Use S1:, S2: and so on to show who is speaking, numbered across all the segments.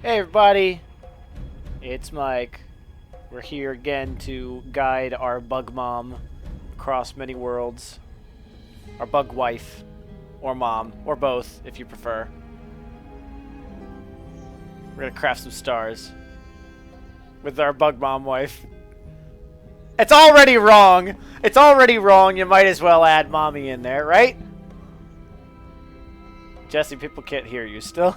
S1: Hey everybody, it's Mike. We're here again to guide our bug mom across many worlds. Our bug wife, or mom, or both if you prefer. We're gonna craft some stars with our bug mom wife. It's already wrong! It's already wrong, you might as well add mommy in there, right? Jesse, people can't hear you still.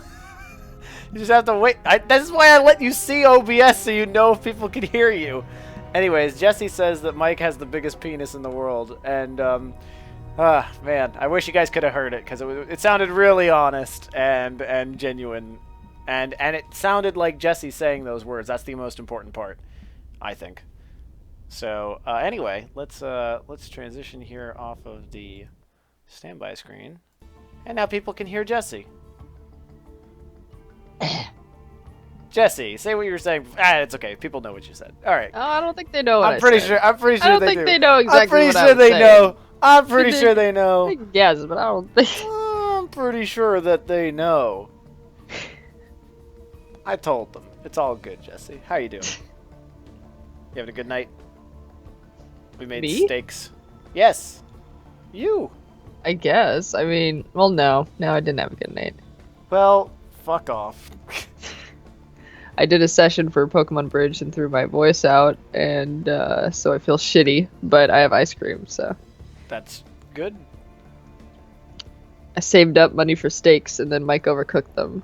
S1: You just have to wait. This is why I let you see OBS so you know if people can hear you. Anyways, Jesse says that Mike has the biggest penis in the world, and man, I wish you guys could have heard it because it sounded really honest and genuine, and it sounded like Jesse saying those words. That's the most important part, I think. So anyway, let's transition here off of the standby screen, and now people can hear Jesse. Jesse, say what you were saying. It's okay. People know what you said. All right.
S2: Oh, I don't think they know what
S1: I'm pretty
S2: said.
S1: sure. I'm pretty sure
S2: I don't
S1: they
S2: think
S1: do.
S2: they know exactly what I was
S1: they
S2: saying.
S1: know. I'm pretty sure they know.
S2: I guess, but I don't think.
S1: I'm pretty sure that they know. I told them. It's all good, Jesse. How you doing? You having a good night? We made
S2: Me?
S1: steaks. Yes. You.
S2: I guess. I mean, well, no, I didn't have a good night.
S1: Well, fuck off.
S2: I did a session for Pokemon Bridge and threw my voice out, and so I feel shitty. But I have ice cream, so.
S1: That's good.
S2: I saved up money for steaks, and then Mike overcooked them.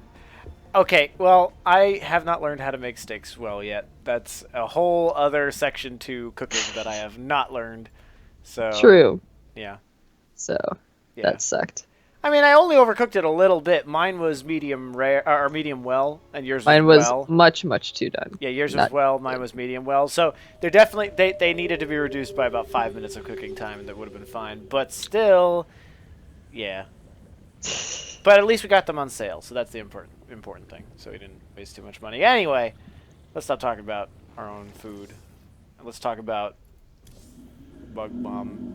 S1: Okay, well, I have not learned how to make steaks well yet. That's a whole other section to cooking that I have not learned. So
S2: True.
S1: Yeah.
S2: So
S1: Yeah.
S2: that sucked.
S1: I mean, I only overcooked it a little bit. Mine was medium rare or medium well, and yours
S2: Mine
S1: was
S2: was
S1: well.
S2: much too done.
S1: Yeah, yours was
S2: Not
S1: well. Mine was medium well. So they're definitely they needed to be reduced by about 5 minutes of cooking time, and that would have been fine. But still, yeah. But at least we got them on sale, so that's the important thing. So we didn't waste too much money. Anyway, let's stop talking about our own food. Let's talk about Bug Mom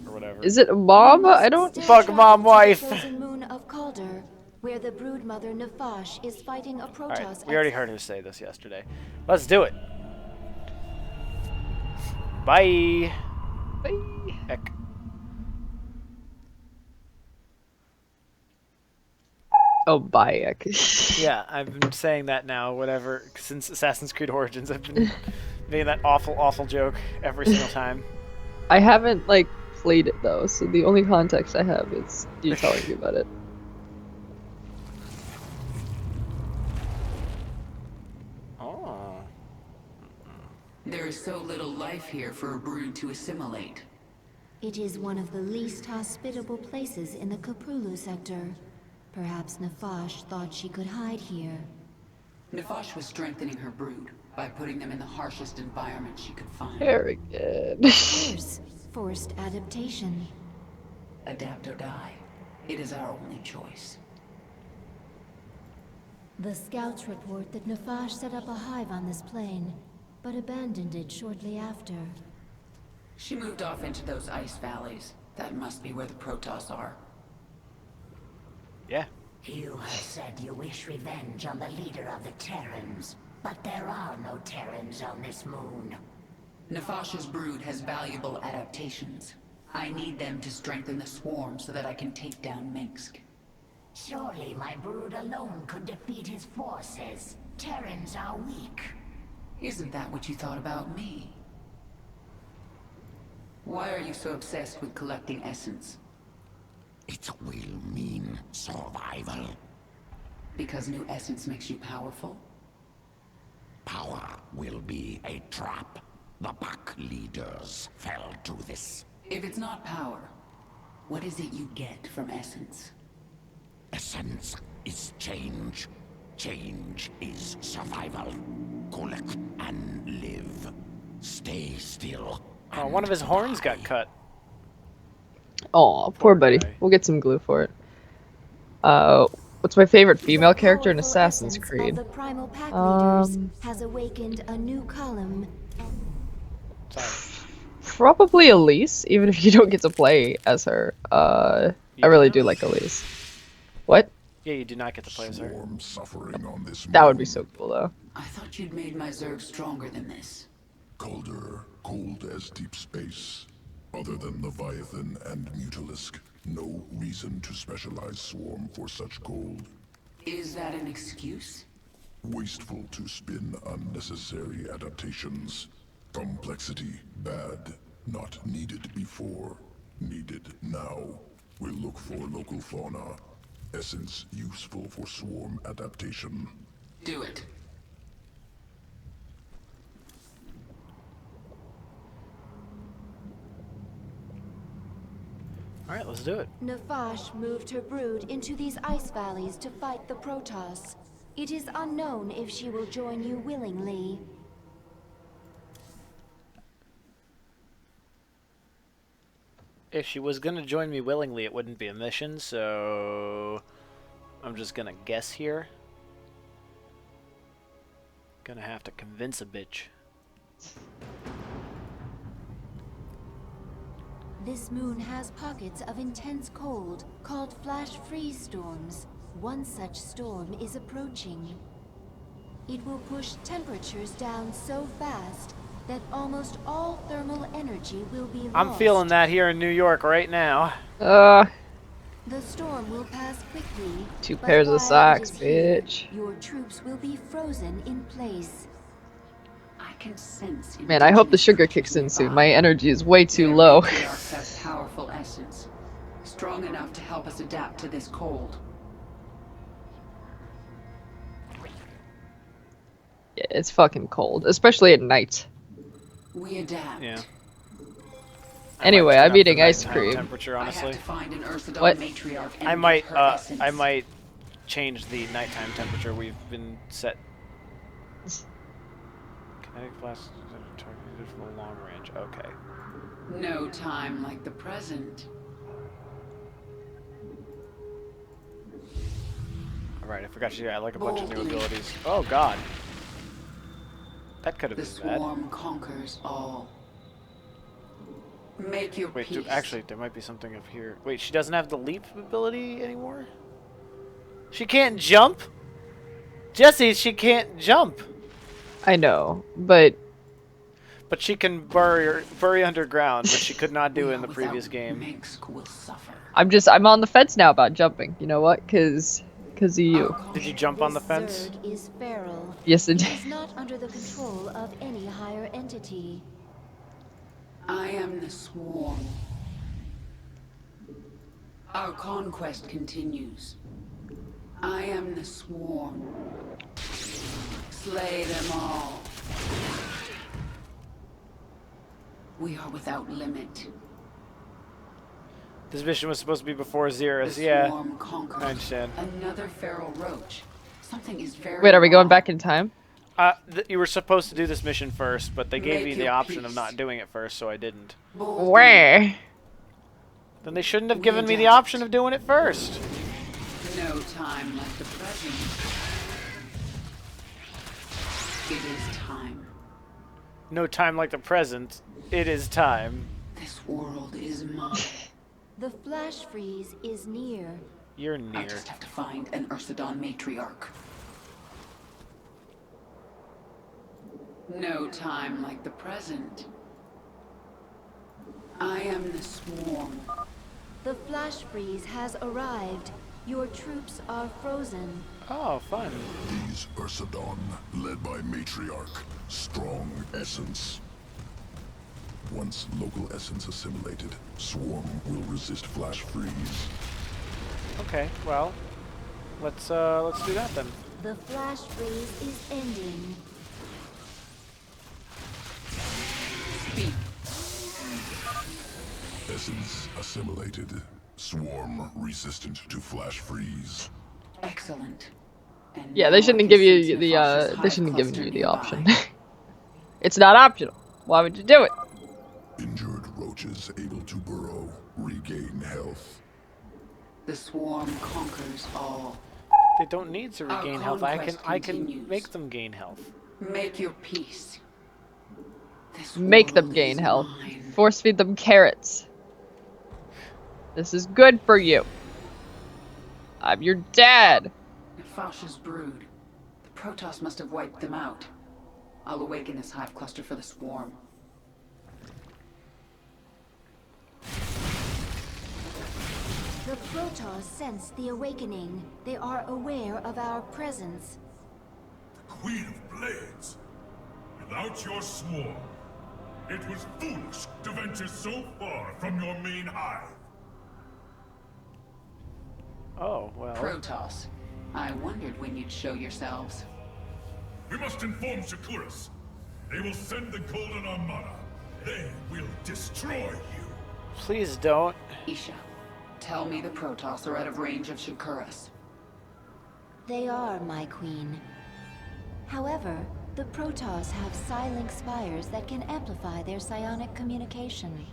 S1: or whatever.
S2: Is it a mom? I don't.
S1: Bug Mom wife.
S3: Moon of Calder, where the brood mother Nafash is fighting a Protoss.
S1: All right, we already heard her say this yesterday. Let's do it. Bye.
S2: Bye.
S1: Heck.
S2: Oh, Bayek.
S1: Yeah, I've been saying that now, whatever, since Assassin's Creed Origins. I've been making that awful joke every single time.
S2: I haven't, like, played it, though, so the only context I have is you telling me about it.
S1: Oh.
S4: There is so little life here for a brood to assimilate.
S3: It is one of the least hospitable places in the Kapulu sector. Perhaps Nafash thought she could hide here.
S4: Nafash was strengthening her brood by putting them in the harshest environment she could find.
S2: Very good.
S3: Here's forced adaptation.
S4: Adapt or die. It is our only choice.
S3: The scouts report that Nafash set up a hive on this plain, but abandoned it shortly after.
S4: She moved off into those ice valleys. That must be where the Protoss are.
S1: Yeah.
S5: You have said you wish revenge on the leader of the Terrans, but there are no Terrans on this moon.
S4: Nafash's brood has valuable adaptations. I need them to strengthen the swarm so that I can take down Minsk.
S5: Surely my brood alone could defeat his forces. Terrans are weak.
S4: Isn't that what you thought about me? Why are you so obsessed with collecting essence?
S5: It will mean survival.
S4: Because new essence makes you powerful?
S5: Power will be a trap. The pack leaders fell to this.
S4: If it's not power, what is it you get from essence?
S5: Essence is change. Change is survival. Collect and live. Stay still.
S1: Oh, one of his horns got cut.
S2: Oh, poor buddy.
S1: guy.
S2: We'll get some glue for it. What's my favorite female character in Assassin's Creed?
S3: The primal pack leaders has awakened a new column.
S1: Sorry.
S2: Probably Elise, even if you don't get to play as her. I really do like Elise. What?
S1: Yeah, you do not get to play as her.
S6: Swarm suffering on this
S2: That would be
S6: moon.
S2: so cool, though.
S4: I thought you'd made my Zerg stronger than this.
S6: Colder, cold as deep space. Other than Leviathan and Mutalisk, no reason to specialize Swarm for such cold.
S4: Is that an excuse?
S6: Wasteful to spin unnecessary adaptations. Complexity, bad. Not needed before. Needed now. We'll look for local fauna. Essence useful for swarm adaptation.
S4: Do it.
S1: Alright, let's do it.
S3: Nafash moved her brood into these ice valleys to fight the Protoss. It is unknown if she will join you willingly.
S1: If she was gonna join me willingly, it wouldn't be a mission, so I'm just gonna guess here. Gonna have to convince a bitch.
S3: This moon has pockets of intense cold, called flash freeze storms. One such storm is approaching. It will push temperatures down so fast that almost all thermal energy will be lost.
S1: I'm feeling that here in New York right now.
S3: The storm will pass quickly.
S2: Two
S3: but
S2: pairs of
S3: while it
S2: socks,
S3: is here,
S2: bitch.
S3: Your troops will be frozen in place.
S4: I can sense.
S2: Man, I hope the
S4: indigenous
S2: sugar
S4: creatures
S2: kicks in soon.
S4: nearby.
S2: My energy is way too
S4: Their
S2: low.
S4: matriarch has powerful essence, strong enough to help us adapt to this cold.
S2: Yeah, it's fucking cold, especially at night.
S4: We adapt.
S1: Yeah.
S2: Anyway,
S1: I might turn
S2: I'm
S1: up the
S2: eating ice
S1: nighttime
S2: cream.
S1: Temperature,
S4: I
S1: honestly.
S4: have to find an Ursadon
S2: What?
S4: matriarch and
S1: I
S4: give
S1: might,
S4: her essence.
S1: I might change the nighttime temperature we've been set. Kinetic blast targeted from a long range. Okay.
S4: No time like the present.
S1: Alright, I forgot you had like a bunch of new
S4: Boldly.
S1: abilities. Oh god. That could have
S4: The
S1: been bad.
S4: swarm conquers all. Make your
S1: Wait,
S4: peace.
S1: actually, there might be something up here. Wait, she doesn't have the leap ability anymore? She can't jump? Jesse, she can't jump.
S2: I know, but
S1: But she can bury underground, which she could not do
S4: We
S1: in the
S4: are
S1: previous
S4: without
S1: game.
S4: Minsk will suffer.
S2: I'm on the fence now about jumping. You know what? Cause of you.
S1: Did you jump on the
S3: This
S1: fence?
S3: Zerg is feral.
S2: Yes, it
S3: It
S2: did.
S3: is not under the control of any higher entity.
S4: I am the swarm. Our conquest continues. I am the swarm. Slay them all. We are without limit.
S1: This mission was supposed to be before Xeris,
S4: The
S1: yeah.
S4: swarm conquers.
S1: I understand.
S4: Another feral roach. Something is very
S2: Wait, are we going
S4: wrong.
S2: back in time?
S1: You were supposed to do this mission first, but they gave
S4: Make
S1: me the
S4: your
S1: option of
S4: peace.
S1: not doing it first, so I didn't.
S4: Boldly.
S2: Where?
S1: Then they shouldn't have
S4: We
S1: given me the
S4: adapt.
S1: option of doing it first.
S4: No time like the present. It is time.
S1: No time like the present. It is time.
S4: This world is mine.
S3: The flash freeze is near.
S1: You're
S4: I
S1: near.
S4: just have to find an Ursadon matriarch. No time like the present. I am the swarm.
S3: The flash freeze has arrived. Your troops are frozen.
S1: Oh, fun.
S6: These Ursadon, led by Matriarch. Strong essence. Once local essence assimilated, Swarm will resist flash freeze.
S1: Okay, well, let's do that then.
S3: The flash freeze is ending.
S4: Speak.
S6: Essence assimilated. Swarm resistant to flash freeze.
S4: Excellent. And
S2: Yeah,
S4: now
S2: they
S4: I
S2: shouldn't
S4: can
S2: give you
S4: sense
S2: the
S4: Nefash's
S2: they
S4: hive
S2: shouldn't have given
S4: cluster
S2: you the
S4: nearby.
S2: option. It's not optional. Why would you do it?
S6: Injured roaches able to burrow, regain health.
S4: The swarm conquers all.
S1: They don't need to
S4: Our
S1: regain health. I
S4: conquest
S1: can
S4: continues.
S1: make them gain health.
S4: Make your peace. This
S2: Make them
S4: world
S2: gain
S4: is
S2: health.
S4: mine.
S2: Force feed them carrots. This is good for you. I'm your dad!
S4: Fosh's brood. The Protoss must have wiped them out. I'll awaken this hive cluster for the swarm.
S3: The Protoss sense the awakening. They are aware of our presence.
S6: The Queen of Blades. Without your swarm, it was foolish to venture so far from your main hive.
S1: Oh, well.
S4: Protoss. I wondered when you'd show yourselves.
S6: We must inform Shakuras. They will send the Golden Armada. They will destroy you.
S1: Please don't.
S4: Isha, tell me the Protoss are out of range of Shakuras.
S3: They are, my queen. However, the Protoss have psi-link spires that can amplify their psionic communication.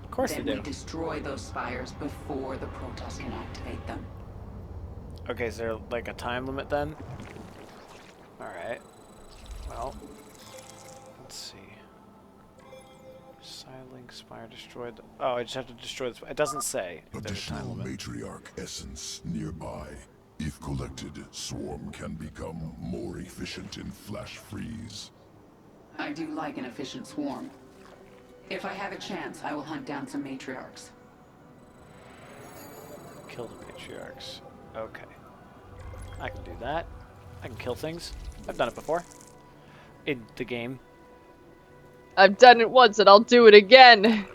S1: Of course
S4: Then
S1: they
S4: we
S1: do.
S4: destroy those spires before the Protoss can activate them.
S1: Okay, is there like a time limit then? Alright. Well, let's see. Silink Spire destroyed. Oh, I just have to destroy this. It doesn't say if there's a time
S6: Additional
S1: limit.
S6: matriarch essence nearby. If collected, Swarm can become more efficient in flash freeze.
S4: I do like an efficient swarm. If I have a chance, I will hunt down some matriarchs.
S1: Kill the patriarchs. Okay. I can do that. I can kill things. I've done it before. In the game.
S2: I've done it once and I'll do it again!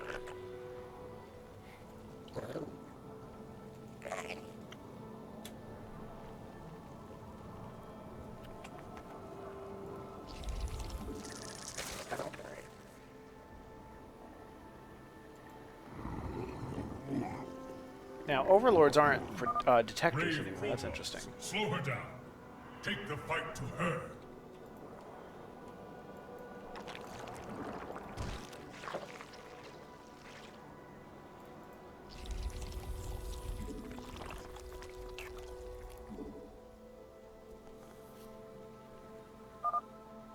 S1: Now, overlords aren't for detectors
S6: Brave
S1: anymore. That's
S6: Protoss,
S1: interesting.
S6: Slow her down. Take the fight to her.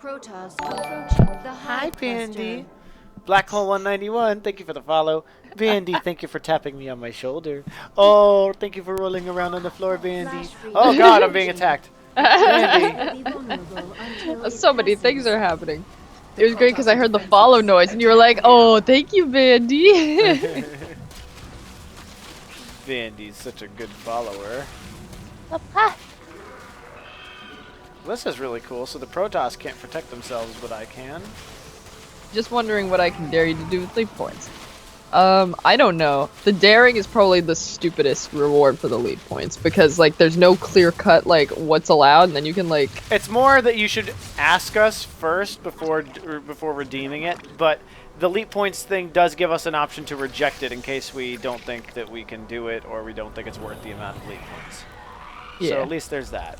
S3: Protoss approaching the
S1: Hi,
S3: hive
S1: Bandy.
S3: cluster.
S1: Black Hole 191, thank you for the follow. Bandy, thank you for tapping me on my shoulder. Oh, thank you for rolling around on the floor, Bandy. Oh God, I'm being attacked. Bandy.
S3: Be vulnerable until it
S2: So many things
S3: passes.
S2: are happening. It was great because I heard the follow noise and you were like, oh, thank you, Vandy.
S1: Bandy's such a good follower. This is really cool. So the Protoss can't protect themselves, but I can.
S2: Just wondering what I can dare you to do with leap points. I don't know. The daring is probably the stupidest reward for the leap points because, like, there's no clear cut, like, what's allowed, and then you can, like...
S1: It's more that you should ask us first before redeeming it, but the leap points thing does give us an option to reject it in case we don't think that we can do it or we don't think it's worth the amount of leap points. So
S2: Yeah.
S1: at least there's that.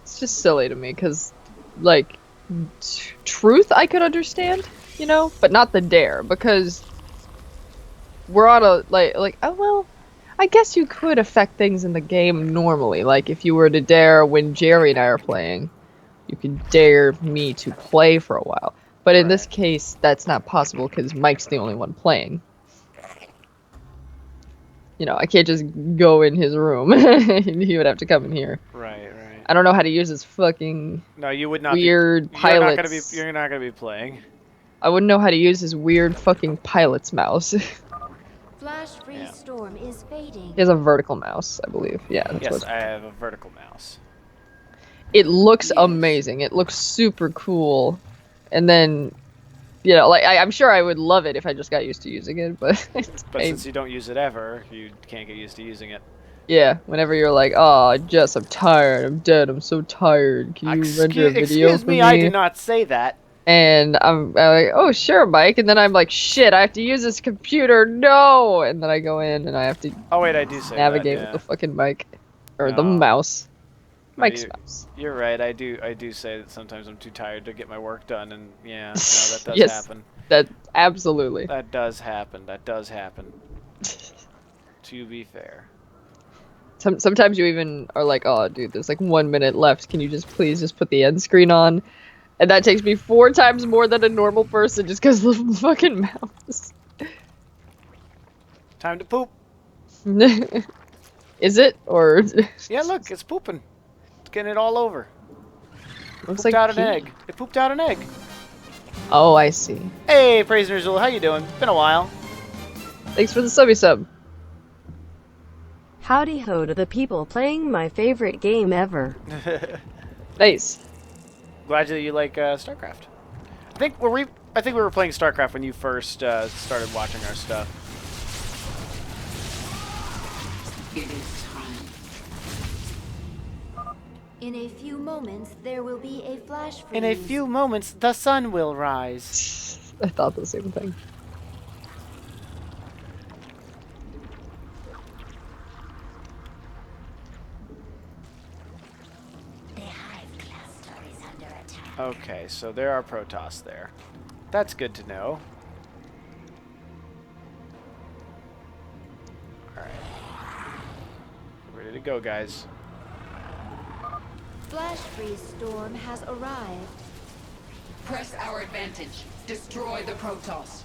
S2: It's just silly to me because, like, truth I could understand, you know, but not the dare because we're on a like oh well, I guess you could affect things in the game normally. Like if you were to dare when Jerry and I are playing, you could dare me to play for a while. But in this
S1: Right.
S2: case, that's not possible because Mike's the only one playing. You know, I can't just go in his room. He would have to come in here.
S1: Right, right.
S2: I don't know how to use his fucking
S1: No, you would not
S2: weird
S1: be.
S2: pilots.
S1: You're not gonna be playing.
S2: I wouldn't know how to use his weird fucking pilot's mouse. He
S3: Flash freeze
S1: Yeah.
S3: storm is fading.
S2: has a vertical mouse, I believe. Yeah, that's
S1: Yes,
S2: what
S1: I have a vertical mouse.
S2: it looks
S4: Yes.
S2: amazing. It looks super cool. And then, you know, like I'm sure I would love it if I just got used to using it, but
S1: But since you don't use it ever, you can't get used to using it.
S2: yeah, whenever you're like, oh, Jess, I'm tired, I'm dead, I'm so tired. Can you render a video
S1: Excuse
S2: for
S1: me,
S2: me?
S1: I did not say that.
S2: And I'm like, oh, sure, Mike. And then I'm like, shit, I have to use this computer. No. And then I go in and I have to
S1: Oh wait, I do say
S2: navigate
S1: that.
S2: with the fucking mic. Or the
S1: No.
S2: mouse.
S1: No,
S2: Mike's
S1: you-
S2: mouse.
S1: You're right. I do say that sometimes I'm too tired to get my work done, and yeah, no, that does
S2: Yes.
S1: happen.
S2: That, absolutely.
S1: That does happen. That does happen. To be fair.
S2: Sometimes you even are like, oh, dude, there's like 1 minute left. Can you just please just put the end screen on? And that takes me 4 times more than a normal person just because of the fucking mouse.
S1: Time to poop.
S2: Is it or
S1: Yeah, look, it's pooping. It's getting it all over.
S2: looks
S1: Pooped
S2: like
S1: out an
S2: pee?
S1: egg. It pooped out an egg.
S2: Oh, I see.
S1: Hey, Praise and Rizul, how you doing? Been a while.
S2: Thanks for the subby sub.
S7: Howdy ho to the people playing my favorite game ever.
S2: Nice.
S1: Glad that you like Starcraft. I think we were playing Starcraft when you first started watching our stuff.
S4: It is time.
S3: In a few moments, there will be a flash freeze.
S1: In a few moments, the sun will rise.
S2: I thought the same thing.
S5: The hive cluster is under attack.
S1: Okay, so there are Protoss there. That's good to know. Alright. Ready to go, guys.
S3: Flash freeze storm has arrived.
S4: Press our advantage. Destroy the Protoss.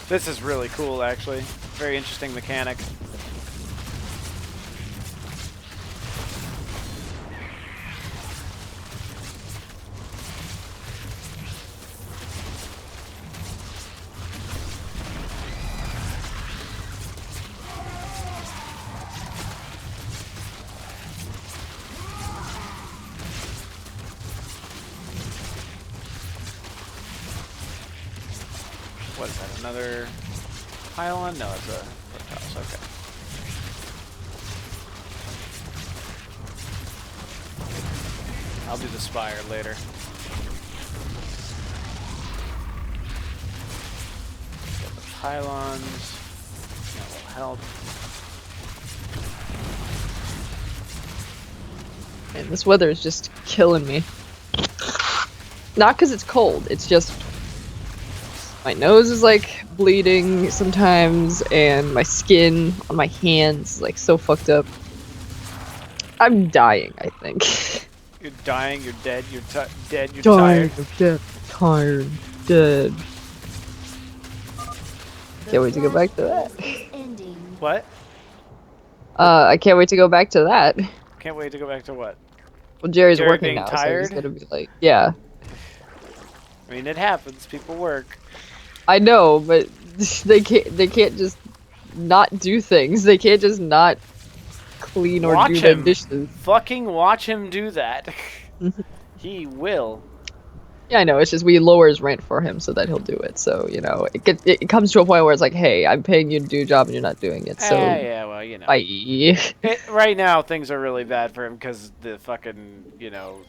S1: This is really cool, actually. Very interesting mechanic. What is that? Another pylon? No, it's a Protoss. Okay. I'll do the spire later. Get the pylons. That will help.
S2: Man, this weather is just killing me. Not because it's cold, it's just my nose is like bleeding sometimes, and my skin on my hands is like so fucked up. I'm dying, I think.
S1: You're dying, you're dead, you're dead, you're
S2: Dying,
S1: tired.
S2: dead, tired, dead. Can't wait to go back to that.
S3: Ending.
S1: What?
S2: I can't wait to go back to that.
S1: Can't wait to go back to what?
S2: Well, Jerry's
S1: Jerry
S2: working
S1: being
S2: now,
S1: tired?
S2: so he's gonna be like, yeah.
S1: I mean, it happens. People work.
S2: I know, but they can't just not do things. They can't just not clean or
S1: Watch
S2: do their
S1: him.
S2: dishes.
S1: Fucking watch him do that. He will.
S2: Yeah, I know. It's just we lower his rent for him so that he'll do it. So you know, it comes to a point where it's like, hey, I'm paying you to do a job and you're not doing it. So
S1: Yeah, well, you know.
S2: bye.
S1: Right now, things are really bad for him because the fucking, you know,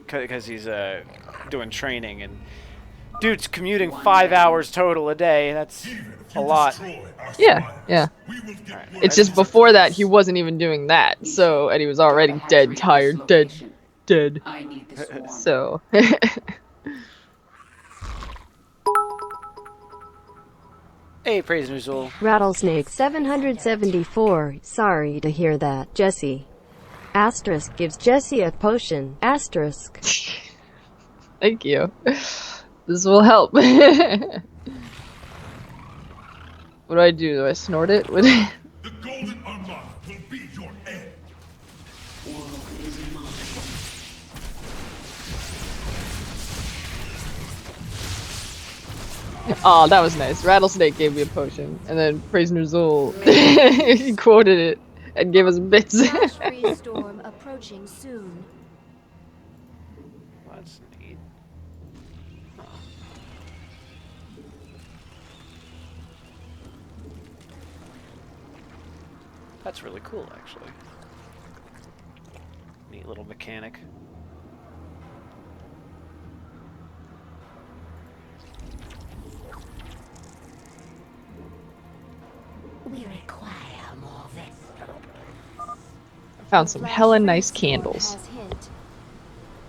S1: because he's doing training and dude's commuting 5 hours total a day. That's a lot.
S2: Yeah, yeah.
S1: Alright,
S2: It's just before that he wasn't even doing that. So and he was already
S4: The hatchery
S2: dead,
S4: at this
S2: tired, dead,
S4: location.
S2: dead.
S4: I need the swarm.
S2: So.
S1: Hey, Praise Nuzul.
S7: Rattlesnake 774. Sorry to hear that, Jesse. Asterisk gives Jesse a potion. Asterisk.
S2: Thank you. This will help. What do I do? Do I snort it? What-
S6: The golden unlock will be your end.
S2: Oh, that was nice. Rattlesnake gave me a potion, and then Praise Nuzul he quoted it and gave us bits.
S3: Flash freeze storm approaching soon.
S1: That's neat. That's really cool, actually. Neat little mechanic.
S5: We require more vessels.
S2: Found some
S3: Flash
S2: hella
S3: freeze
S2: nice
S3: storm
S2: candles.
S3: has hit.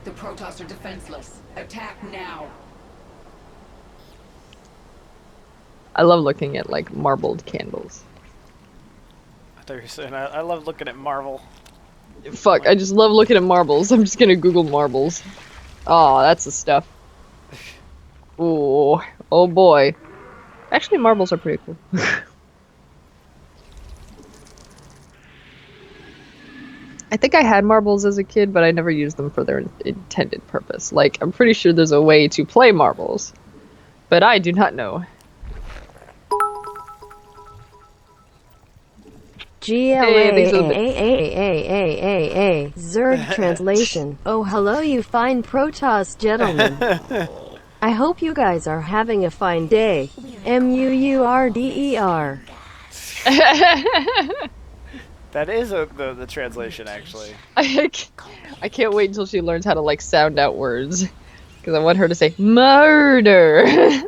S4: The Protoss are defenseless. Attack now.
S2: I love looking at like marbled candles.
S1: I thought you were saying I love looking at Marvel.
S2: Fuck, I just love looking at marbles. I'm just gonna Google marbles. Oh, that's the stuff. Ooh, Oh boy. Actually, marbles are pretty cool. I think I had marbles as a kid, but I never used them for their intended purpose. Like, I'm pretty sure there's a way to play marbles, but I do not know.
S7: GLAAAAAAA Zerd translation. Oh hello you fine Protoss gentlemen. I hope you guys are having a fine day. MUURDER.
S1: That is the translation, actually.
S2: I can't wait until she learns how to like sound out words, because I want her to say murder.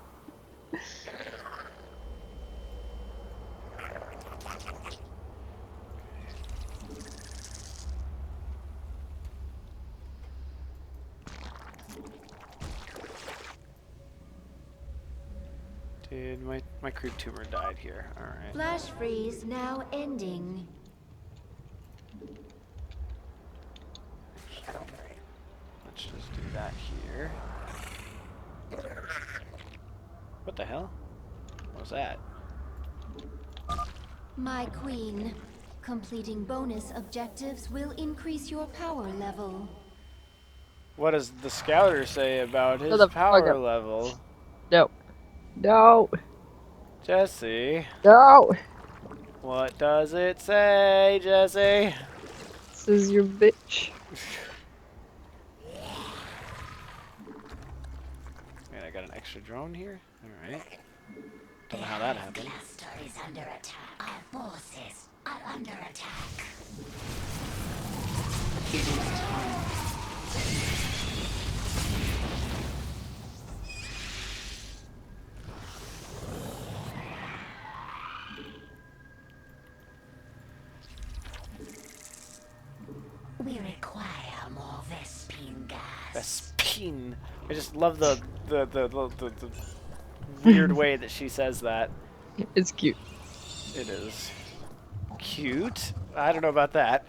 S1: Dude, my crude tumor died here. Alright.
S3: Flash freeze now ending.
S1: Let's just do that here. What the hell? What was that?
S3: My queen, completing bonus objectives will increase your power level.
S1: What does the scouter say about his
S2: Shut the fuck
S1: power
S2: up.
S1: level?
S2: No. No.
S1: Jesse,
S2: No.
S1: what does it say, Jesse?
S2: This is your bitch.
S1: Man, I got an extra drone here? Alright. Don't know how that happened.
S5: Cluster is under attack. Our forces are under attack.
S4: It is time.
S5: We require more Vespine gas.
S1: Vespine. I just love the weird way that she says that.
S2: It's cute.
S1: It is cute. I don't know about that.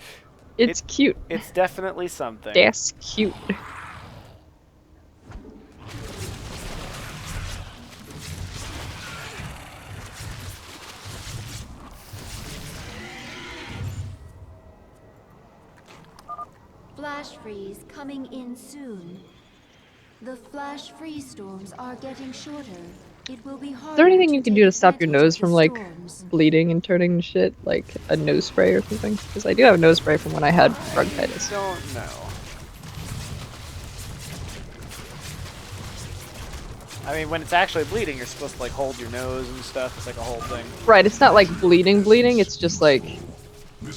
S2: It's cute.
S1: It's definitely something.
S2: That's cute.
S3: Flash freeze coming in soon. The flash freeze storms are getting shorter. It will be harder.
S2: Is there anything you can do
S3: take
S2: to stop your
S3: advantage
S2: nose
S3: of
S2: from
S3: the
S2: like
S3: storms.
S2: bleeding and turning to shit, like a nose spray or something? Because I do have a nose spray from when I had bronchitis.
S1: Don't know. I mean, when it's actually bleeding, you're supposed to like hold your nose and stuff. It's like a whole thing.
S2: Right, it's not like bleeding, it's just like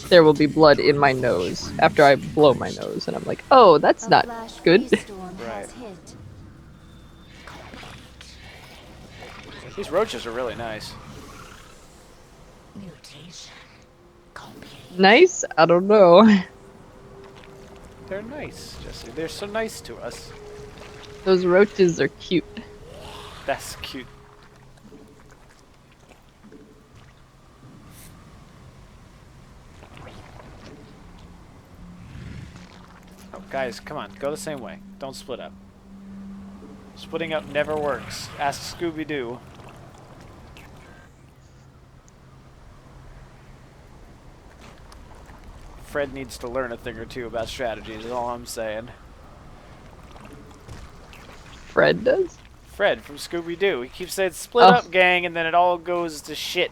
S2: there will be blood in my nose after I blow my nose, and I'm like, oh, that's
S3: A
S2: not
S3: flash
S2: good.
S3: freeze storm
S1: Right.
S3: has hit.
S1: These roaches are really nice.
S5: Mutation complete.
S2: Nice? I don't know.
S1: They're nice, Jesse. They're so nice to us.
S2: Those roaches are cute.
S1: That's cute. Oh, guys, come on. Go the same way. Don't split up. Splitting up never works. Ask Scooby-Doo. Fred needs to learn a thing or two about strategies, is all I'm saying.
S2: Fred does?
S1: Fred from Scooby-Doo. He keeps saying, split
S2: Oh.
S1: up, gang, and then it all goes to shit.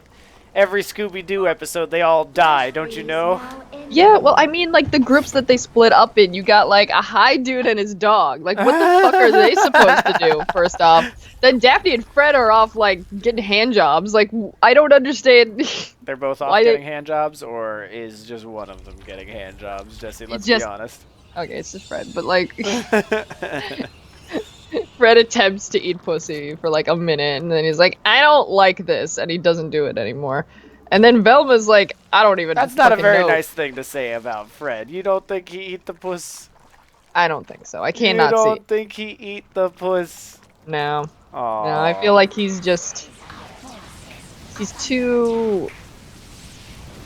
S1: Every Scooby-Doo episode, they all die, don't you
S3: Freeze
S1: know?
S3: now ending.
S2: Yeah, well, I mean, like, the groups that they split up in, you got, like, a high dude and his dog. Like, what the fuck are they supposed to do, first off? Then Daphne and Fred are off, like, getting hand jobs. Like, I don't understand.
S1: They're both off
S2: Why they-
S1: getting hand jobs, or is just one of them getting hand jobs, Jesse? Let's
S2: Just-
S1: be honest.
S2: Okay, it's just Fred, but, like, Fred attempts to eat pussy for, like, a minute, and then he's like, I don't like this, and he doesn't do it anymore. And then Velma's like, I don't even
S1: That's not a
S2: fucking
S1: very
S2: know.
S1: nice thing to say about Fred. You don't think he eat the puss?
S2: I don't think so. I
S1: You
S2: cannot
S1: don't
S2: see.
S1: think he eat the puss?
S2: No.
S1: Aww.
S2: No, I feel like he's just... He's too...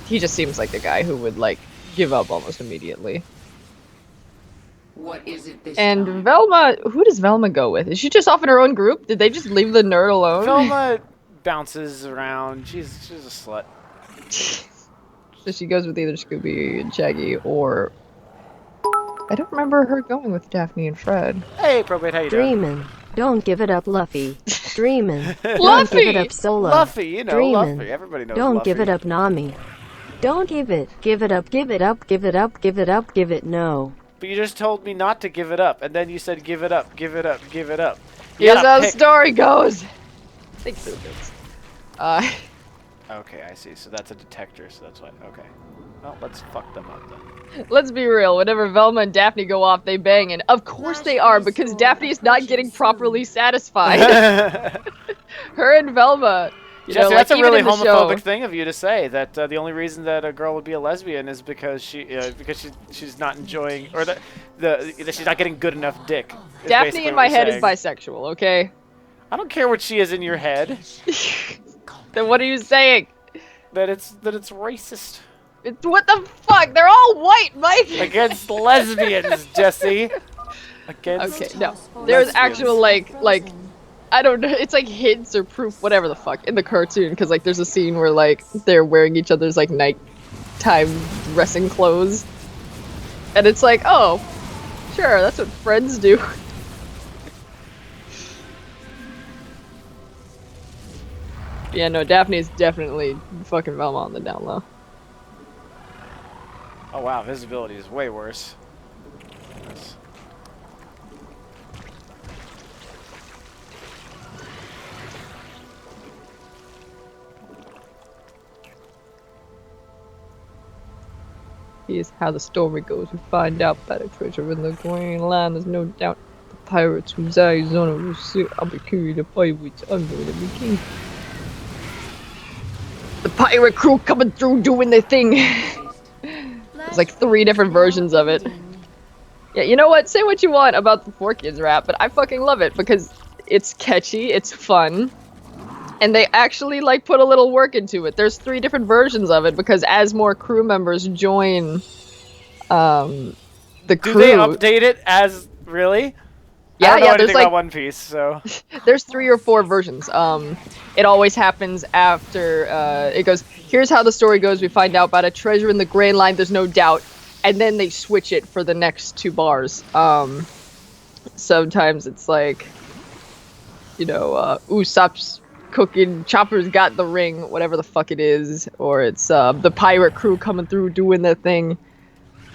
S2: He just seems like the guy who would, like, give up almost immediately.
S4: What is it this
S2: And
S4: time?
S2: Velma, who does Velma go with? Is she just off in her own group? Did they just leave the nerd alone?
S1: Velma bounces around. She's a slut.
S2: So she goes with either Scooby and Shaggy or... I don't remember her going with Daphne and Fred.
S1: Hey, Probate, how you doing?
S7: Dreamin'. Don't give it up, Luffy. Dreamin'. Don't
S2: Luffy!
S7: give it up, Solo.
S1: Luffy, you know,
S7: Dreamin'.
S1: Luffy. Everybody knows
S7: Don't
S1: Luffy.
S7: give it up, Nami. Don't give it. Give it up, give it up, give it up, give it up, give it no.
S1: But you just told me not to give it up, and then you said give it up, give it up, give it up. You
S2: Here's
S1: gotta
S2: how the
S1: pick.
S2: story goes! Think through this.
S1: Okay, I see. So that's a detector, so that's why. Okay. Well, let's fuck them up then.
S2: Let's be real, whenever Velma and Daphne go off, they bang, and of course they are, because Daphne is not getting properly satisfied. Her and Velma, you
S1: Jesse,
S2: know,
S1: that's
S2: like,
S1: a really
S2: even in the
S1: homophobic
S2: show,
S1: thing of you to say, that the only reason that a girl would be a lesbian is because she's not enjoying, or that she's not getting good enough dick. Is
S2: Daphne
S1: basically
S2: in
S1: what
S2: my
S1: you're
S2: head is
S1: saying.
S2: bisexual, okay?
S1: I don't care what she is in your head.
S2: Then what are you saying?
S1: That it's racist
S2: It's, what the fuck? They're all white, Mike!
S1: against lesbians, Jesse. Against.
S2: Okay, no. There's actual, like, I don't know, it's like hints or proof, whatever the fuck, in the cartoon, because, like, there's a scene where, like, they're wearing each other's, like, nighttime dressing clothes. And it's like, oh, sure, that's what friends do. Yeah, no, Daphne's definitely fucking Velma on the down low.
S1: Oh wow, visibility is way worse. Yes.
S2: Here's how the story goes. We find out about a treasure in the Green Line. There's no doubt the pirates whose eyes on it will see. I'll be carrying the pirates. I'm going to be king. The pirate crew coming through doing their thing. There's like 3 different versions of it. Yeah, you know what? Say what you want about the 4Kids rap, but I fucking love it because it's catchy, it's fun, and they actually like put a little work into it. There's 3 different versions of it because as more crew members join the crew,
S1: Do they update it as really?
S2: Yeah,
S1: I don't know
S2: yeah.
S1: anything
S2: There's like
S1: about One Piece, so.
S2: there's 3 or 4 versions. It always happens after it goes. Here's how the story goes. We find out about a treasure in the Grand Line. There's no doubt, and then they switch it for the next 2 bars. Sometimes it's like, you know, Usopp's cooking, Chopper's got the ring, whatever the fuck it is, or it's the pirate crew coming through doing their thing,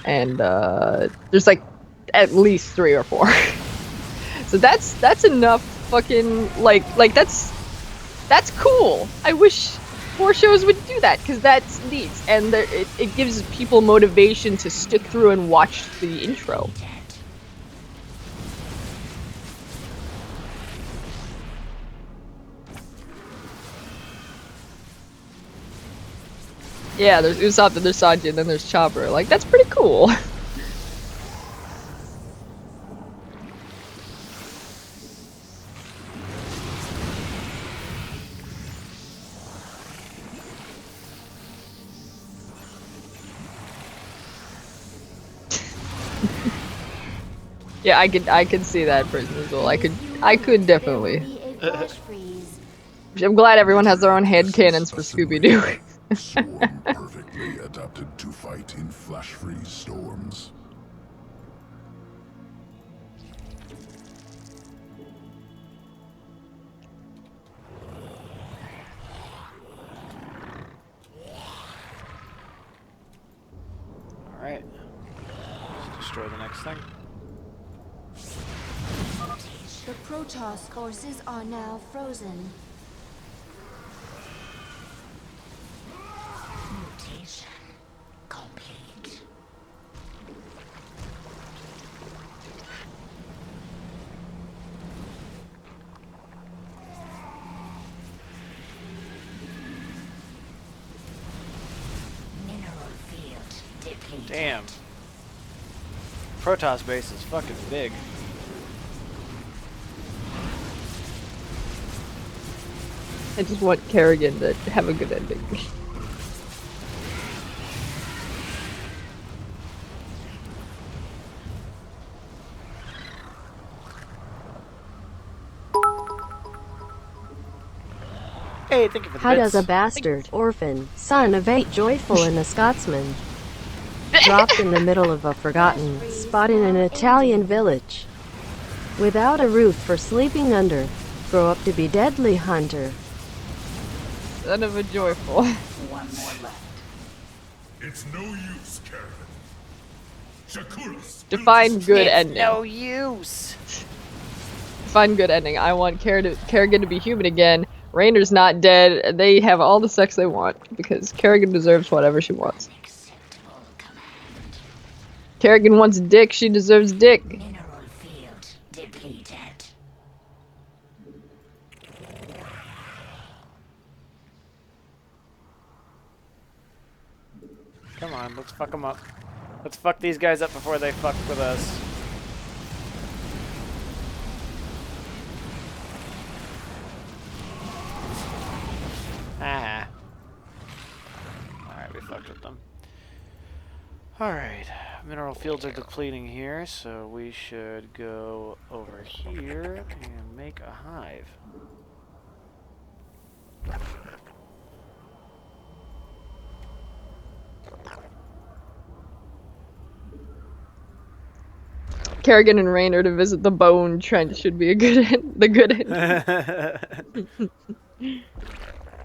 S2: and there's like at least 3 or 4. So that's enough fucking like that's cool. I wish more shows would do that because that's neat, and it gives people motivation to stick through and watch the intro. Yeah, there's Usopp, then there's Sanji, and then there's Chopper. Like, that's pretty cool. Yeah, I could see that person as well. I could definitely. I'm glad everyone has their own head cannons for Scooby-Doo.
S6: Swarm perfectly adapted to fight in flash-freeze storms.
S1: Alright. Let's destroy the next thing.
S3: The Protoss forces are now frozen.
S5: Mutation complete. Mineral field depleted.
S1: Damn. Protoss base is fucking big.
S2: I just want Kerrigan to have a good ending.
S1: Hey, thank you for the
S7: How does a
S1: bits.
S7: bastard, orphan, son of 8 joyful and a Scotsman, dropped in the middle of a forgotten spot in an Italian village, without a roof for sleeping under, grow up to be deadly hunter?
S2: Son of a joyful.
S4: One more left.
S6: It's no use, Caravan. Shakuras.
S2: Define good
S1: It's
S2: ending.
S1: no use.
S2: Define good ending. I want Kerrigan to be human again. Rainer's not dead. And they have all the sex they want because Kerrigan deserves whatever she wants.
S5: Acceptable command.
S2: Kerrigan wants dick. She deserves dick.
S5: Mineral field depleted.
S1: Come on, let's fuck them up. Let's fuck these guys up before they fuck with us. Ah. Alright, we fucked with them. Alright, mineral fields are depleting here, so we should go over here and make a hive.
S2: Kerrigan and Rainer to visit the bone trench should be a good the good ending.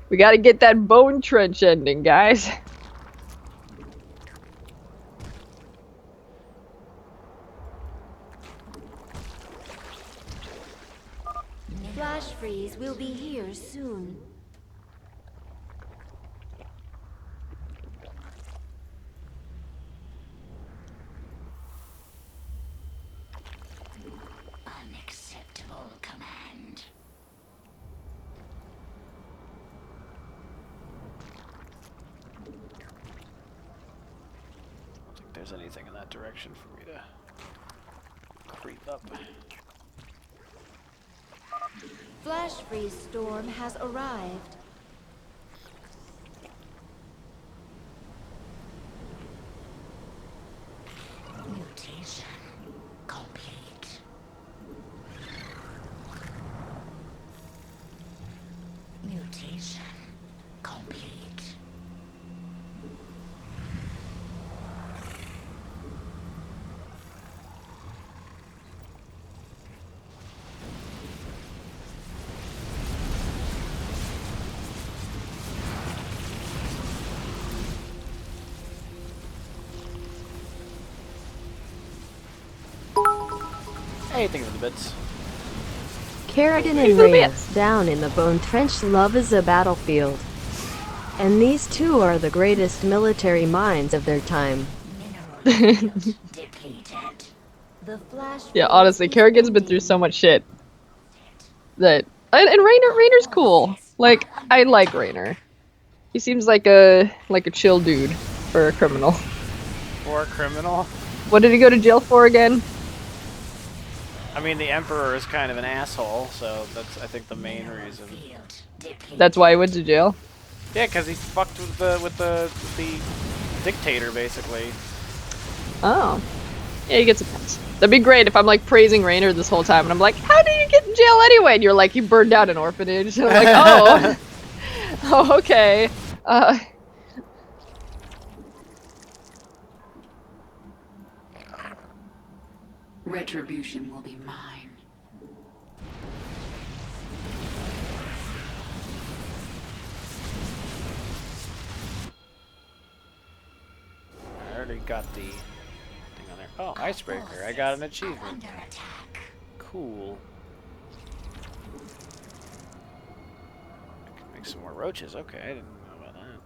S2: We gotta get that bone trench ending, guys.
S3: Flash freeze will be here soon.
S5: Unacceptable command.
S1: I don't think there's anything in that direction for me to creep up.
S3: Flash freeze storm has arrived.
S5: Mutation complete. Mutation complete.
S1: Hey, thank you for the bits.
S7: Kerrigan and Rainer, down in the bone trench. Love is a battlefield. And these two are the greatest military minds of their time.
S5: Mineral field depleted.
S3: The flash
S2: Yeah,
S3: freeze
S2: honestly,
S3: is
S2: Kerrigan's been through
S3: ending.
S2: so much shit that and Rainer's cool. Like, I like Rainer. He seems like a chill dude for a criminal.
S1: For a criminal?
S2: What did he go to jail for again?
S1: I mean, the Emperor is kind of an asshole, so that's, I think, the main reason.
S5: Field depleted.
S2: That's why he went to jail.
S1: Yeah, because he fucked with the dictator, basically.
S2: Oh. Yeah, he gets a pass. That'd be great if I'm like praising Rainer this whole time and I'm like, how did you get in jail anyway? And you're like, he burned down an orphanage. And I'm like, oh. Oh, okay.
S4: Retribution will be mine.
S1: I already got the thing on there. Oh, icebreaker. I got an achievement.
S5: Under attack.
S1: Cool. I can make some more roaches. Okay, I didn't know about that.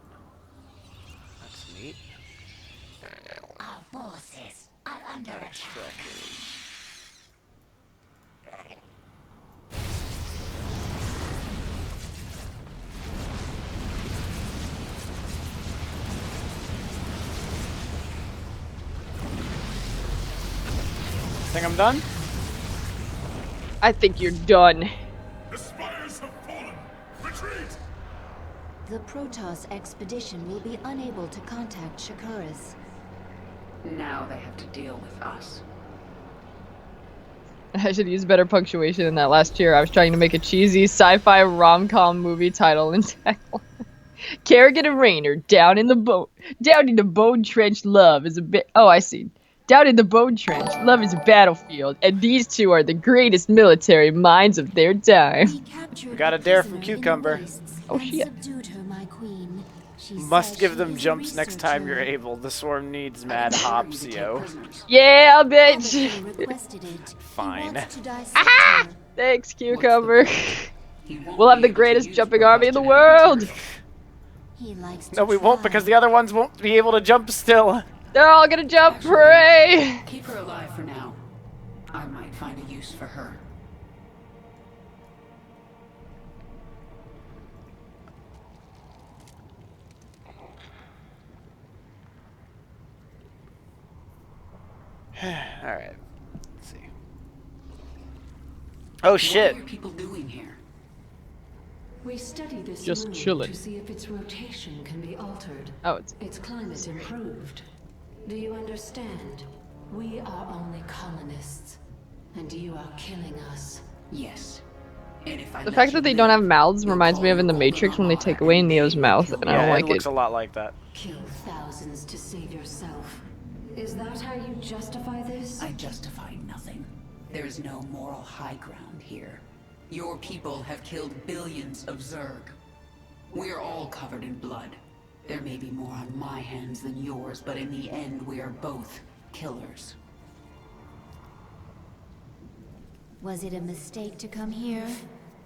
S1: That's neat.
S5: Our forces are under attack.
S1: Think I'm done?
S2: I think you're done.
S6: The spires have fallen. Retreat!
S3: The Protoss expedition will be unable to contact Shakuras.
S4: Now they have to deal with us.
S2: I should use better punctuation than that last year. I was trying to make a cheesy sci-fi rom-com movie title and tagline. Kerrigan and Rayner down in the bone trench. Love is a bit. Oh, I see. Down in the bone trench, love is a battlefield, and these two are the greatest military minds of their time.
S1: We got a dare from Cucumber.
S2: Oh shit!
S3: Subdued her, my queen. She
S1: Must
S3: says
S1: give
S3: she
S1: them
S3: is a
S1: jumps next time you're
S3: researcher.
S1: able. The swarm needs mad hops, yo.
S2: Yeah, bitch.
S3: Abigail requested it.
S1: Fine.
S3: He wants to dissect her.
S2: Thanks, Cucumber.
S4: He won't
S2: We'll have
S4: be
S2: the
S4: able to
S2: greatest
S4: use
S2: jumping
S4: protoss
S2: army in the
S4: genetic
S2: world.
S4: material.
S3: He likes to
S1: No, we won't
S3: try.
S1: because the other ones won't be able to jump still.
S2: They're all gonna jump.
S4: Actually,
S2: Hooray!
S4: Keep her alive for now. I might find a use for her.
S1: Alright. Let's see. Oh shit.
S4: What are your people doing here?
S8: We study this
S2: Just
S8: moon
S2: chilling.
S8: to see if its rotation can be altered,
S2: Oh, it's
S8: its climate improved. Do you understand? We are only colonists, and you are killing us.
S4: Yes. And if I
S2: the
S4: let
S2: fact
S4: you
S2: that they
S4: live,
S2: don't have mouths
S4: you'll
S2: reminds me
S4: call
S2: of in the
S4: your
S2: Matrix when they
S4: golden
S2: take
S4: armor
S2: away
S4: and
S2: Neo's
S4: they
S2: mouth,
S4: kill
S2: and I
S1: Yeah,
S2: don't
S1: it
S2: like
S1: looks
S2: it.
S1: a lot like that.
S8: Kill thousands to save yourself. Is that how you justify this?
S4: I justify nothing. There is no moral high ground here. Your people have killed billions of Zerg. We are all covered in blood. There may be more on my hands than yours, but in the end, we are both killers.
S3: Was it a mistake to come here?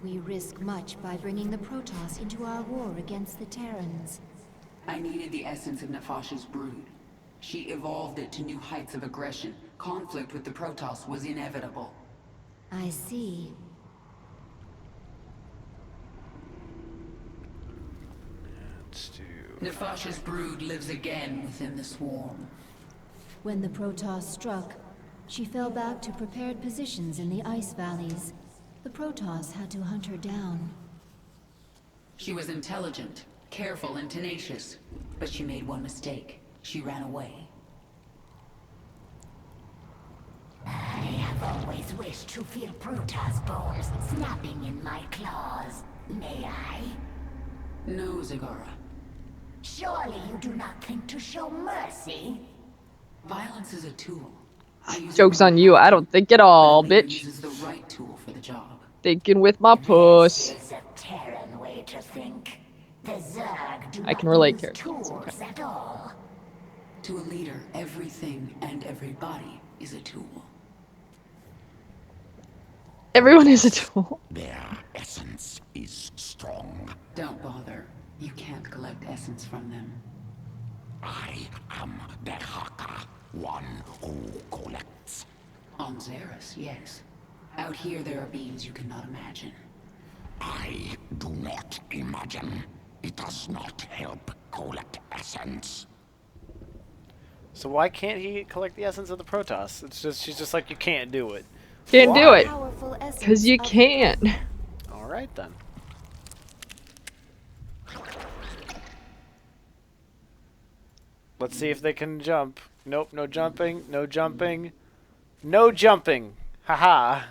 S3: We risk much by bringing the Protoss into our war against the Terrans.
S4: I needed the essence of Nefash's brood. She evolved it to new heights of aggression. Conflict with the Protoss was inevitable.
S3: I see.
S1: Let's do...
S4: Nefash's brood lives again within the swarm.
S3: When the Protoss struck, she fell back to prepared positions in the ice valleys. The Protoss had to hunt her down.
S4: She was intelligent, careful, and tenacious. But she made one mistake. She ran away.
S5: I have always wished to feel Protoss bones snapping in my claws. May I?
S4: No, Zagara.
S5: Surely you do not think to show mercy?
S4: Violence is a tool. I use it
S2: Joke's
S4: when
S2: on you. I don't think at all,
S4: the leader
S2: bitch.
S4: uses the right tool for the job.
S2: Thinking with my puss.
S5: This is a Terran way to think. The Zerg do
S2: I
S5: not
S2: can relate,
S5: use
S2: characters.
S5: tools
S2: Okay.
S5: at all.
S4: To a leader, everything and everybody is a tool.
S2: Everyone is a tool.
S6: Their essence is strong.
S4: Don't bother. You can't collect essence from them.
S6: I am the Haka, one who collects.
S4: On Xeris, yes. Out here there are beings you cannot imagine.
S6: I do not imagine. It does not help collect essence.
S1: So why can't he collect the essence of the Protoss? It's just she's just like, you can't do it.
S2: Can't do it.
S3: Powerful essence
S2: Because you
S3: of-
S2: can't.
S1: Alright then. Let's see if they can jump. Nope, no jumping, no jumping. No jumping! Haha.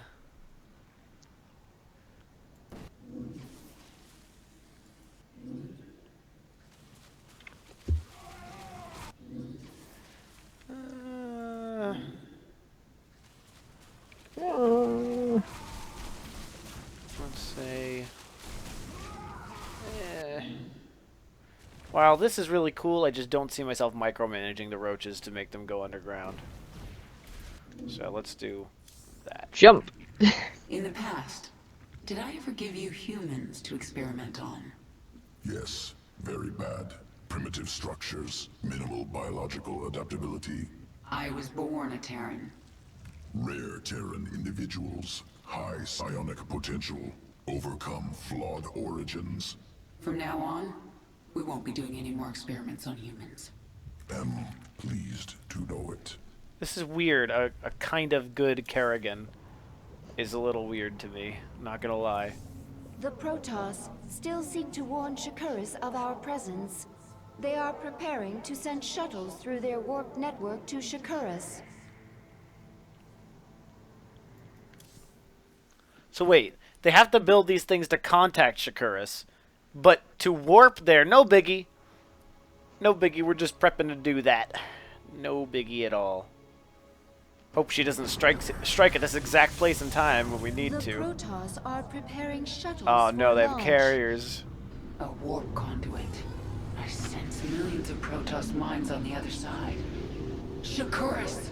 S1: Let's say... While this is really cool, I just don't see myself micromanaging the roaches to make them go underground. So let's do that.
S2: Jump.
S4: In the past, did I ever give you humans to experiment on?
S6: Yes, very bad. Primitive structures, minimal biological adaptability,
S4: I was born a Terran.
S6: rare Terran individuals, high psionic potential, overcome flawed origins.
S4: From now on, we won't be doing any more experiments on humans.
S6: Am pleased to know it.
S1: This is weird. A kind of good Kerrigan is a little weird to me. Not gonna lie.
S3: The Protoss still seek to warn Shakuras of our presence. They are preparing to send shuttles through their warp network to Shakuras.
S1: So wait, they have to build these things to contact Shakuras, but to warp there, no biggie. No biggie, we're just prepping to do that. No biggie at all. Hope she doesn't strike at this exact place and time when we need
S3: The
S1: to.
S3: Protoss are preparing shuttles
S1: Oh no,
S3: for
S1: they have
S3: launch.
S1: carriers.
S4: A warp conduit. I sense millions of Protoss minds on the other side. Shakuras!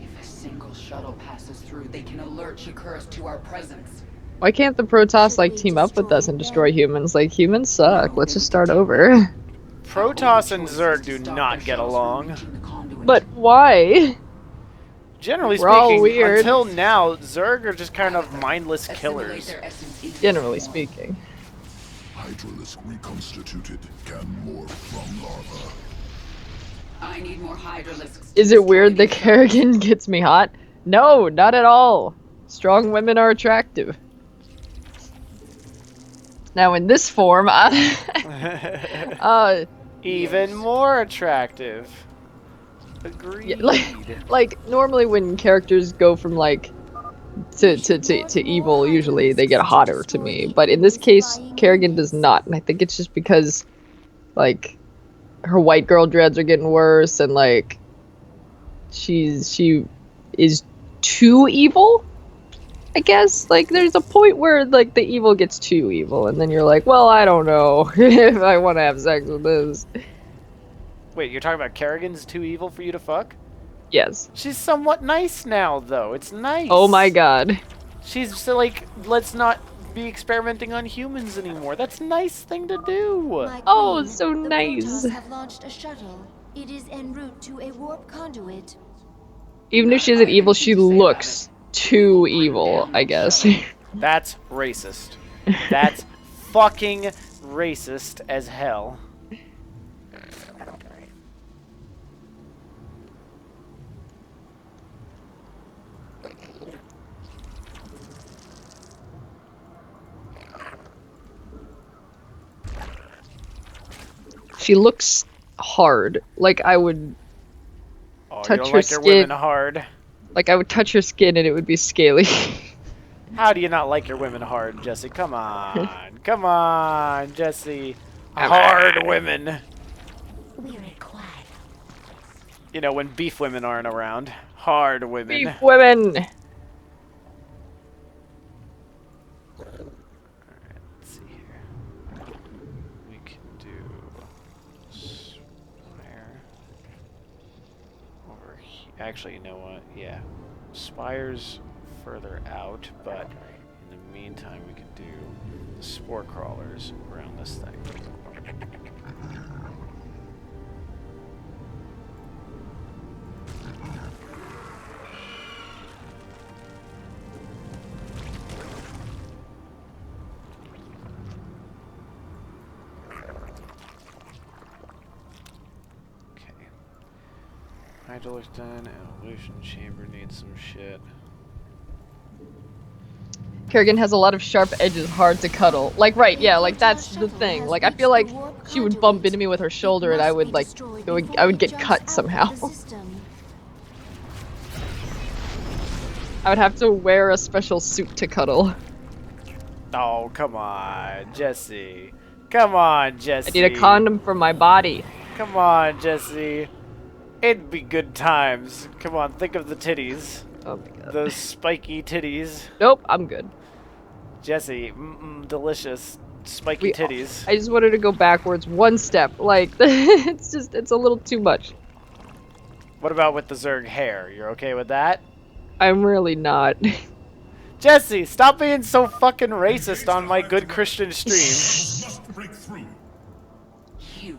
S4: If a single shuttle passes through, they can alert Shakuras to our presence.
S2: Why can't the Protoss
S3: Should
S2: like
S3: we
S2: team up with us
S3: destroy
S2: and destroy
S3: them?
S2: humans? Like humans suck.
S4: No,
S2: Let's
S4: they
S2: just
S4: would
S2: start
S4: detect
S2: over.
S1: Protoss and
S4: Our only choice
S1: Zerg
S4: is to
S1: do
S4: stop
S1: not
S4: their
S1: get
S4: shells from
S1: along.
S4: reaching the conduit.
S2: But why?
S1: Generally
S2: We're all
S1: speaking,
S2: weird.
S1: until now, Zerg are just kind of mindless
S4: Assimilate
S1: killers.
S4: their essence into
S2: Generally
S4: the form.
S2: speaking.
S6: Hydralisk reconstituted can morph from larva.
S4: I need more Hydralisks.
S2: Is it weird that Kerrigan gets me hot? No, not at all. Strong women are attractive. Now in this form,
S1: Even more attractive. Agreed.
S2: yeah, like normally when characters go from like to evil, usually they get hotter to me. But in this case, Kerrigan does not, and I think it's just because like her white girl dreads are getting worse, and like she is too evil. I guess like there's a point where like the evil gets too evil, and then you're like, well, I don't know if I want to have sex with this.
S1: Wait, you're talking about Kerrigan's too evil for you to fuck?
S2: Yes.
S1: She's somewhat nice now, though. It's nice.
S2: Oh my god.
S1: She's so, like, let's not be experimenting on humans anymore. That's a nice thing to do.
S3: My
S2: Oh,
S3: queen,
S2: so
S3: the
S2: nice.
S3: Protoss have launched a shuttle. It is en route to a warp conduit.
S2: Even if she isn't evil, she looks too evil, I guess.
S1: That's racist. That's fucking racist as hell.
S2: She looks hard. Like I would
S1: Oh,
S2: touch
S1: you don't
S2: her
S1: like your
S2: skin.
S1: women hard.
S2: Like I would touch her skin and it would be scaly.
S1: How do you not like your women hard, Jesse? Come on. Come on, Jesse. Hard women.
S5: We require
S1: You know, when beef women aren't around. Hard women.
S2: Beef women.
S1: Let's see here. We can do Spire over here. Actually, you know what? Yeah. Spire's further out, but in the meantime, we can do the spore crawlers around this thing. Hydraulics done, evolution chamber needs some shit.
S2: Kerrigan has a lot of sharp edges, hard to cuddle. Like, right, yeah, like that's the thing. Like, I feel like she would bump into me with her shoulder and I would like, I would get cut somehow. I would have to wear a special suit to cuddle.
S1: Oh, come on, Jesse. Come on, Jesse.
S2: I need a condom for my body.
S1: Come on, Jesse. It'd be good times. Come on, think of the titties.
S2: Oh my god.
S1: Those spiky titties.
S2: Nope, I'm good.
S1: Jesse, delicious spiky titties.
S2: I just wanted to go backwards one step. Like, it's a little too much.
S1: What about with the Zerg hair? You're okay with that?
S2: I'm really not.
S1: Jesse, stop being so fucking racist on my good Christian stream.
S6: Must break through.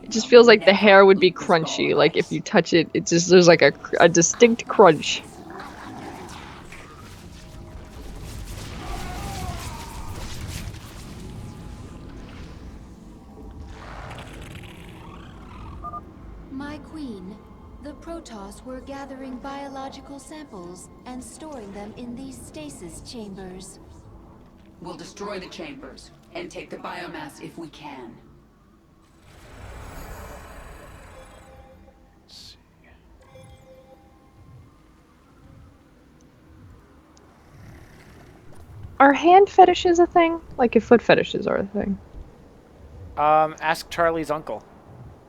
S2: It just feels like the hair would be crunchy. Like, if you touch it, it just, there's like a distinct crunch.
S3: My queen, the Protoss were gathering biological samples and storing them in these stasis chambers.
S4: We'll destroy the chambers and take the biomass if we can.
S1: Let's see.
S2: Are hand fetishes a thing? Like if foot fetishes are a thing?
S1: Ask Charlie's uncle.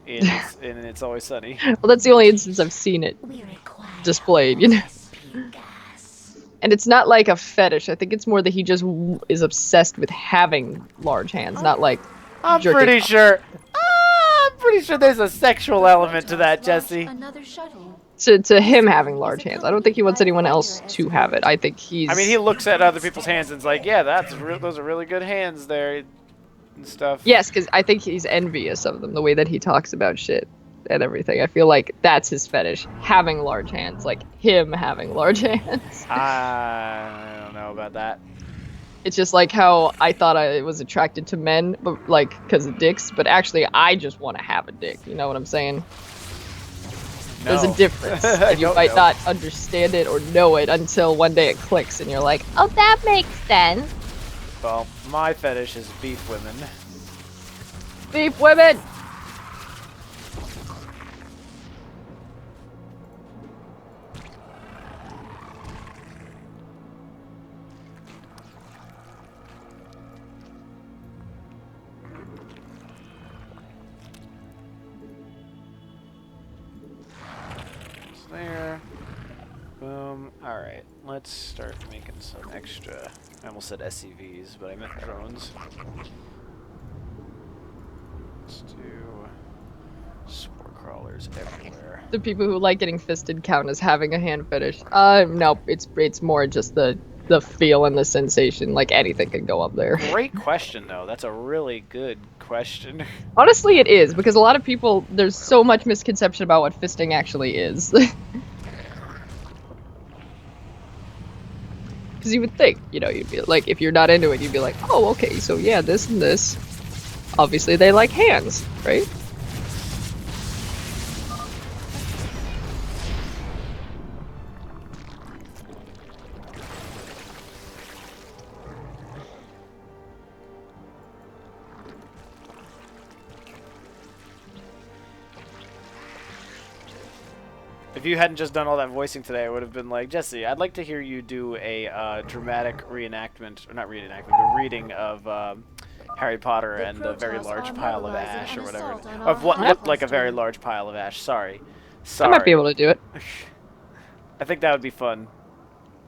S1: In It's Always Sunny.
S2: Well, that's the only instance I've seen it
S5: We require
S2: displayed, you know?
S5: speed gas.
S2: And it's not like a fetish. I think it's more that he just is obsessed with having large hands, not like
S1: I'm
S2: jerking
S1: pretty
S2: off.
S1: sure. I'm pretty sure there's a sexual element to that, Jesse.
S3: Another shuttle.
S2: To him having large hands. I don't think he wants anyone else to have it. I think he's...
S1: I mean, he looks at other people's hands and is like, yeah, those are really good hands there and stuff.
S2: Yes, because I think he's envious of them, the way that he talks about shit and everything. I feel like that's his fetish, having large hands, like him having large hands.
S1: I don't know about that.
S2: It's just like how I thought I was attracted to men, but like because of dicks, but actually I just want to have a dick. You know what I'm saying? There's
S1: No.
S2: a difference,
S1: I
S2: and you
S1: don't
S2: might
S1: know.
S2: not understand it or know it until one day it clicks, and you're like, "Oh, that makes sense."
S1: Well, my fetish is beef women.
S2: Beef women.
S1: It's there. Boom. Alright, let's start making some extra. I almost said SCVs, but I meant drones. Let's do spore crawlers everywhere.
S2: The people who like getting fisted count as having a hand fetish. No, it's more just the feel and the sensation. Like anything can go up there.
S1: Great question, though. That's a really good question.
S2: Honestly, it is because a lot of people there's so much misconception about what fisting actually is. Because you would think, you know, you'd be like, if you're not into it, you'd be like, oh, okay, so yeah, this and this. Obviously, they like hands, right?
S1: If you hadn't just done all that voicing today, I would have been like, Jesse, I'd like to hear you do a dramatic reenactment, or not reenactment, but reading of Harry Potter
S3: The
S1: and a very
S3: Protoss
S1: large
S3: are
S1: pile of
S3: mobilizing
S1: ash,
S3: an
S1: or whatever.
S3: assault on
S1: Of
S3: our
S1: what looked like a
S3: outpost.
S1: very large pile of ash. Sorry.
S2: I might be able to do it.
S1: I think that would be fun.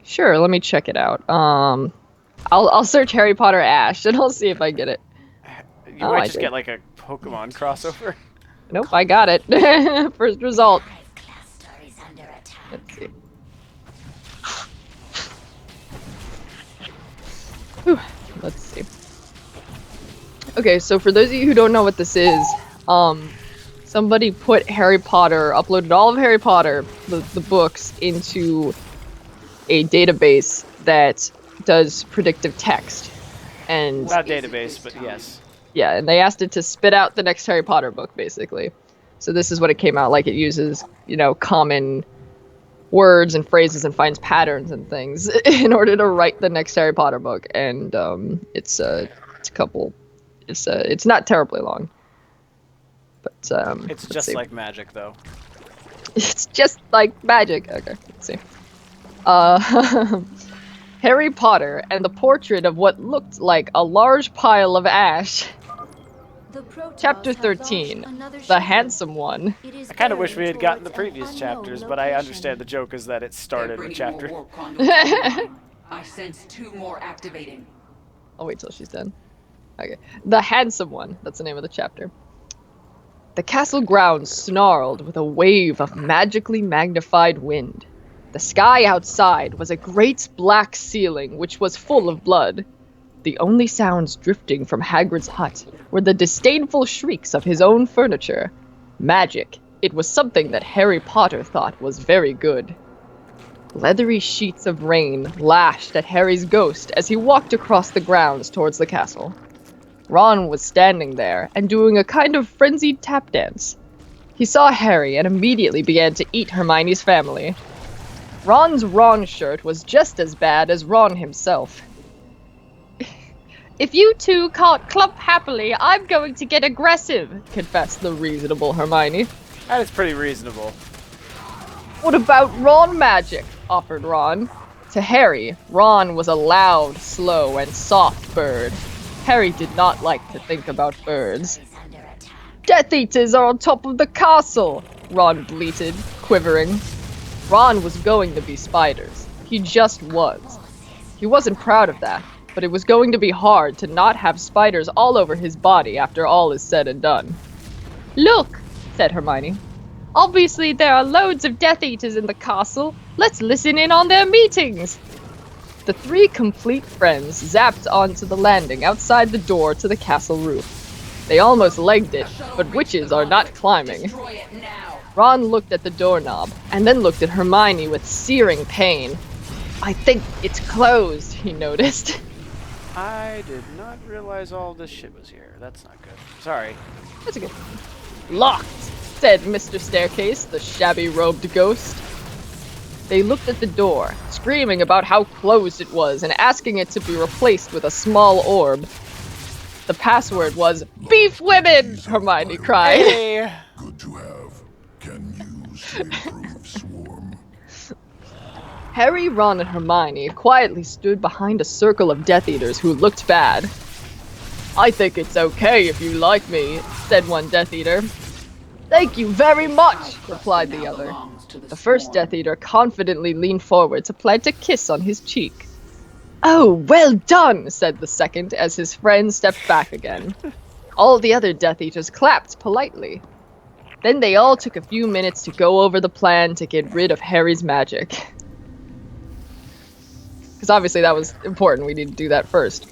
S2: Sure, let me check it out. I'll search Harry Potter Ash and I'll see if I get it.
S1: You
S2: Oh,
S1: might
S2: I
S1: just
S2: did.
S1: get like a Pokemon crossover.
S2: Nope, I got it. First result.
S5: Hive cluster is under attack.
S2: Let's see. Whew, let's see. Okay, so for those of you who don't know what this is, somebody put Harry Potter, uploaded all of Harry Potter, the books, into a database that does predictive text. And
S1: Not database, but yes.
S2: yeah, and they asked it to spit out the next Harry Potter book, basically. So this is what it came out like. It uses, you know, common words and phrases and finds patterns and things in order to write the next Harry Potter book. And it's a couple. It's not terribly long. But
S1: It's
S2: let's
S1: just
S2: see.
S1: like magic, though.
S2: It's just like magic. Okay, let's see. Harry Potter and the portrait of what looked like a large pile of ash.
S3: The Protoss
S2: Chapter
S3: have launched
S2: 13,
S3: another
S2: the
S3: shuttle.
S2: handsome one.
S3: It is
S1: I kind of wish we
S3: bearing
S1: had gotten the
S3: towards an
S1: previous
S3: unknown
S1: chapters, but I
S3: location.
S1: understand the joke is that it
S4: They're
S1: started with
S4: bringing
S1: chapter.
S4: more warp conduits online. I sense 2 more activating.
S2: I'll wait till she's done. Okay. The handsome one. That's the name of the chapter. The castle grounds snarled with a wave of magically magnified wind. The sky outside was a great black ceiling which was full of blood. The only sounds drifting from Hagrid's hut were the disdainful shrieks of his own furniture. Magic. It was something that Harry Potter thought was very good. Leathery sheets of rain lashed at Harry's ghost as he walked across the grounds towards the castle. Ron was standing there and doing a kind of frenzied tap dance. He saw Harry and immediately began to eat Hermione's family. Ron's Ron shirt was just as bad as Ron himself. If you two can't clump happily, I'm going to get aggressive, confessed the reasonable Hermione.
S1: That is pretty reasonable.
S2: What about Ron magic? Offered Ron. To Harry, Ron was a loud, slow, and soft bird. Harry did not like to think about birds. Death Eaters are on top of the castle, Ron bleated, quivering. Ron was going to be spiders. He just was. He wasn't proud of that, but it was going to be hard to not have spiders all over his body after all is said and done. Look, said Hermione. Obviously there are loads of Death Eaters in the castle. Let's listen in on their meetings. The three complete friends zapped onto the landing outside the door to the castle roof. They almost legged it, but witches are not climbing. Ron looked at the doorknob, and then looked at Hermione with searing pain. I think it's closed, he noticed.
S1: I did not realize all this shit was here. That's not good. Sorry.
S2: That's a good one. Locked, said Mr. Staircase, the shabby-robed ghost. They looked at the door, screaming about how closed it was and asking it to be replaced with a small orb. The password was Beef Women, Hermione cried.
S1: Hey.
S6: Good to have. Can use to improve swarm.
S2: Harry, Ron, and Hermione quietly stood behind a circle of Death Eaters who looked bad. I think it's okay if you like me, said one Death Eater. Thank you very much, replied the other. The first Death Eater confidently leaned forward to plant a kiss on his cheek. Oh, well done, said the second as his friend stepped back again. All the other Death Eaters clapped politely. Then they all took a few minutes to go over the plan to get rid of Harry's magic. Because obviously that was important, we need to do that first.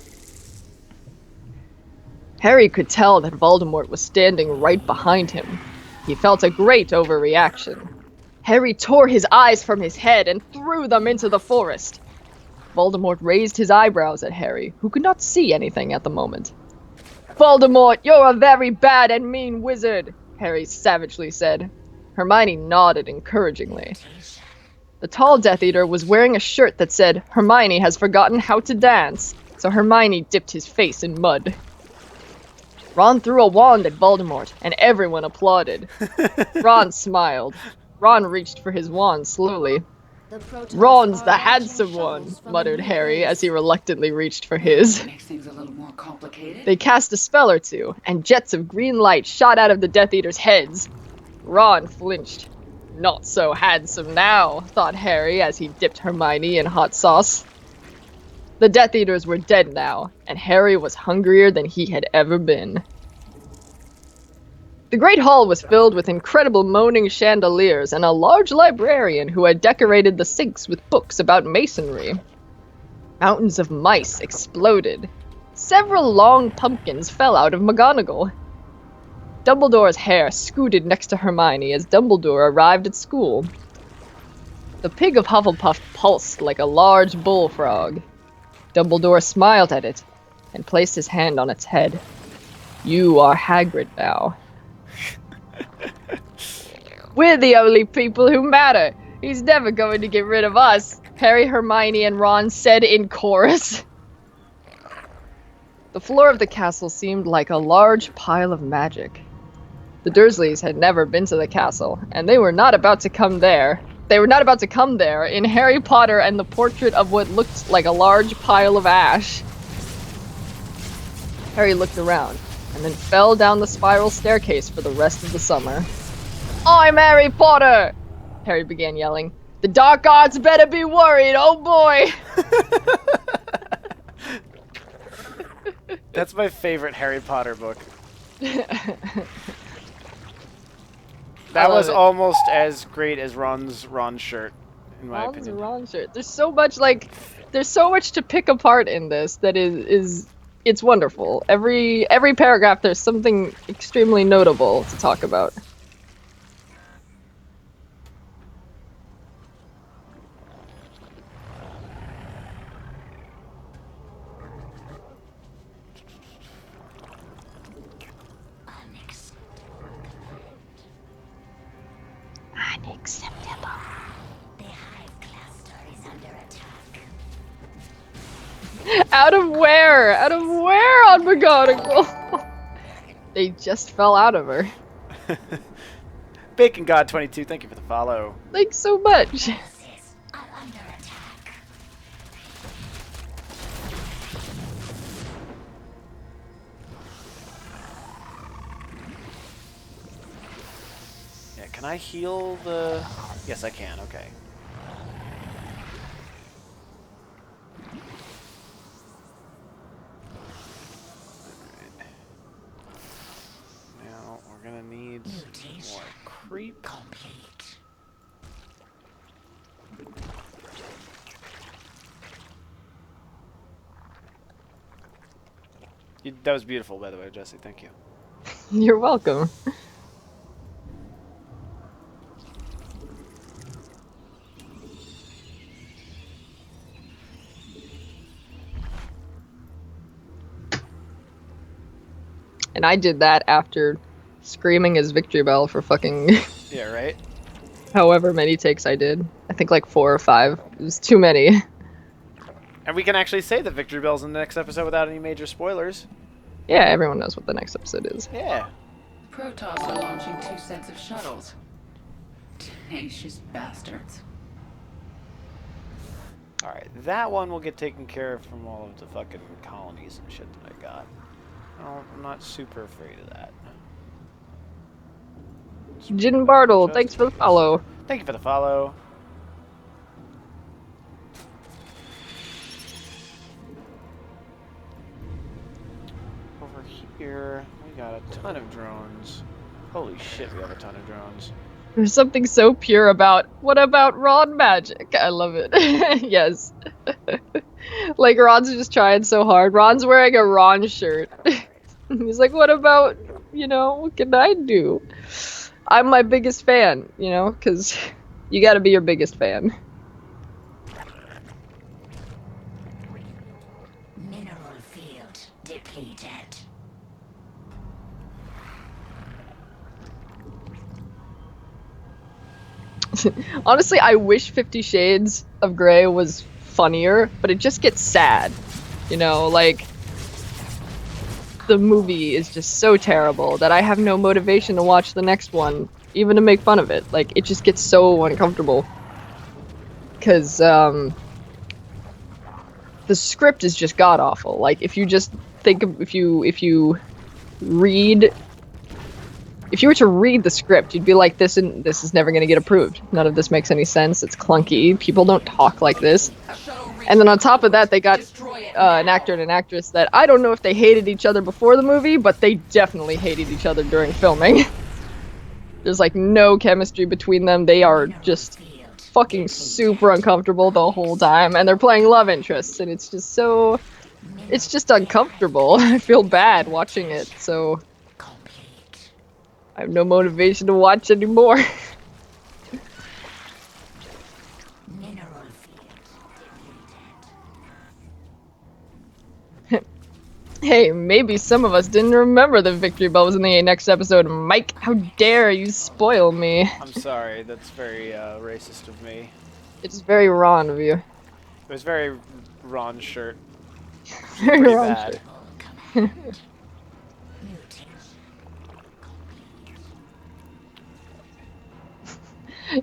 S2: Harry could tell that Voldemort was standing right behind him. He felt a great overreaction. Harry tore his eyes from his head and threw them into the forest. Voldemort raised his eyebrows at Harry, who could not see anything at the moment. Voldemort, you're a very bad and mean wizard, Harry savagely said. Hermione nodded encouragingly. The tall Death Eater was wearing a shirt that said, Hermione has forgotten how to dance, so Hermione dipped his face in mud. Ron threw a wand at Voldemort, and everyone applauded. Ron smiled. Ron reached for his wand slowly. Ron's the handsome one, muttered Harry as he reluctantly reached for his.
S4: Makes things a little more complicated.
S2: They cast a spell or two, and jets of green light shot out of the Death Eaters' heads. Ron flinched. Not so handsome now, thought Harry as he dipped Hermione in hot sauce. The Death Eaters were dead now, and Harry was hungrier than he had ever been. The Great Hall was filled with incredible moaning chandeliers and a large librarian who had decorated the sinks with books about masonry. Mountains of mice exploded. Several long pumpkins fell out of McGonagall. Dumbledore's hair scooted next to Hermione as Dumbledore arrived at school. The pig of Hufflepuff pulsed like a large bullfrog. Dumbledore smiled at it and placed his hand on its head. You are Hagrid now. We're the only people who matter. He's never going to get rid of us, Harry, Hermione, and Ron said in chorus. The floor of the castle seemed like a large pile of magic. The Dursleys had never been to the castle, and they were not about to come there. They were not about to come there in Harry Potter and the portrait of what looked like a large pile of ash. Harry looked around, and then fell down the spiral staircase for the rest of the summer. I'm Harry Potter! Harry began yelling. The dark arts better be worried, oh boy!
S1: That's my favorite Harry Potter book. That was almost as great as Ron's shirt, in my opinion.
S2: Ron's shirt. There's so much to pick apart in this that it's wonderful. Every paragraph there's something extremely notable to talk about.
S5: Unacceptable. The hive cluster is under attack.
S2: Out of where? Out of where on McGonagall? They just fell out of her.
S1: Bacon God 22, thank you for the follow.
S2: Thanks so much.
S5: Are under attack.
S1: Alright, can I heal the... Yes, I can, okay. Now, we're gonna need more creep.
S5: Complete.
S1: That was beautiful, by the way, Jesse. Thank you.
S2: You're welcome. And I did that after screaming his victory bell for fucking
S1: Yeah, right?
S2: however many takes I did. I think like 4 or 5. It was too many.
S1: And we can actually say the victory bells in the next episode without any major spoilers.
S2: Yeah, everyone knows what the next episode is.
S1: Yeah.
S4: Protoss are launching 2 sets of shuttles. Tenacious bastards.
S1: Alright, that one will get taken care of from all of the fucking colonies and shit that I got. I'm not super afraid of that.
S2: Jin Bartle, thanks for the follow.
S1: Thank you for the follow. Over here, we got a ton of drones. Holy shit, we have a ton of drones.
S2: There's something so pure about, what about Ron magic? I love it. Yes. Like, Ron's just trying so hard. Ron's wearing a Ron shirt. He's like, what about, you know, what can I do? I'm my biggest fan, you know, because you gotta be your biggest fan.
S5: Mineral field depleted.
S2: Honestly, I wish 50 Shades of Grey was funnier, but it just gets sad. You know, like, the movie is just so terrible that I have no motivation to watch the next one, even to make fun of it. Like, it just gets so uncomfortable. Because, the script is just god-awful. Like, if you just think of, if you read... If you were to read the script, you'd be like, this is never going to get approved. None of this makes any sense. It's clunky. People don't talk like this. And then on top of that, they got an actor and an actress that I don't know if they hated each other before the movie, but they definitely hated each other during filming. There's like no chemistry between them. They are just fucking super uncomfortable the whole time, and they're playing love interests, and it's just so... It's just uncomfortable. I feel bad watching it, so... I have no motivation to watch anymore.
S5: Mineral field.
S2: Hey, maybe some of us didn't remember the victory bell was in the next episode. Mike, how dare you spoil me?
S1: I'm sorry, that's very racist of me.
S2: It's very Ron of you.
S1: It was very Ron shirt.
S2: Very
S1: Pretty
S2: Ron
S1: bad.
S2: shit.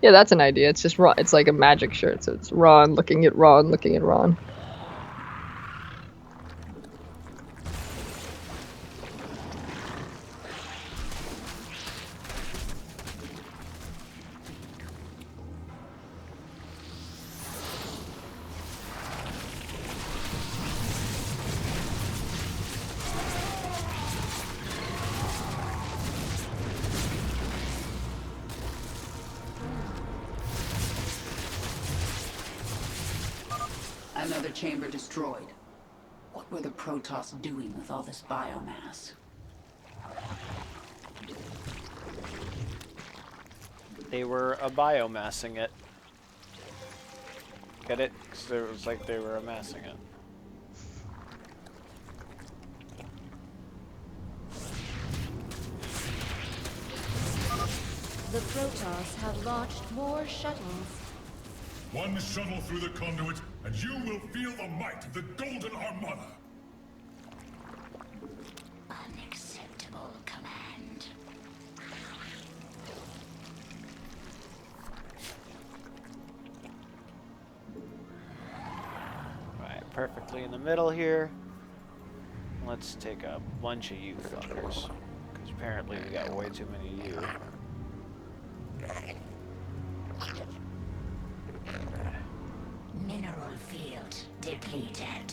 S2: Yeah, that's an idea. It's just Ron. It's like a magic shirt, so it's Ron looking at Ron looking at Ron.
S4: Another chamber destroyed. What were the Protoss doing with all this biomass?
S1: They were biomassing it. Get it? 'Cause it was like they were amassing it.
S3: The Protoss have launched more shuttles.
S6: One shuttle through the conduit, and you will feel the might of the Golden Armada.
S5: Unacceptable command.
S1: Right, perfectly in the middle here. Let's take a bunch of you fuckers. Because apparently we got way too many of you.
S5: Mineral field depleted.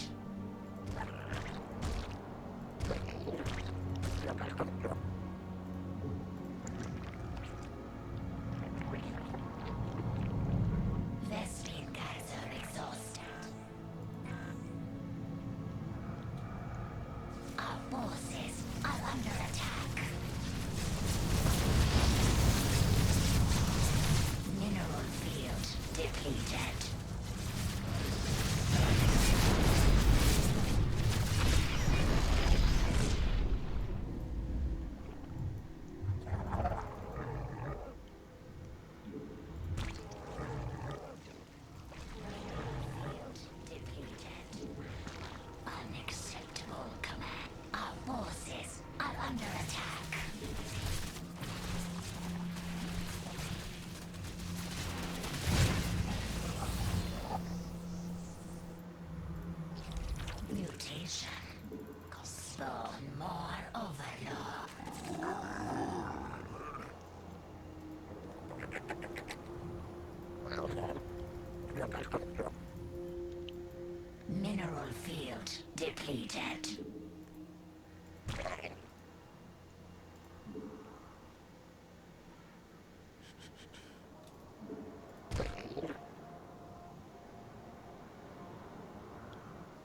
S5: Vespene geyser exhausted. Our forces are under attack. Mineral field depleted. Unacceptable command. Our forces are under attack. Mutation. Spawn more overlord. Mineral field depleted.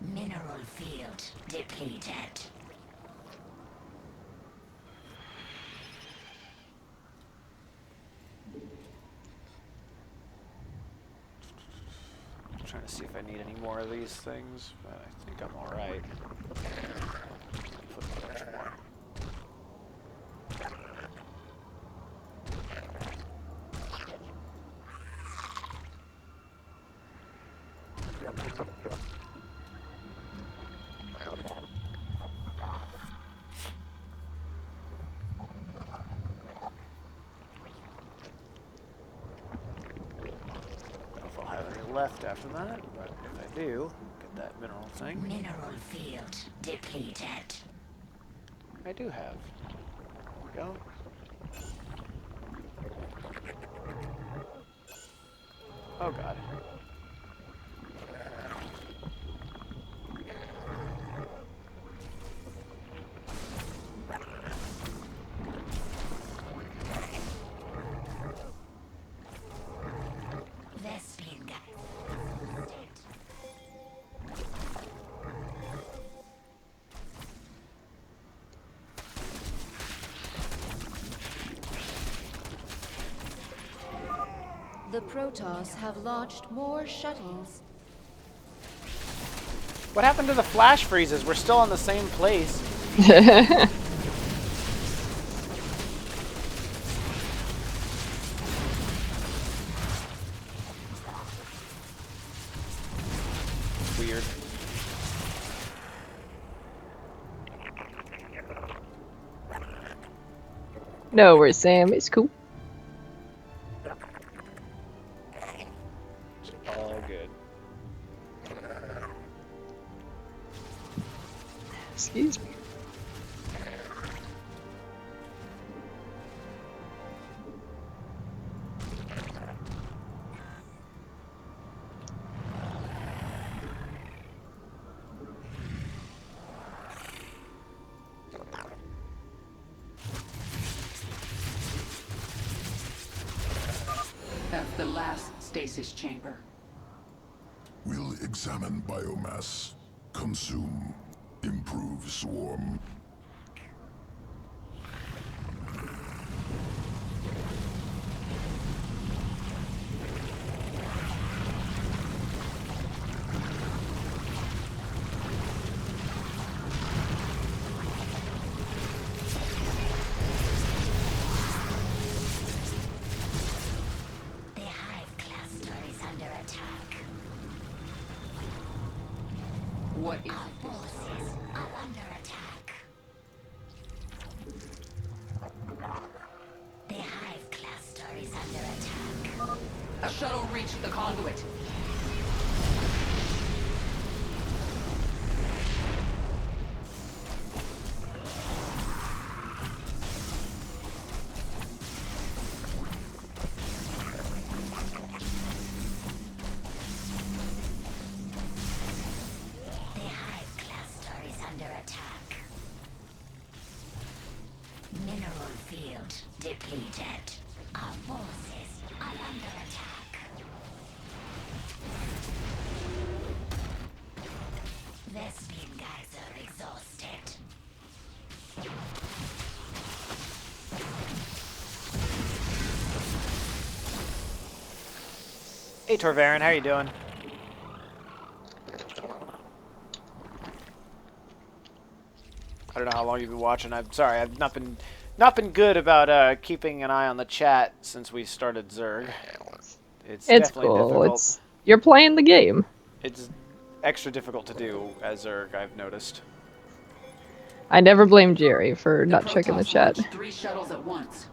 S5: Mineral field depleted.
S1: I'm trying to see if I need any more of these things, but I think I'm alright. Put a bunch more. Don't know if I'll have any left after that, but if I do, get that mineral thing.
S5: Mineral field depleted.
S1: I do have. There we go. Oh god.
S5: Vespene geyser.
S3: The Protoss have launched more shuttles.
S1: What happened to the flash freezes? We're still in the same place. Weird.
S2: No worries, Sam. It's cool.
S1: All good.
S2: Excuse me.
S4: That's the last stasis chamber.
S6: We'll examine biomass. Consume. Improve swarm.
S5: The hive cluster is under attack.
S4: What is
S5: Our
S4: it?
S5: forces are under attack. The hive cluster is under attack.
S4: A shuttle reached the conduit.
S5: Mineral field depleted. Our forces are under attack. Vespene geyser exhausted.
S1: Hey Torvarin, how you doing? I don't know how long you've been watching. I'm sorry, I've not been good about keeping an eye on the chat since we started Zerg. It's definitely
S2: cool.
S1: difficult.
S2: You're playing the game.
S1: It's extra difficult to do as Zerg, I've noticed.
S2: I never blame Jerry for not checking the
S4: Protoss
S2: chat.
S4: launched 3 shuttles at once.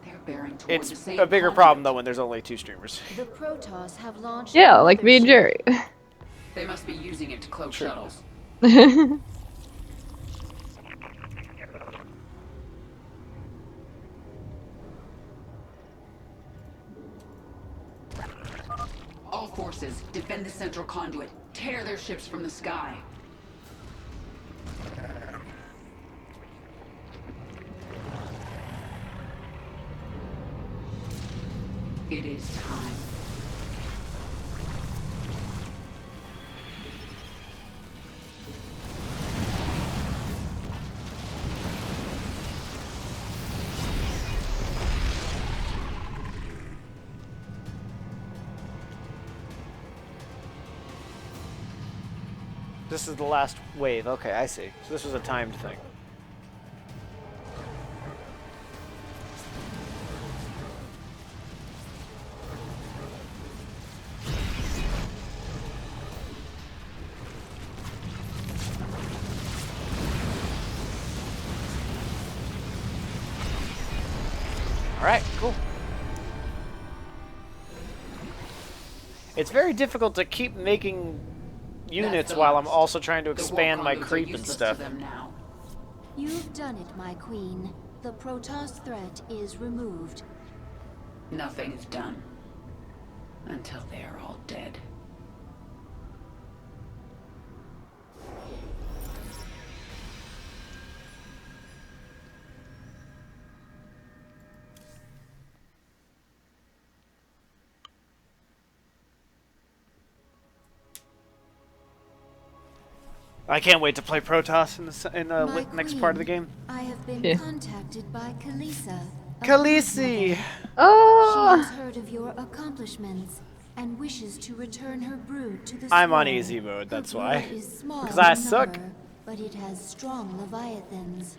S4: They're bearing toward
S1: It's
S4: the same
S1: a bigger
S4: conduit.
S1: problem though when there's only 2 streamers.
S3: The Protoss have launched
S2: Yeah,
S3: a
S2: like me and
S3: mothership.
S2: Jerry.
S4: They must be using it to cloak
S1: True.
S4: shuttles. All forces, defend the central conduit. Tear their ships from the sky. It is time.
S1: This is the last wave. Okay, I see. So this was a timed thing. Alright, cool. It's very difficult to keep making units while I'm also trying to expand my creep and stuff.
S3: You've done it, my queen. The Protoss threat is removed.
S4: Nothing is done. Until they are all dead.
S1: I can't wait to play Protoss in the
S3: My
S1: next
S3: queen,
S1: part of the game.
S3: I have been
S2: Yeah.
S3: contacted by Kalisa. a
S1: Khaleesi!
S3: She
S2: Oh,
S3: has heard of your accomplishments and wishes to return her brood to the
S1: I'm on
S3: swarm.
S1: easy mode, that's
S3: Her
S1: why.
S3: brood is small
S1: 'Cause I
S3: in
S1: suck.
S3: number, but it has strong leviathans.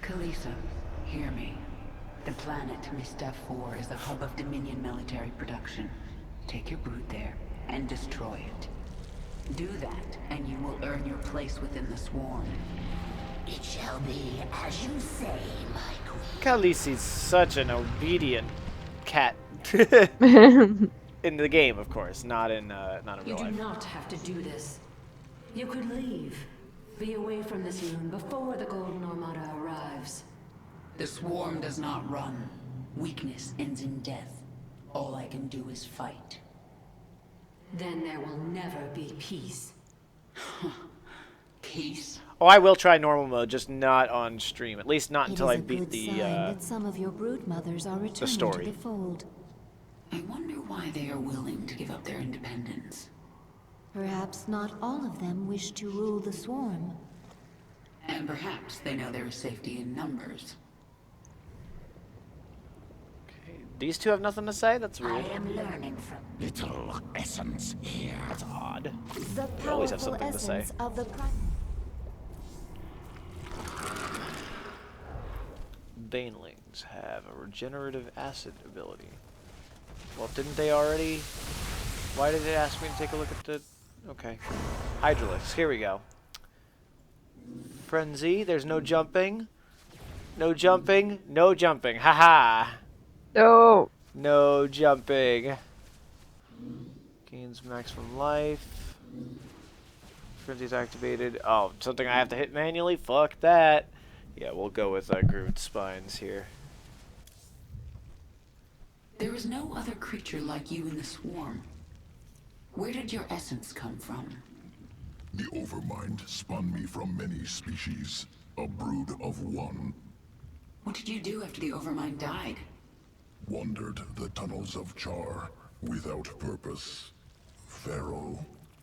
S4: Kalisa, hear me. The planet Mistaf 4 is the hub of Dominion military production. Take your brood there and destroy it. Do that, and you will earn your place within the swarm.
S5: It shall be as you say, my queen.
S1: Khaleesi's such an obedient cat. In the game, of course, not in
S8: You
S1: real
S8: do
S1: life.
S8: not have to do this. You could leave. Be away from this moon before the Golden Armada arrives.
S4: The swarm does not run. Weakness ends in death. All I can do is fight.
S8: Then there will never be peace.
S4: Peace.
S1: Oh, I will try normal mode, just not on stream. At least not until I
S3: It is a
S1: beat
S3: good
S1: the
S3: sign that some of your brood mothers are returning
S1: story.
S3: to the fold.
S4: I wonder why they are willing to give up their independence.
S3: Perhaps not all of them wish to rule the swarm.
S4: And perhaps they know there is safety in numbers.
S1: Okay, these two have nothing to say? That's
S5: I
S1: weird.
S5: am learning from little essence here.
S1: That's odd.
S3: The
S1: They always have
S3: powerful
S1: something to say.
S3: essence of the
S1: Banelings have a regenerative acid ability. Well, didn't they already? Why did it ask me to take a look at the... Okay. Hydralisks, here we go. Frenzy, there's no jumping. No jumping, no jumping. Haha!
S2: no.
S1: No jumping. Gains maximum life. Frenzy's activated. Oh, something I have to hit manually? Fuck that. Yeah, we'll go with grooved spines here.
S4: There is no other creature like you in the swarm. Where did your essence come from?
S6: The Overmind spun me from many species, a brood of one.
S4: What did you do after the Overmind died?
S6: Wandered the tunnels of Char without purpose. Pharaoh,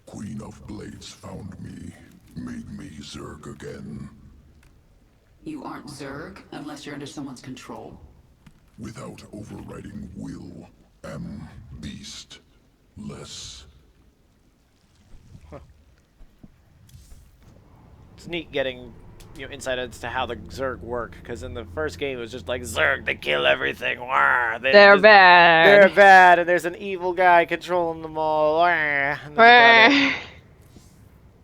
S6: Queen of Blades, found me, made me Zerg again.
S4: You aren't Zerg unless you're under someone's control.
S6: Without overriding will, am beast. Less.
S1: It's neat getting, insight as to how the Zerg work, because in the first game it was just like Zerg, they kill everything. Wah,
S2: They're bad.
S1: They're bad, and there's an evil guy controlling them all. Wah, and that's about it.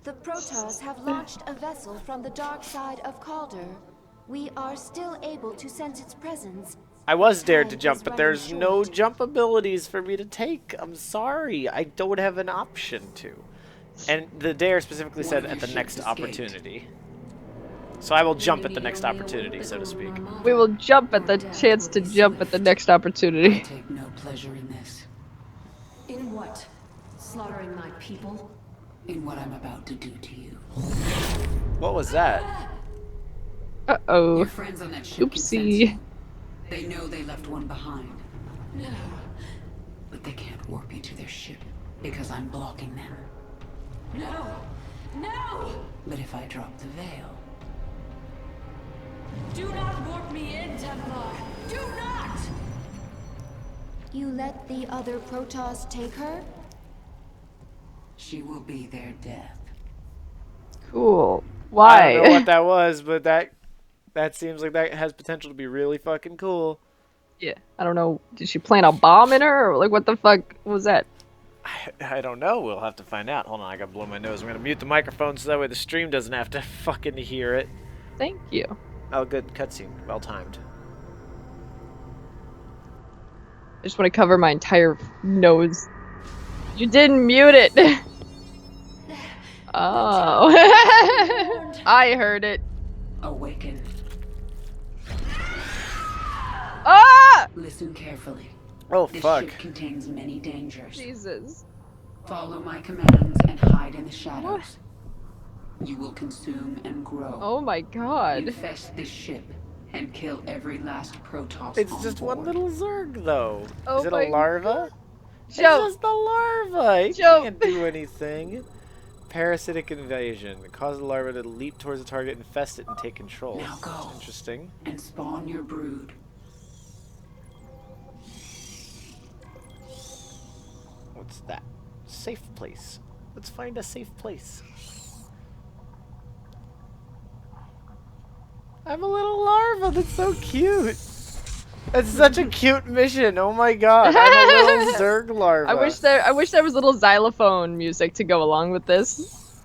S3: The Protoss have launched a vessel from the dark side of Calder. We are still able to sense its presence.
S1: I was dared to
S3: Time
S1: jump,
S3: is
S1: but
S3: running
S1: there's no
S3: short.
S1: jump abilities for me to take. I'm sorry. I don't have an option to. And the dare specifically said at the next opportunity. So I will jump at the next opportunity, so to speak.
S2: We will jump at the chance to jump at the next
S4: I
S2: opportunity.
S4: take no pleasure in this.
S8: In what? Slaughtering my people?
S4: In what I'm about to do to you.
S1: What was that?
S2: Uh-oh.
S4: Your friends on that ship can sense
S2: Oopsie.
S4: you. They know they left one behind.
S8: No.
S4: But they can't warp you to their ship because I'm blocking them.
S8: No! No!
S4: But if I drop the veil,
S8: Do not warp me in, Templar! Do not!
S3: You let the other Protoss take her?
S4: she will be their death.
S2: Cool.
S1: I
S2: Why?
S1: don't know what that was, but that seems like that has potential to be really fucking cool.
S2: Yeah, I don't know. Did she plant a bomb in her? Or like, what the fuck was that?
S1: I don't know. We'll have to find out. Hold on, I gotta blow my nose. I'm gonna mute the microphone so that way the stream doesn't have to fucking hear it.
S2: Thank you.
S1: Oh, good cutscene. Well timed.
S2: I just want to cover my entire nose. You didn't mute it. Oh. I heard it.
S4: Awaken.
S2: Ah!
S4: Listen carefully.
S1: Oh,
S4: This
S1: fuck.
S4: ship contains many dangers.
S2: Jesus.
S4: Follow my commands and hide in the shadows. You will consume and grow.
S2: Oh my god.
S4: Infest this ship and kill every last Protoss
S1: It's
S4: on
S1: just
S4: board.
S1: one little Zerg, though.
S2: Oh
S1: Is it
S2: my
S1: a larva? It's
S2: Jump.
S1: just a larva. It
S2: Jump.
S1: can't do anything. Parasitic invasion. Cause the larva to leap towards the target, infest it, and take control.
S4: Now go.
S1: Interesting.
S4: And spawn your brood.
S1: What's that? Safe place. Let's find a safe place. I'm a little larva. That's so cute. That's such a cute mission. Oh my god. I'm a little Zerg larva.
S2: I wish there was little xylophone music to go along with this.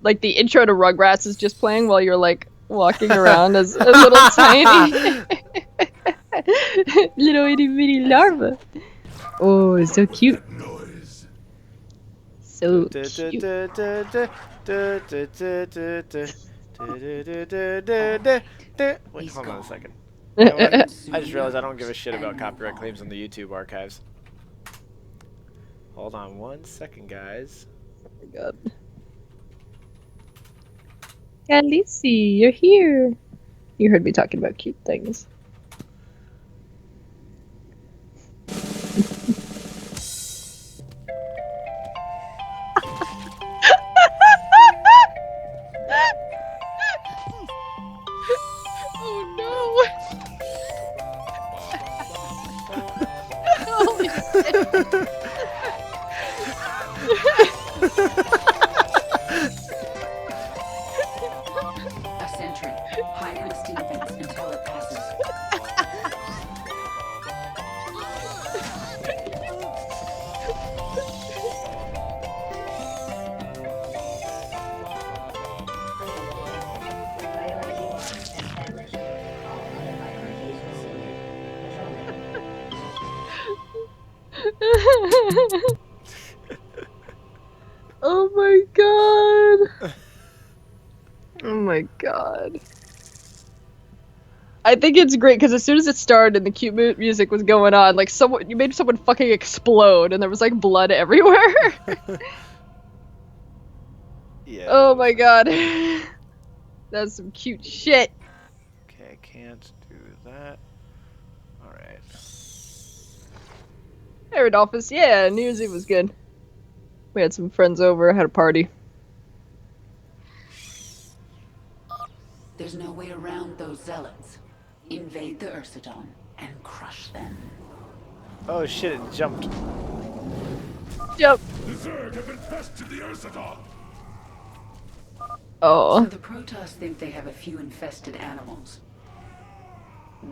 S2: Like the intro to Rugrats is just playing while you're like walking around as a little tiny little itty bitty larva. Oh, it's so cute.
S6: Noise.
S2: So
S1: Wait,
S2: cute.
S1: hold on a second.
S2: Oh
S1: You know what? I just realized I don't give a shit about copyright claims on the YouTube archives. Hold on one second, guys.
S2: my god. Khaleesi, you're here. You heard me talking about cute things. Oh no! Holy shit!
S4: A sentry. Hide with steam vents until it passes.
S2: Oh my god. Oh my god. I think it's great because as soon as it started and the cute music was going on, like you made someone fucking explode and there was like blood everywhere.
S1: Yeah.
S2: Oh my god. That's some cute shit.
S1: Okay, can't do that. Alright.
S2: Hey, Rodolphus. Yeah, New Year's Eve was good. We had some friends over, had a party.
S4: There's no way around those zealots. Invade the Ursidon and crush them.
S1: Oh shit, it jumped.
S2: Yep.
S6: The Zerg have infested the Ursidon!
S2: Oh.
S4: So the Protoss think they have a few infested animals.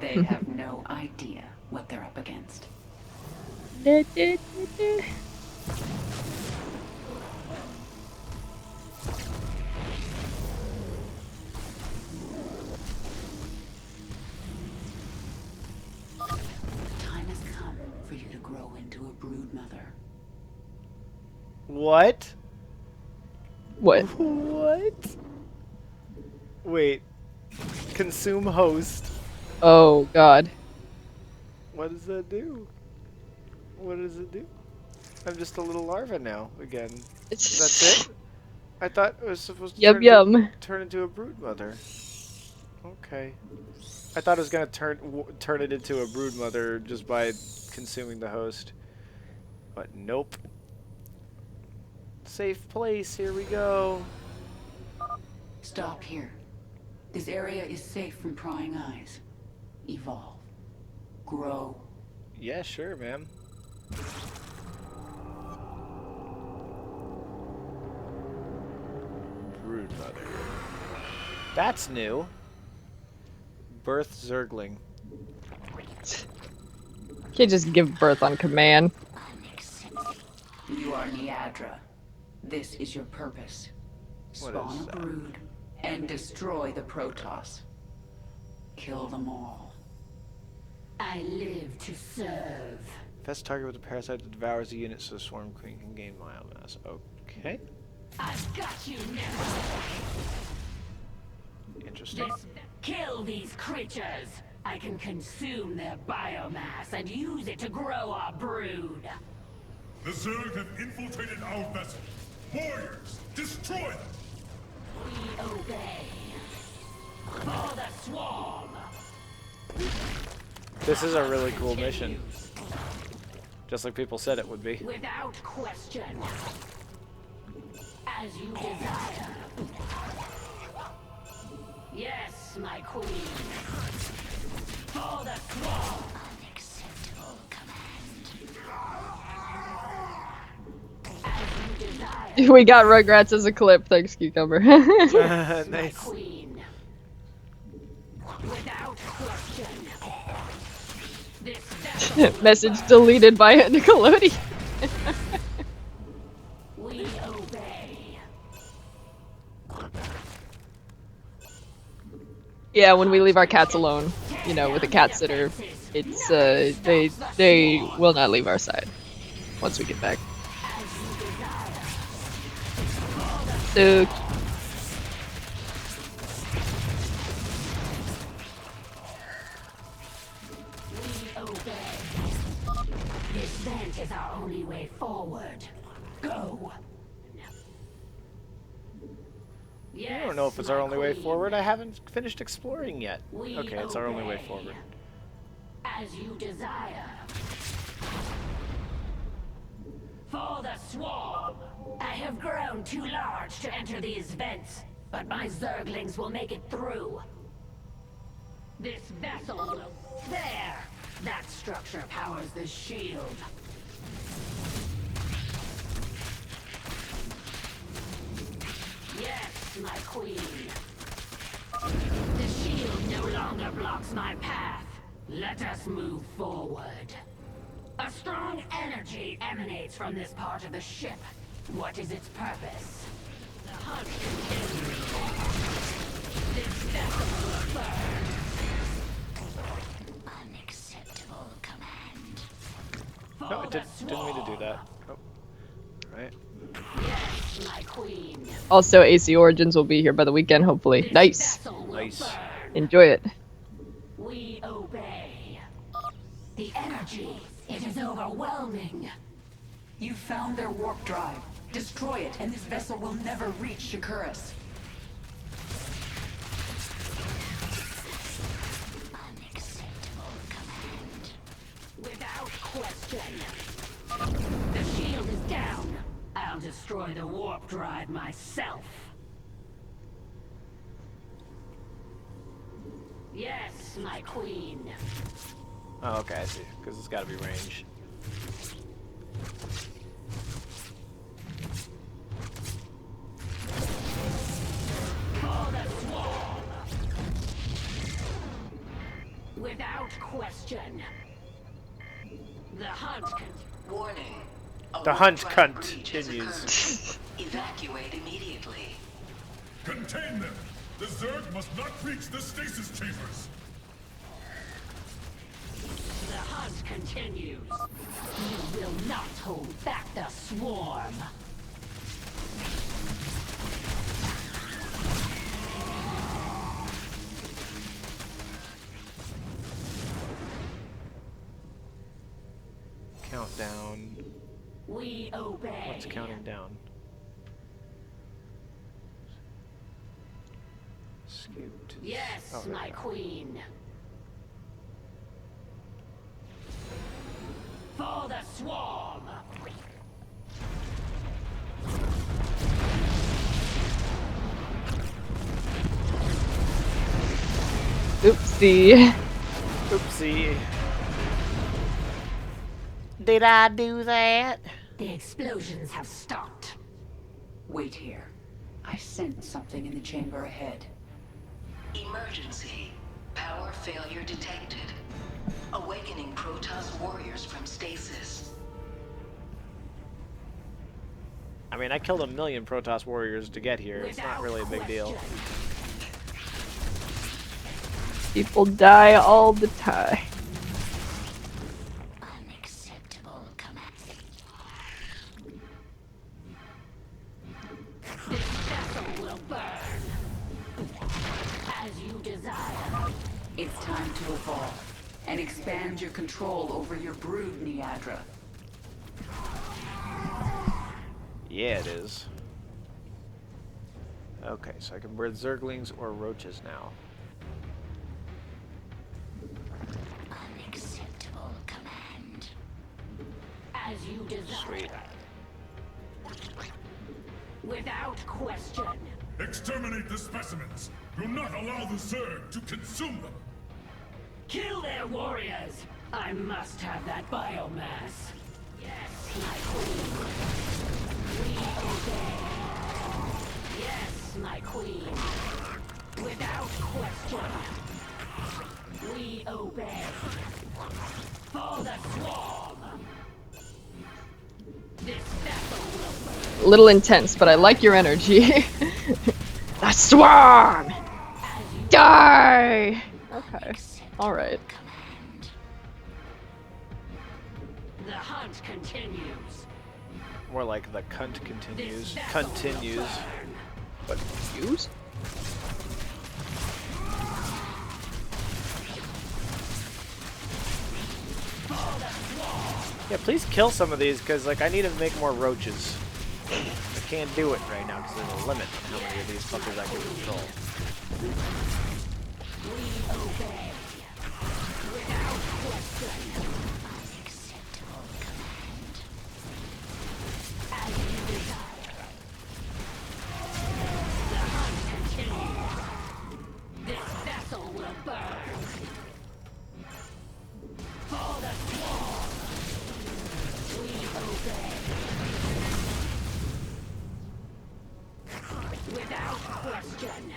S4: They have no idea what they're up against. Time has come for you to grow into a brood mother.
S1: What?
S2: What?
S1: What? Wait. Consume host.
S2: Oh, God.
S1: What does that do? What does it do? I'm just a little larva now, again. That's it? I thought it was supposed to
S2: Yum.
S1: turn into a brood mother. Okay. I thought it was gonna turn it into a brood mother just by consuming the host. But nope. Safe place, here we go.
S4: Stop here. This area is safe from prying eyes. Evolve. Grow.
S1: Yeah, sure, ma'am. Brood mother. That's new. Birth Zergling.
S2: Can't just give birth on command.
S4: You are Niadra. This is your purpose.
S1: What
S4: Spawn
S1: is
S4: a
S1: that?
S4: brood and destroy the Protoss. Kill them all.
S5: I live to serve.
S1: Best target with a parasite that devours the unit so the Swarm Queen can gain biomass. Okay.
S5: I've got you now.
S1: Interesting.
S5: Kill these creatures. I can consume their biomass and use it to grow our brood.
S6: The Zerg have infiltrated our vessel. Warriors, destroy them!
S5: We obey. For the swarm.
S1: This is a really cool mission. Just like people said it would be.
S5: Without question. As you desire. Yes, my queen. For the swarm. Unacceptable command. As you desire.
S2: We got Rugrats as a clip. Thanks, Cucumber.
S1: Nice.
S5: Queen. Without question. This vessel
S2: Message deleted by Nickelodeon.
S5: we obey.
S2: Yeah, when we leave our cats alone, you know, with a cat sitter, it's they will not leave our side once we get back. So
S5: We obey. This vent is our only way forward. Go.
S1: I don't know if it's our only way forward. I haven't finished exploring yet. Okay, it's our only way forward.
S5: As you desire. For the swarm. I have grown too large to enter these vents, but my Zerglings will make it through. This vessel will... There! That structure powers the shield. Yes, my queen. The shield no longer blocks my path. Let us move forward. A strong energy emanates from this part of the ship. What is its purpose? The hunt continues. This vessel will burn. Unacceptable command.
S1: No, it didn't mean to do that. Oh. Right.
S5: Yes, my queen.
S2: also AC Origins will be here by the weekend, hopefully.
S5: This
S2: Nice.
S5: vessel will
S1: Nice.
S5: burn.
S2: Enjoy it.
S5: We obey. The energy, it is overwhelming.
S4: You found their warp drive. Destroy it, and this vessel will never reach Shakuras.
S5: question. The shield is down. I'll destroy the warp drive myself. Yes, my queen.
S1: Oh, okay, I see. Because it's got to be range.
S5: For the swarm. Without question. The hunt
S8: Warning.
S1: The hunt continues.
S8: Evacuate immediately.
S6: Contain them! The Zerg must not breach the stasis chambers!
S5: The hunt continues. You will not hold back the swarm.
S1: Countdown.
S5: We obey.
S1: What's counting down? Scoot.
S5: Yes,
S1: Oh, there
S5: my
S1: we go.
S5: queen. For the swarm.
S2: Oopsie.
S1: Oopsie. Did I do that?
S5: The explosions have stopped.
S4: Wait here. I sent something in the chamber ahead.
S8: Emergency. Power failure detected. Awakening Protoss warriors from stasis.
S1: I mean, I killed 1 million Protoss warriors to get here. It's not
S5: Without
S1: really a big deal.
S5: question.
S2: People die all the time.
S5: Unacceptable command. This vessel will burn. As you desire.
S4: It's time to evolve and expand your control over your brood, Niadra.
S1: Yeah, it is. Okay, so I can birth Zerglings or roaches now.
S5: Unacceptable command. As you desire.
S1: Sweet.
S5: Without question.
S6: Exterminate the specimens! Do not allow the Zerg to consume them!
S5: Kill their warriors! I must have that biomass. Yes, my queen. We obey. Yes, my queen. Without question. We obey. For the swarm. This vessel will burn.
S2: A little intense, but I like your energy. The swarm! Die! Okay. Alright.
S5: Command. The hunt continues.
S1: More like the cunt continues.
S5: This vessel will
S1: Continues.
S5: burn.
S1: But
S2: Use?
S1: yeah, please kill some of these, because like I need to make more roaches. I can't do it right now because there's a limit on how many of these fuckers I can control.
S5: We obey. Without question. Unacceptable command. As you desire. The hunt continues. This vessel will burn. For the swarm. We obey. Without question.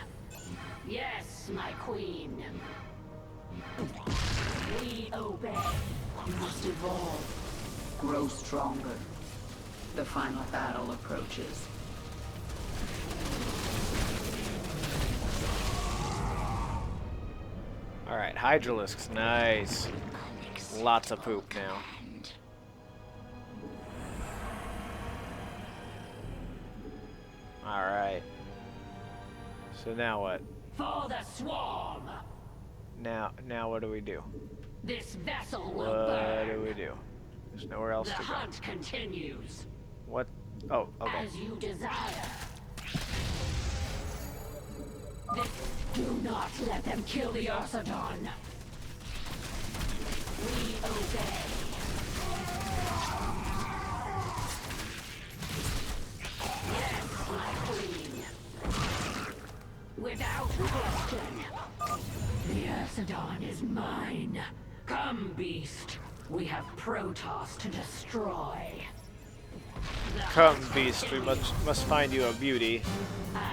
S5: Yes, my queen. We obey.
S4: You must evolve. Grow stronger. The final battle approaches.
S1: Alright, Hydralisks, nice. Lots of poop now. Alright. So now what?
S5: For the swarm.
S1: Now what do we do?
S5: This vessel will
S1: What
S5: burn.
S1: do we do? There's nowhere else
S5: The
S1: to go.
S5: hunt continues.
S1: What? Oh, okay.
S5: As you desire. Do not let them kill the Ursadon. We obey. Macedon is mine. Come, beast. We have Protoss to destroy.
S1: Come, beast, we must find you a beauty.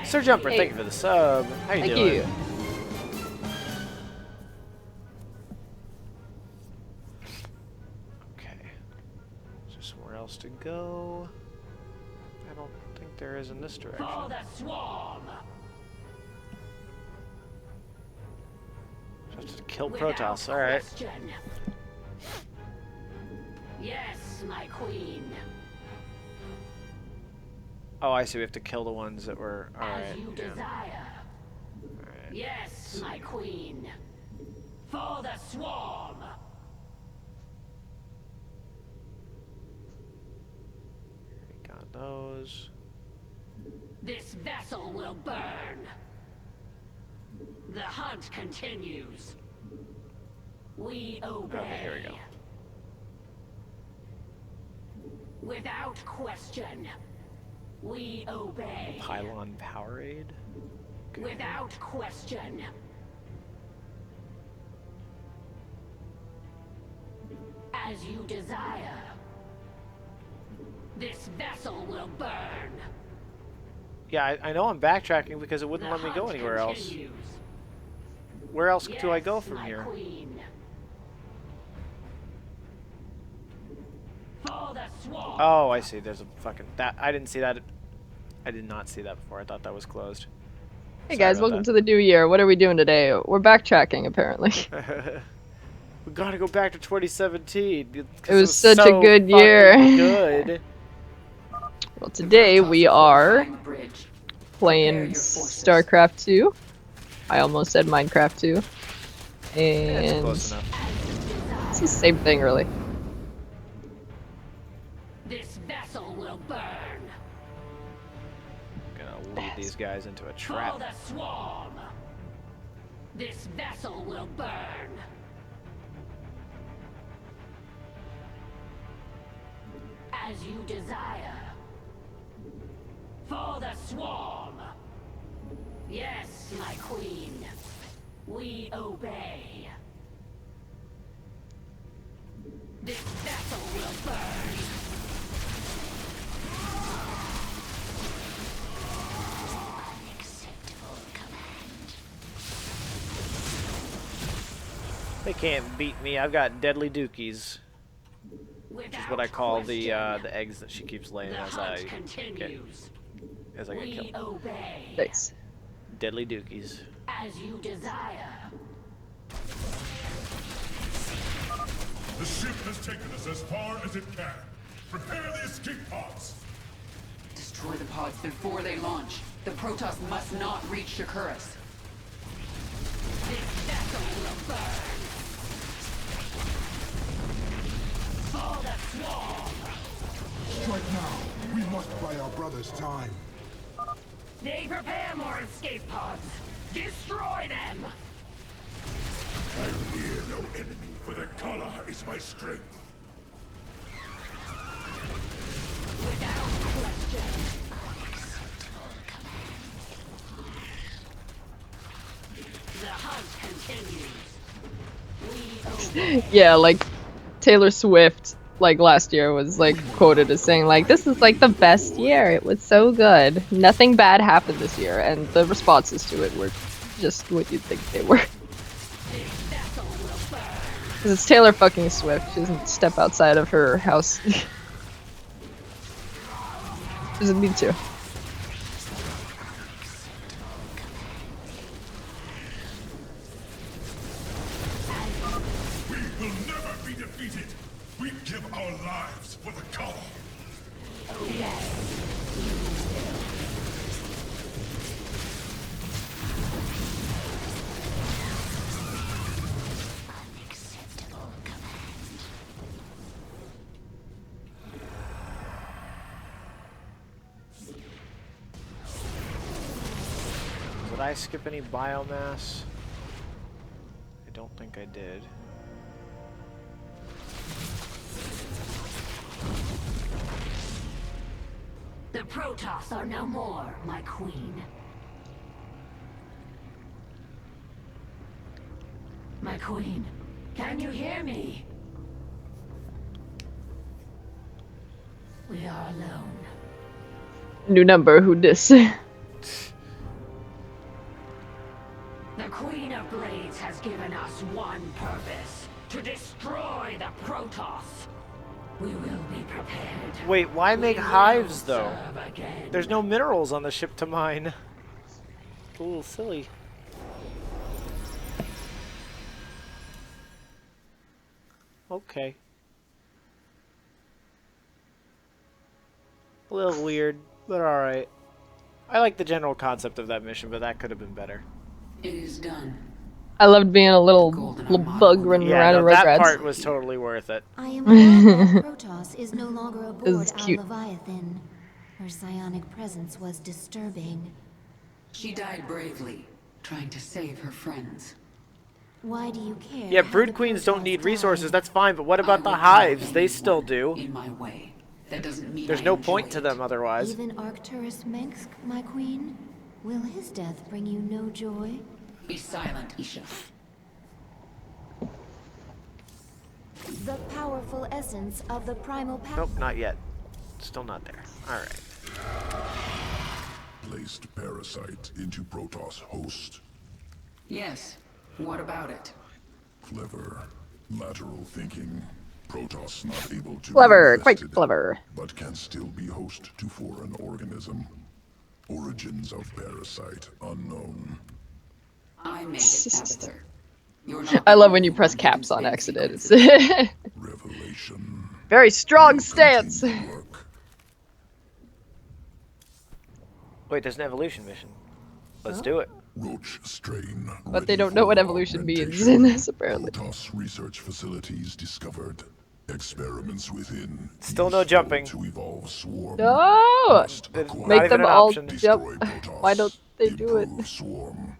S1: Sir Jumper, thank you for the sub. How you
S2: Thank
S1: doing?
S2: you.
S1: Okay. Is there somewhere else to go? I don't think there is in this direction.
S5: For the swarm.
S1: Just to kill
S5: Without
S1: Protoss, alright.
S5: question. Yes, my queen.
S1: Oh, I see, we have to kill the ones that were...
S5: As
S1: Alright,
S5: you
S1: yeah.
S5: desire.
S1: Alright.
S5: Yes, my queen. For the swarm.
S1: We got those.
S5: This vessel will burn. The hunt continues. We obey.
S1: Okay, here we go.
S5: Without question. We obey.
S1: Pylon Powerade? Okay.
S5: Without question. As you desire. This vessel will burn.
S1: Yeah, I know I'm backtracking because it wouldn't
S5: The
S1: let me go
S5: hunt
S1: anywhere else.
S5: continues.
S1: Where else do I go
S5: Yes,
S1: from
S5: my
S1: here?
S5: queen. For the swarm.
S1: Oh, I see. There's a fucking... That I didn't see that. I did not see that before. I thought that was closed.
S2: Hey
S1: Sorry
S2: guys,
S1: about
S2: welcome to the new year. What are we doing today? We're backtracking, apparently.
S1: We gotta go back to 2017.
S2: It
S1: 'cause
S2: was such a
S1: so
S2: good
S1: fucking
S2: year.
S1: Good.
S2: Well, today we are
S4: Fortifying the bridge.
S2: playing
S4: Prepare your forces.
S2: Starcraft 2. I almost said Minecraft 2.
S1: Yeah, it's
S2: And
S1: close enough.
S2: it's the same thing, really.
S5: This vessel will burn.
S1: Gonna lead these guys into a
S5: For
S1: trap.
S5: the swarm. This vessel will burn. As you desire. For the swarm. Yes, my queen. We obey. This vessel will burn.
S1: They can't beat me. I've got deadly dookies, which is what I call the eggs that she keeps laying
S5: The
S1: as
S5: hunt
S1: I
S5: continues.
S1: get
S5: We
S1: killed.
S5: obey.
S2: Thanks.
S1: Deadly dookies.
S5: As you desire.
S6: The ship has taken us as far as it can. Prepare the escape pods.
S4: Destroy the pods before they launch. The Protoss must not reach Shakuras.
S5: This vessel will burn. For the swarm.
S6: Strike now. We must buy our brothers time.
S5: They prepare more escape pods. Destroy them.
S6: I fear no enemy, for the color is my strength.
S5: Without question. The hunt continues. We obey.
S2: Yeah, like Taylor Swift, like last year, was like quoted as saying like, "This is like the best year. It was so good. Nothing bad happened this year," and the responses to it were just what you'd think they were.
S5: This vessel will burn.
S2: Because it's Taylor fucking Swift. She doesn't step outside of her house. She doesn't need to.
S6: We will never be defeated. We give our lives for the color.
S1: Did I skip any biomass? I don't think I did.
S5: The Protoss are no more, my queen. Queen, can you hear me? We are alone.
S2: New number, who dis?
S5: The Queen of Blades has given us one purpose: to destroy the Protoss. We will be prepared.
S1: Wait, why make
S5: We will
S1: hives though?
S5: serve again.
S1: There's no minerals on the ship to mine. It's a little silly. Okay. A little weird, but alright. I like the general concept of that mission, but that could have been better.
S4: It is done.
S2: I loved being a little
S4: Golden
S2: bug
S4: Armada.
S2: running
S1: Yeah,
S2: around
S1: no,
S2: in
S1: that
S2: Rugrats.
S1: part was totally worth it.
S3: I am glad that Protoss is no longer aboard
S2: is
S3: our
S2: cute.
S3: Leviathan. Her psionic presence was disturbing.
S4: She died bravely, trying to save her friends.
S3: Why do you care?
S1: Yeah,
S3: how
S1: brood
S3: the
S1: queens don't
S3: Protoss
S1: need
S3: died?
S1: resources, that's fine, but what about
S4: I
S1: the
S4: would
S1: hives?
S4: kill
S1: They still
S4: anyone
S1: do.
S4: in my way. That doesn't mean
S1: There's
S4: I
S1: no
S4: enjoy
S1: point to
S4: it.
S1: them otherwise.
S3: Even Arcturus Mengsk, my queen? Will his death bring you no joy?
S4: Be silent, Isha.
S3: The powerful essence of the primal power.
S1: Nope, not yet. Still not there. Alright.
S6: Placed parasite into Protoss host.
S4: Yes. What about it?
S6: Clever. Lateral thinking. Protoss not able to
S2: Clever,
S6: be
S2: quite
S6: infested,
S2: clever.
S6: but can still be host to foreign organism. Origins of parasite unknown.
S4: I made it, Tabitha. You're not
S2: I
S4: the
S2: love when you
S4: only
S2: press
S4: one who can
S2: caps on
S4: spin
S2: accident.
S4: secrets.
S2: It's
S6: Revelation.
S2: very strong
S6: Will
S2: stance.
S6: continue work.
S1: Wait, there's an evolution mission. Let's do it.
S6: Roach strain.
S2: But they
S6: ready
S2: don't know what
S6: for
S2: evolution means
S6: augmentation.
S2: in this, apparently.
S6: Protoss research facilities discovered. Experiments within.
S1: Still no
S6: useful
S1: jumping.
S6: To evolve swarm.
S2: No!
S6: Must
S1: There's
S6: acquire.
S1: not
S2: Make
S1: even
S2: them
S1: an
S2: all
S1: option.
S2: jump.
S6: Destroy Protoss.
S2: Why don't they do it?
S6: Improve swarm.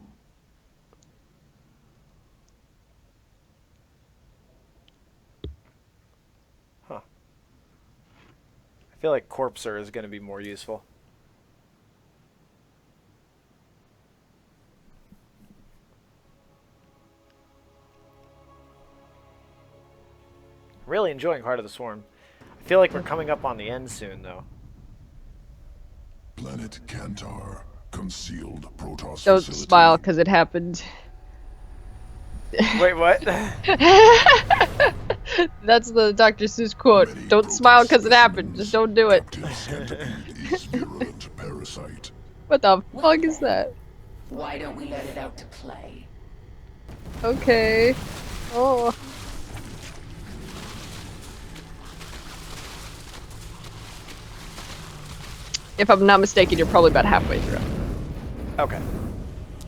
S1: I feel like Corpser is going to be more useful. Really enjoying Heart of the Swarm. I feel like we're coming up on the end soon, though.
S6: Planet Kantar. Concealed Protoss
S2: Don't
S6: facility.
S2: smile because it happened.
S1: Wait, what?
S2: That's the Dr. Seuss quote.
S6: Many
S2: Don't
S6: Protoss
S2: smile because it happened. Just don't do it.
S6: Captive centipede is virulent parasite.
S2: What the fuck is that?
S4: Why don't we let it out to play?
S2: Okay. Oh. If I'm not mistaken, you're probably about halfway through.
S1: Okay.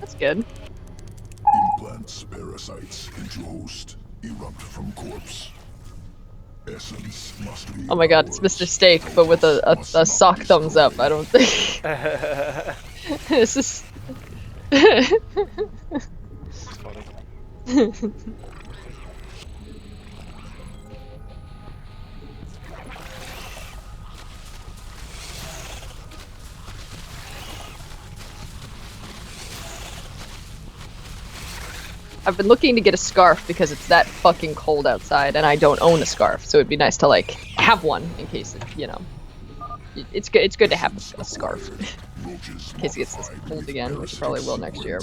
S2: That's good.
S6: Implants parasites into host. Erupt from corpse. Essence must be.
S2: Oh my god, it's Mr. Steak, but with a sock thumbs up. I don't think. This is.
S1: It's funny.
S2: I've been looking to get a scarf because it's that fucking cold outside, and I don't own a scarf, so it'd be nice to like have one in case it, you know. It's good. It's good to have a scarf in case it gets this cold again, which it probably will next year.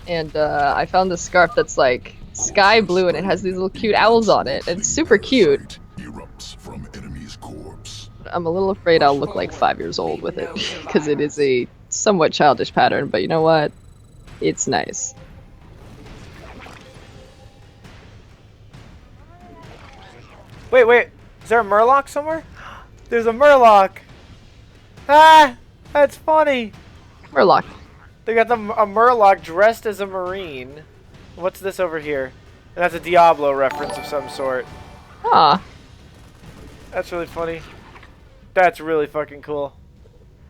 S2: And I found this scarf that's like sky blue, and it has these little cute owls on it. It's super cute.
S6: Erupts from enemy's corpse.
S2: I'm a little afraid I'll look like 5 years old with it because it is a somewhat childish pattern. But you know what? It's nice.
S1: Wait, wait. Is there a Murloc somewhere? There's a Murloc. Ah, that's funny.
S2: Murloc.
S1: They got a Murloc dressed as a Marine. What's this over here? And that's a Diablo reference of some sort.
S2: Ah,
S1: That's really funny. That's really fucking cool.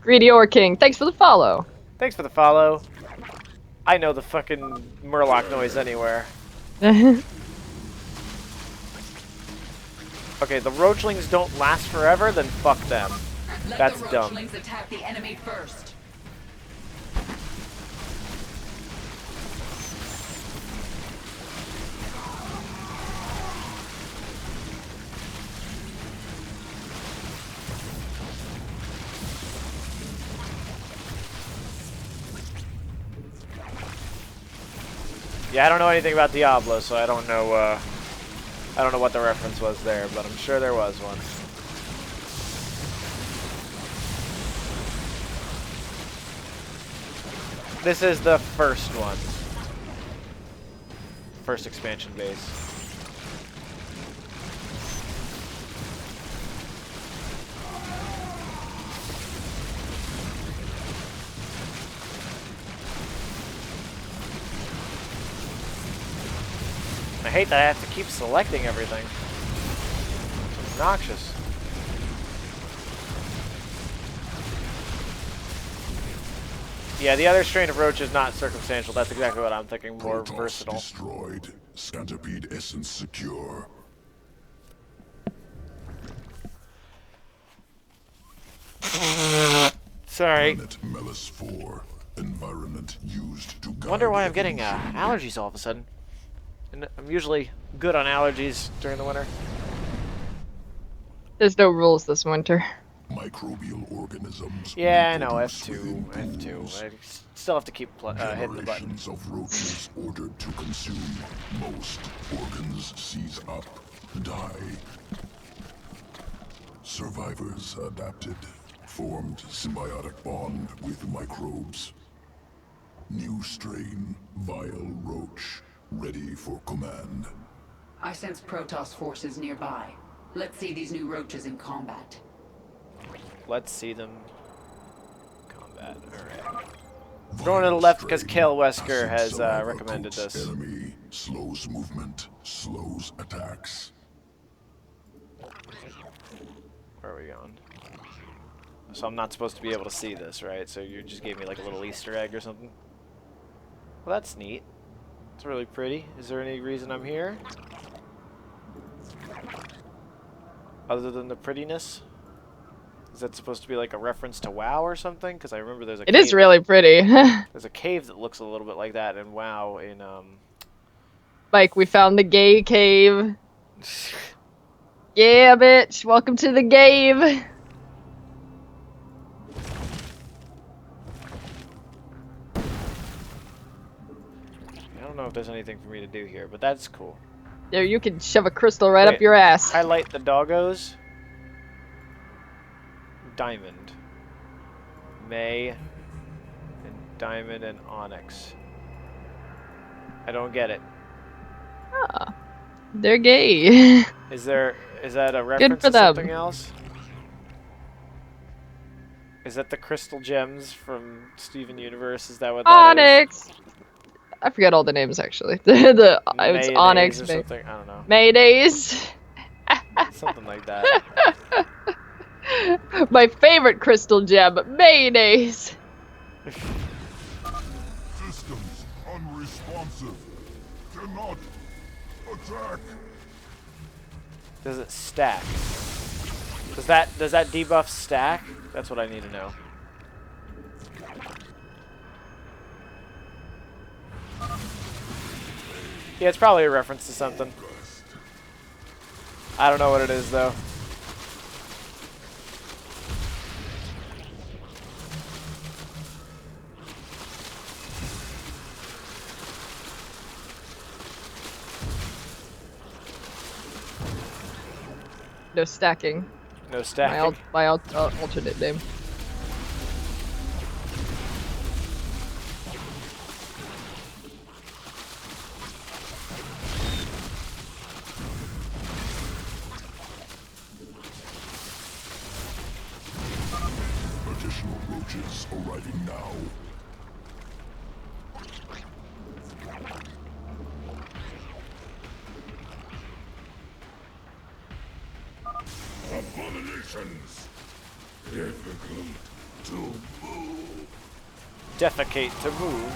S2: Greedy Ore King. Thanks for the follow.
S1: Thanks for the follow. I know the fucking Murloc noise anywhere. Okay, the Roachlings don't last forever, then fuck them.
S4: Let
S1: That's
S4: the
S1: dumb.
S4: Roachlings attack the enemy first.
S1: Yeah, I don't know anything about Diablo, so I don't know what the reference was there, but I'm sure there was one. This is the first one. First expansion base. I hate that I have to keep selecting everything. It's obnoxious. Yeah, the other strain of roach is not circumstantial. That's exactly what I'm thinking. More
S6: Protoss
S1: versatile.
S6: destroyed. Scantipede essence secure.
S1: Sorry.
S6: Planet Melis 4. Environment used to guide
S1: Wonder why I'm getting
S6: evolution.
S1: allergies all of a sudden. And I'm usually good on allergies during the winter.
S2: There's no rules this winter.
S6: Microbial organisms.
S1: Yeah, I know.
S6: reproduce
S1: F2.
S6: within
S1: F2.
S6: pools.
S1: I still have to keep hitting the button.
S6: Generations of roaches ordered to consume. Most organs seize up, die. Survivors adapted, formed symbiotic bond with microbes. New strain, vile roach, ready for command.
S4: I sense Protoss forces nearby. Let's see these new roaches in combat.
S1: Let's see them combat. Alright. Going to the left because Kale Wesker has recommended this.
S6: Enemy slows movement, slows attacks.
S1: Where are we going? So I'm not supposed to be able to see this, right? So you just gave me like a little Easter egg or something? Well, that's neat. It's really pretty. Is there any reason I'm here? Other than the prettiness? Is that supposed to be like a reference to WoW or something? Because I remember there's a
S2: It is really pretty.
S1: there's a cave that looks a little bit like that in WoW in
S2: Mike, we found the gay cave. Yeah, bitch. Welcome to the cave.
S1: I don't know if there's anything for me to do here, but that's cool.
S2: There, you can shove a crystal right
S1: Wait,
S2: up your ass.
S1: Highlight the doggos. Diamond. May. And diamond and onyx. I don't get it.
S2: Ah, they're gay.
S1: Is that a reference
S2: for
S1: to
S2: them.
S1: something else? Is that the crystal gems from Steven Universe? Is that what that
S2: Onyx. I forget all the names actually. It's
S1: Mayonnaise
S2: Onyx.
S1: or something? I don't know.
S2: Mayonnaise.
S1: Something like that.
S2: My favorite crystal gem, mayonnaise.
S6: Systems unresponsive. Cannot attack.
S1: Does it stack? Does that debuff stack? That's what I need to know. Yeah, it's probably a reference to something. I don't know what it is though.
S2: No stacking.
S1: No stacking.
S2: My alternate name.
S6: Additional roaches arriving now. Abominations. Difficult to move.
S1: Defecate to move.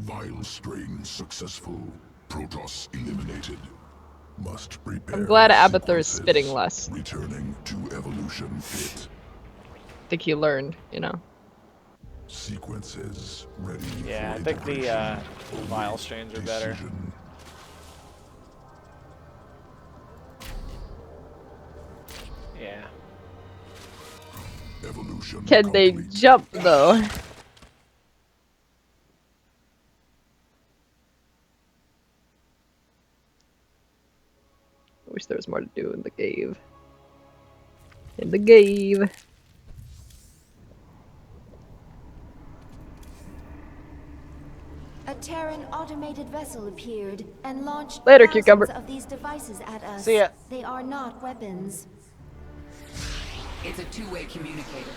S6: Vile strain successful. Protoss eliminated. Must prepare.
S2: I'm glad Abathur is
S6: sequences.
S2: spitting less.
S6: Returning to evolution pit.
S2: I think he learned, you know.
S6: Sequences ready
S1: Yeah,
S6: for
S1: I think the
S6: integration.
S1: vial strains are better.
S6: Decision.
S1: Yeah.
S6: Evolution
S2: Can they
S6: complete.
S2: jump though? I wish there was more to do in the cave. In the cave.
S3: A Terran automated vessel appeared and launched
S2: Later,
S3: thousands
S2: cucumber.
S3: of these devices at us.
S1: See ya.
S3: They are not weapons.
S4: It's a two-way communicator.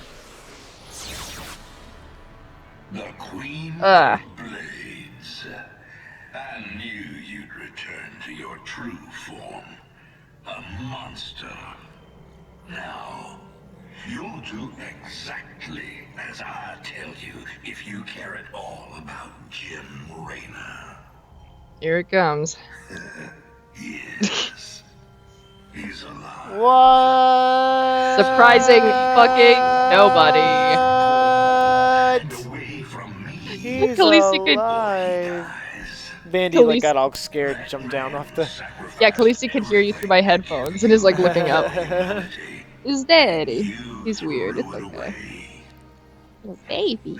S9: The Queen
S2: Ah.
S9: of Blades. I knew you'd return to your true form. A monster. Now, you'll do exactly as I tell you if you care at all about Jim Raynor.
S2: Here it comes.
S9: Yes. He's alive.
S1: What?
S2: Surprising fucking nobody.
S9: And
S1: What?
S9: away from me.
S1: He's
S2: Khaleesi could-
S1: alive.
S9: Guys.
S1: Bandy like
S2: Khaleesi-
S1: got all scared and jumped down off the.
S2: Yeah, Khaleesi could hear you through my headphones and is like looking up. Is daddy? He's weird. It's okay. Oh, baby.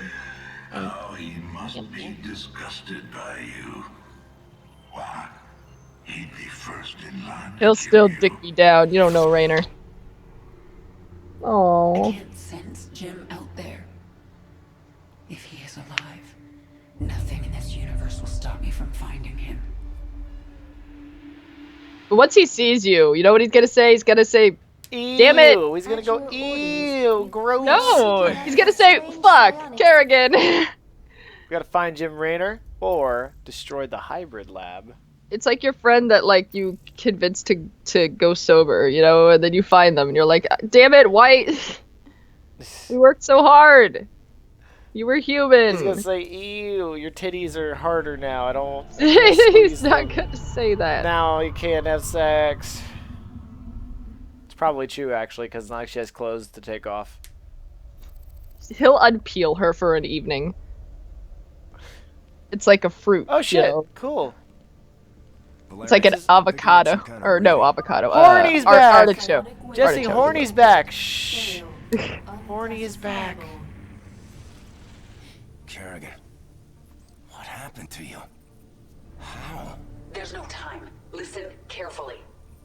S9: Oh, he must be disgusted by you. Why? He'd be first in line. to
S2: He'll
S9: kill
S2: still
S9: you.
S2: dick you down. You don't know Raynor.
S4: I
S2: Oh.
S4: can't sense Jim out there. If he is alive, nothing in this universe will stop me from finding him.
S2: But once he sees you, you know what he's gonna say? He's gonna say, "Damn it!"
S1: Ew, he's gonna go,
S3: At your
S1: ew,
S3: orders,
S1: gross.
S2: No, he's gonna say, "Fuck, Kerrigan."
S1: We gotta find Jim Raynor or destroy the hybrid lab.
S2: It's like your friend that like you convinced to go sober, you know, and then you find them and you're like, "Damn it, why? We worked so hard. You were human."
S1: He's gonna say, ew, your titties are harder now. I can't
S2: He's
S1: squeeze
S2: not
S1: them.
S2: gonna say that.
S1: Now you can't have sex. It's probably true, actually, because now she has clothes to take off.
S2: He'll unpeel her for an evening. It's like a fruit.
S1: Oh,
S2: you
S1: shit.
S2: know?
S1: Cool.
S2: It's like an avocado. Or no, avocado.
S1: Horny's back!
S2: Artichoke.
S1: Jesse,
S2: Artichoke.
S1: Horny's back. Shh. Horny is back.
S10: Kerrigan, what happened to you? How?
S4: There's no time. Listen carefully.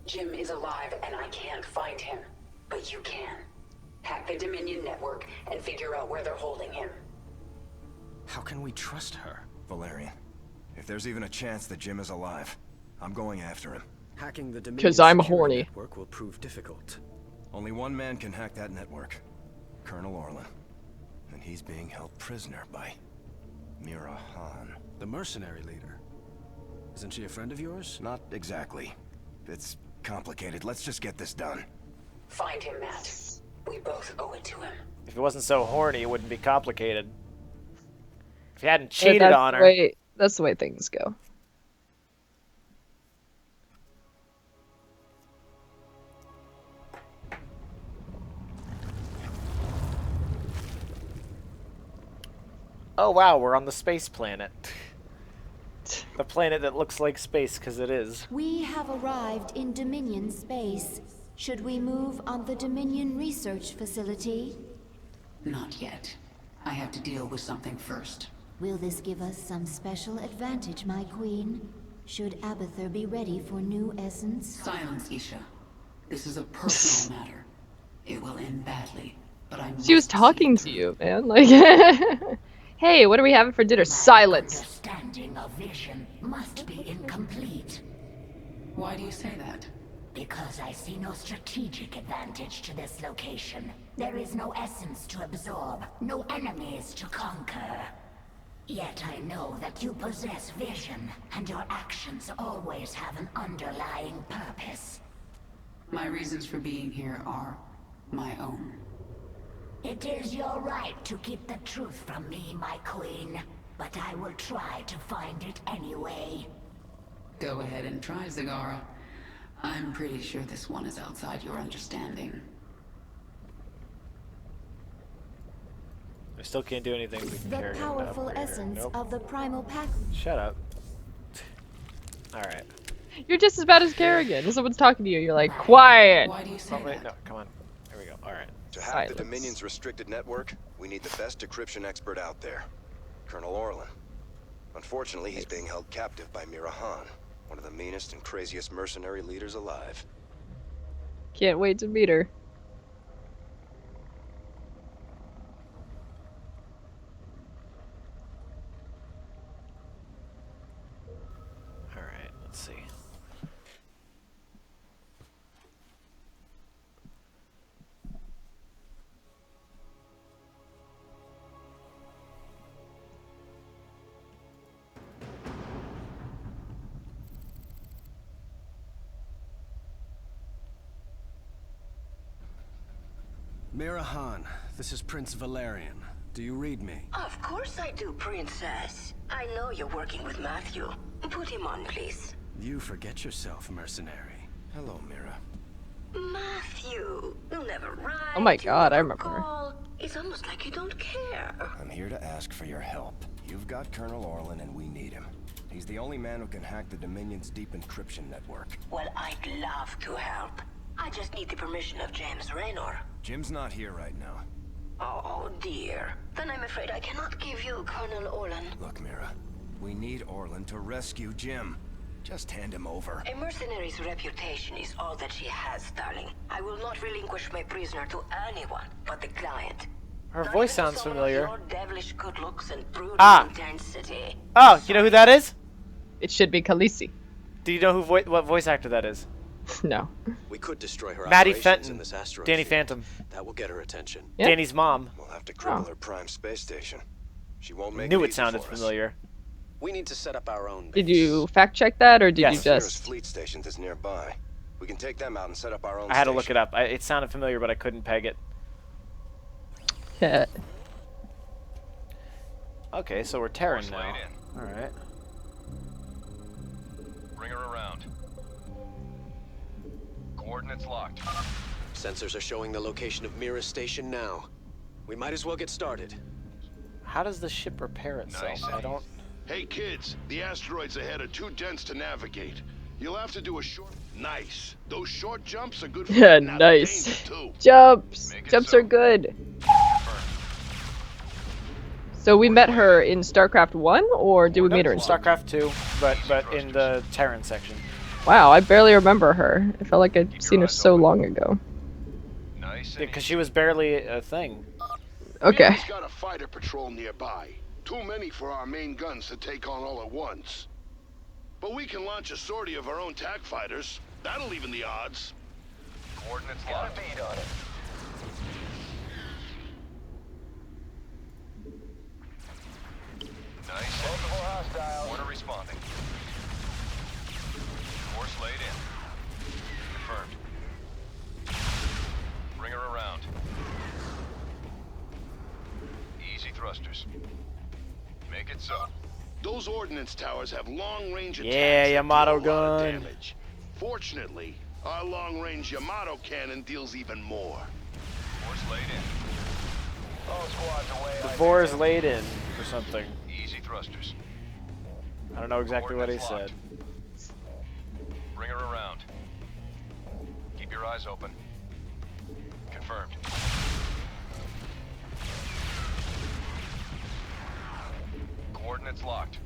S4: Jim is alive and I can't find him. But you can. Hack the Dominion network and figure out where they're holding him.
S10: How can we trust her? Valerian, if there's even a chance that Jim is alive, I'm going after him.
S11: Hacking the Dominion
S2: 'Cause I'm
S11: security
S2: horny.
S11: network will prove difficult.
S10: Only one man can hack that network. Colonel Orlan. And he's being held prisoner by Mira Han.
S11: The mercenary leader. Isn't she a friend of yours?
S10: Not exactly. It's complicated. Let's just get this done.
S4: Find him, Matt. We both owe it to him.
S1: If it wasn't so horny, it wouldn't be complicated. If you hadn't
S2: Yeah,
S1: cheated on her.
S2: That's the way things go.
S1: Oh wow, we're on the space planet. The planet that looks like space, because it is.
S3: We have arrived in Dominion space. Should we move on the Dominion research facility?
S4: Not yet. I have to deal with something first.
S3: Will this give us some special advantage, my queen? Should Abathur be ready for new essence?
S4: Silence, Isha. This is a personal matter. It will end badly, but I
S2: She was
S4: must see
S2: talking
S4: it
S2: to
S4: through.
S2: you, man. Like, hey, what are we having for dinner? Silence.
S5: Understanding of vision must be incomplete.
S4: Why do you say that?
S5: Because I see no strategic advantage to this location. There is no essence to absorb, no enemies to conquer. Yet I know that you possess vision, and your actions always have an underlying purpose.
S4: My reasons for being here are my own.
S5: It is your right to keep the truth from me, my queen. But I will try to find it anyway.
S4: Go ahead and try, Zagara. I'm pretty sure this one is outside your understanding.
S1: I still can't do anything with
S3: The
S1: Kerrigan.
S3: powerful
S1: Upgrade her.
S3: essence
S1: Nope.
S3: of the primal pack.
S1: Shut up. Alright.
S2: You're just as bad as Kerrigan. If someone's talking to you, you're like, quiet.
S4: Why do you say
S1: Oh, wait,
S4: that?
S1: no, come on. Here we go. Alright.
S10: To hack
S2: Silence.
S10: the Dominion's restricted network, we need the best decryption expert out there, Colonel Orlin. Unfortunately, he's being held captive by Mira Han, one of the meanest and craziest mercenary leaders alive.
S2: Can't wait to meet her.
S1: Alright, let's see.
S11: Mira Han, this is Prince Valerian. Do you read me?
S12: Of course I do, Princess. I know you're working with Matthew. Put him on, please.
S11: You forget yourself, mercenary.
S10: Hello, Mira.
S12: Matthew, you never write.
S2: Oh my
S12: you
S2: God, I
S12: never
S2: remember her.
S12: call. It's almost like you don't care.
S10: I'm here to ask for your help. You've got Colonel Orlin and we need him. He's the only man who can hack the Dominion's deep encryption network.
S12: Well, I'd love to help. I just need the permission of James Raynor.
S10: Jim's not here right now.
S12: Oh dear. Then I'm afraid I cannot give you Colonel Orlin.
S10: Look, Mira, we need Orlin to rescue Jim. Just hand him over.
S12: A mercenary's reputation is all that she has, darling. I will not relinquish my prisoner to anyone but the client.
S1: Her
S12: Not
S1: voice
S12: even
S1: sounds
S12: someone
S1: familiar.
S12: of your devilish good looks and brooding
S1: Ah.
S12: intensity.
S1: Oh, you know who that is?
S2: It should be Khaleesi.
S1: Do you know who what voice actor that is?
S2: No.
S10: We could destroy her
S1: Maddie
S10: operations
S1: Fenton.
S10: in this asteroid
S1: Danny
S10: field.
S1: Phantom.
S10: That will get her attention.
S2: Yeah.
S1: Danny's mom.
S10: We'll have to cripple
S2: Oh.
S10: her prime space station. She won't make
S1: Knew
S10: it
S1: it
S10: easy
S1: sounded
S10: for us.
S1: familiar.
S10: We need to set up our own
S2: Did
S10: base.
S2: you fact check that, or did
S1: Yes.
S2: you
S10: Nearest
S2: just?
S10: fleet stations is nearby. We can take them out and set up our own
S1: I had to look
S10: station.
S1: it up. It sounded familiar, but I couldn't peg it.
S2: Yeah.
S1: Okay, so we're Terran now. Alright.
S10: Bring her around. Coordinates locked.
S13: Sensors are showing the location of Mira's station now. We might as well get started.
S1: How does the ship repair itself? I don't...
S6: Hey kids, the asteroids ahead are too dense to navigate. You'll have to do a short... Nice. Those short jumps are good for
S2: Yeah,
S6: getting out of
S2: nice.
S6: danger, too.
S2: Jumps.
S10: Make it
S2: Jumps
S10: so.
S2: are good. So we met her in StarCraft 1, or did we meet her in
S1: StarCraft 2, but in the Terran section.
S2: Wow, I barely remember her. I felt like I'd seen her so long ago.
S10: Nice.
S1: Because she was barely a thing.
S2: Okay.
S6: Mira's got a fighter patrol nearby. Too many for our main guns to take on all at once. But we can launch a sortie of our own TAC fighters. That'll even the odds.
S10: Coordinates locked. Got a bead on it. Nice. Multiple hostiles. Order responding. Course laid in. Confirmed. Bring her around. Easy thrusters. Make it so.
S6: Those ordnance towers have long-range attacks
S1: Yeah,
S6: that deal
S1: Yamato
S6: a lot of
S1: gun.
S6: damage. Fortunately, our long-range Yamato cannon deals even more.
S10: Course laid in. All squads away.
S1: The boar is laid in or something.
S10: Easy thrusters.
S1: I don't know exactly what he
S10: Coordinates
S1: said.
S10: locked. Bring her around. Keep your eyes open. Confirmed. Coordinates locked.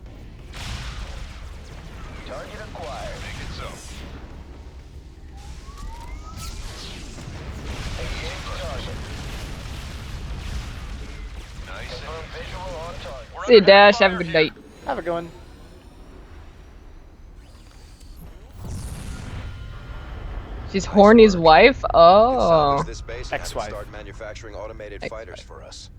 S10: Target acquired. Make it so. Engage target. Nice. Confirm visual on target.
S2: See you, Dash. Have a good night.
S1: Have a good one.
S2: She's Horny's wife? Oh.
S10: This base and have it
S1: Ex-wife.
S10: start manufacturing automated fighters for us.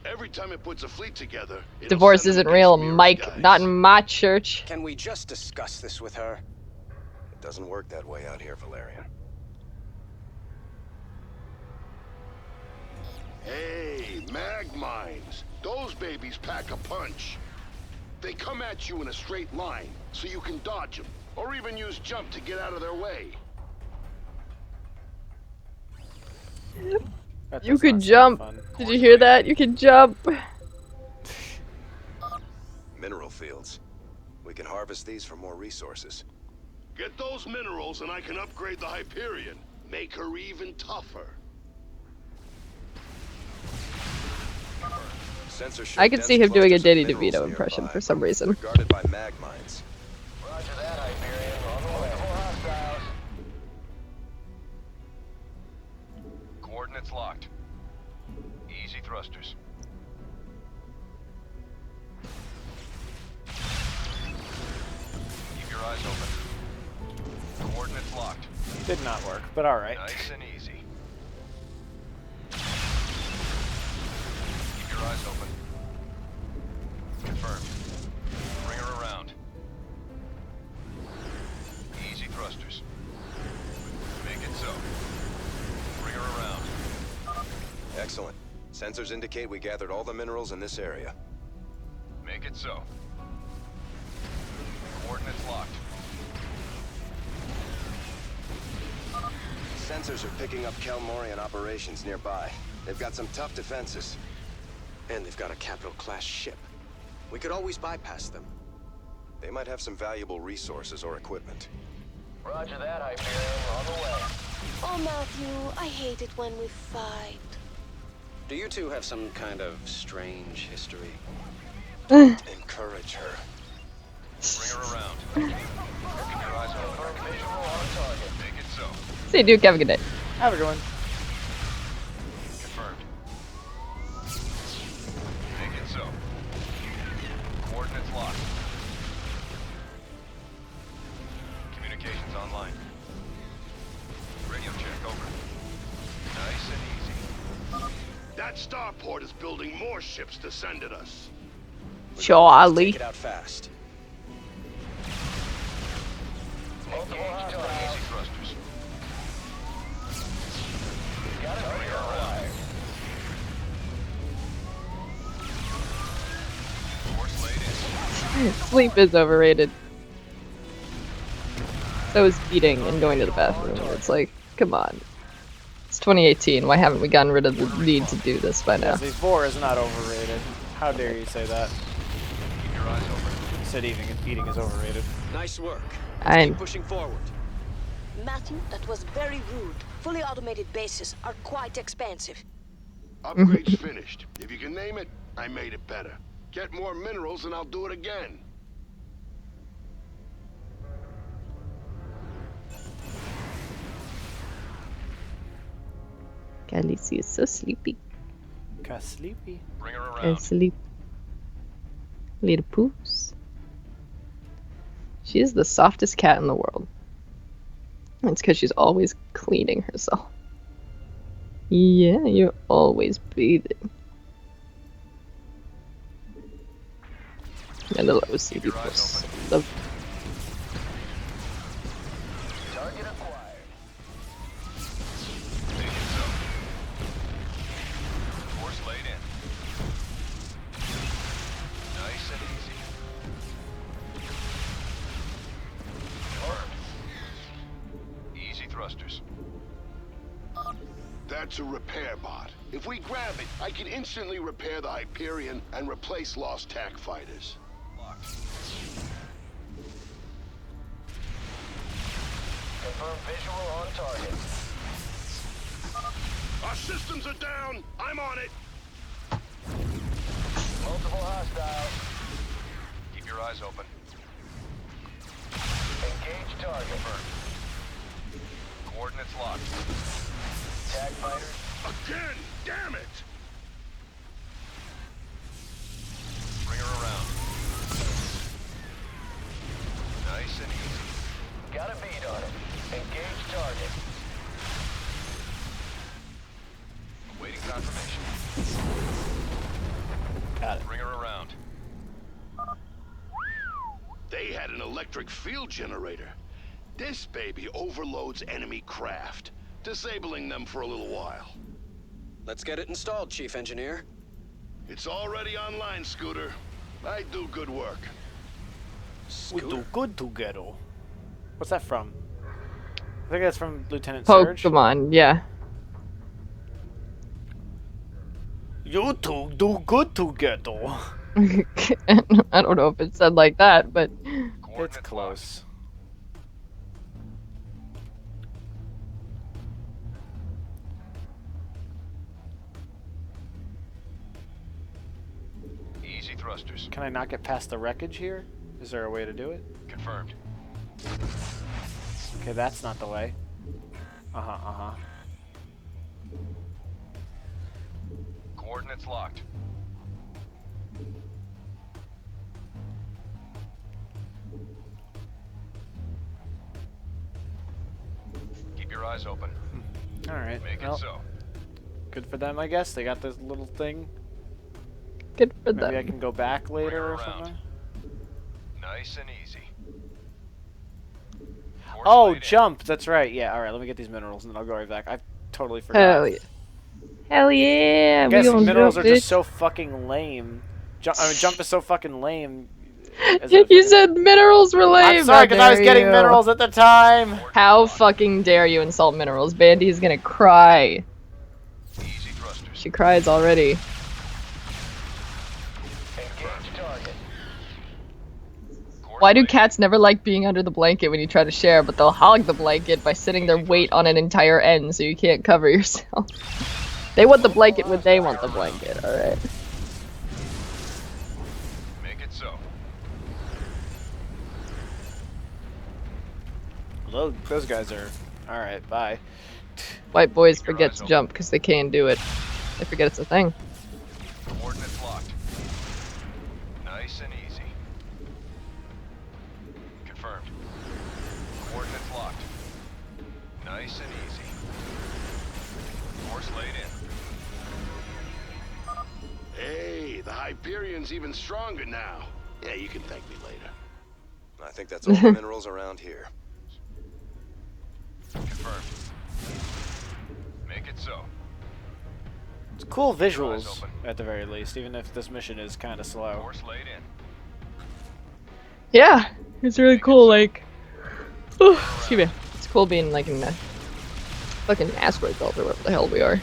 S6: Every time it puts a fleet together, it'll
S2: Divorce
S6: send them
S2: isn't real,
S6: against Mira's
S2: Mike.
S6: guys.
S2: Not in my church.
S13: Can we just discuss this with her?
S10: It doesn't work that way out here, Valerian.
S6: Hey, mag mines. Those babies pack a punch. They come at you in a straight line, so you can dodge them, or even use jump to get out of their way.
S1: That
S2: You
S1: does
S2: could
S1: not sound
S2: jump.
S1: fun.
S2: Did you hear that? You can jump.
S10: Mineral fields. We can harvest these for more resources.
S6: Get those minerals and I can upgrade the Hyperion. Make her even tougher.
S10: Sensors show
S2: I could
S10: dense
S2: see him doing a
S10: clusters of
S2: Danny
S10: minerals
S2: DeVito impression
S10: nearby,
S2: for some reason.
S10: We're guarded by mag mines.
S9: Roger that, Hyperion. On the way. Multiple hostiles.
S14: Coordinates locked. Easy thrusters. Keep your eyes open. Coordinates locked.
S1: Did not work, but alright.
S14: Nice and easy. Keep your eyes open. Confirmed. Bring her around. Easy thrusters. Make it so. Bring her around.
S10: Excellent. Sensors indicate we gathered all the minerals in this area.
S14: Make it so. Coordinates locked.
S10: Sensors are picking up Kelmorian operations nearby. They've got some tough defenses.
S13: And they've got a capital-class ship. We could always bypass them.
S10: They might have some valuable resources or equipment.
S9: Roger that, Hyperion. On the way.
S15: Oh, Matthew, I hate it when we fight.
S13: Do you two have some kind of strange history?
S10: Encourage her.
S14: Bring her around. Keep your eyes open.
S9: Visual on target.
S14: Make it so.
S2: See you, Duke. Have a good day.
S1: Have a good one.
S14: Confirmed. Make it so. Coordinates locked. Communications online. Radio check over. Nice and easy.
S6: That starport is building more ships to send at us.
S2: Charlie.
S13: Take it out fast.
S9: Multiple
S14: Engage
S9: hostiles.
S14: easy thrusters.
S9: Got it required.
S14: Force laid in.
S2: Sleep is overrated. So is eating and going to the bathroom. It's like, come on. It's 2018. Why haven't we gotten rid of the need to do this by now?
S1: Z4 is not overrated. How dare you say that?
S14: Keep your eyes open.
S1: You said eating is overrated.
S13: Nice work.
S2: I'm
S13: Keep pushing forward.
S15: Matthew, that was very rude. Fully automated bases are quite expensive.
S6: Upgrade's finished. If you can name it, I made it better. Get more minerals and I'll do it again.
S2: Khaleesi is so sleepy.
S1: Got sleepy.
S14: Bring her
S2: And
S14: around.
S2: sleep. Little poos. She is the softest cat in the world. It's because she's always cleaning herself. Yeah, you're always bathing. And little OCD puss. Love.
S9: Target acquired.
S14: Make it so. Force laid in. Nice and easy. Confirmed. Easy thrusters.
S6: That's a repair bot. If we grab it, I can instantly repair the Hyperion and replace lost TAC fighters.
S14: Locked.
S9: Confirm visual on target.
S6: Our systems are down. I'm on it.
S9: Multiple hostiles.
S14: Keep your eyes open.
S9: Engage target.
S14: Confirmed. Coordinates locked.
S9: Tag fighters.
S6: Again! Damn it!
S14: Bring her around. Nice and easy.
S9: Got a bead on it. Engage target.
S14: Awaiting confirmation.
S1: Got it.
S14: Bring her around.
S6: They had an electric field generator. This baby overloads enemy craft, disabling them for a little while.
S13: Let's get it installed, Chief Engineer.
S6: It's already online, Scooter. I do good work.
S1: We do good together. What's that from? I think that's from Lieutenant
S2: Oh,
S1: Surge.
S2: come on, yeah.
S1: You two do good together.
S2: I don't know if it said like that, but
S1: It's close.
S14: Easy thrusters.
S1: Can I not get past the wreckage here? Is there a way to do it?
S14: Confirmed.
S1: Okay, that's not the way. Uh-huh.
S14: Coordinates locked. Keep your eyes open.
S1: Alright,
S14: Make
S1: well,
S14: it so.
S1: good for them, I guess. They got this little thing.
S2: good for
S1: Maybe
S2: them.
S1: I can go back later or
S14: around.
S1: something.
S14: Nice and easy. Force
S1: Oh,
S14: laid in.
S1: jump! That's right. Yeah, alright, let me get these minerals and then I'll go right back. I totally forgot.
S2: Hell yeah. Hell yeah!
S1: I
S2: We
S1: guess
S2: gonna
S1: minerals
S2: jump,
S1: are just
S2: bitch.
S1: so fucking lame. I mean, jump is so fucking lame.
S2: You said minerals were lame.
S1: I'm sorry, because I was
S2: How
S1: getting
S2: dare you.
S1: minerals at the time.
S2: How fucking dare you insult minerals? Bandy's gonna cry.
S14: Easy thrusters.
S2: She cries already. Why do cats never like being under the blanket when you try to share, but they'll hog the blanket by sitting their weight on an entire end so you can't cover yourself? They want the blanket when they want the blanket, alright?
S14: Make it so.
S1: Those guys are... Alright, bye.
S2: White boys forget to jump because they can't do it. They forget it's a thing.
S14: Coordinates locked. Nice and easy. Confirmed. Coordinates locked. Nice and easy. Force laid in.
S16: Hey, the Hyperion's even stronger now. Yeah, you can thank me later.
S10: I think that's all the minerals around here.
S14: Confirmed. Make it so.
S1: It's cool visuals, at the very least, even if this mission is kind of slow.
S14: Force laid in.
S2: Yeah, it's really cool, like... excuse me. It's cool being, like, in a fucking asteroid belt or wherever the hell we are.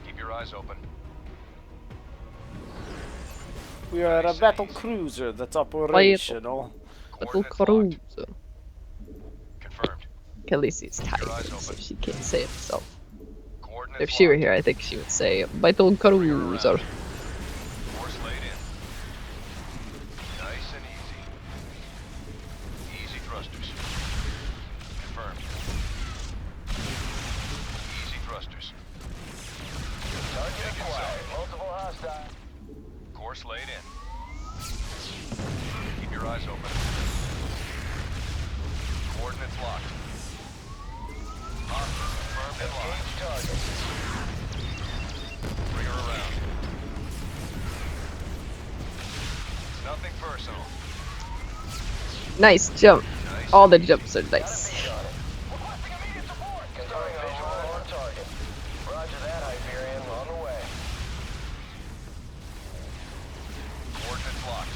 S14: Keep your eyes open.
S1: We are a battle cruiser that's operational.
S2: Battle cruiser.
S14: Confirmed.
S2: Khaleesi's tired, so she can't say it herself.
S14: Coordinates
S2: If she were
S14: locked.
S2: here, I think she would say Battle cruiser.
S14: Force laid in. Nice and easy. Easy thrusters. Confirmed. Easy thrusters. Target acquired. Multiple hostile. Course laid in. Keep your eyes open. Coordinates locked. Hostile confirmed and locked. Target. Bring her around. Nothing personal.
S2: Nice jump. All the jumps are nice.
S14: Roger that, Hyperion. On the way. Coordinates locked.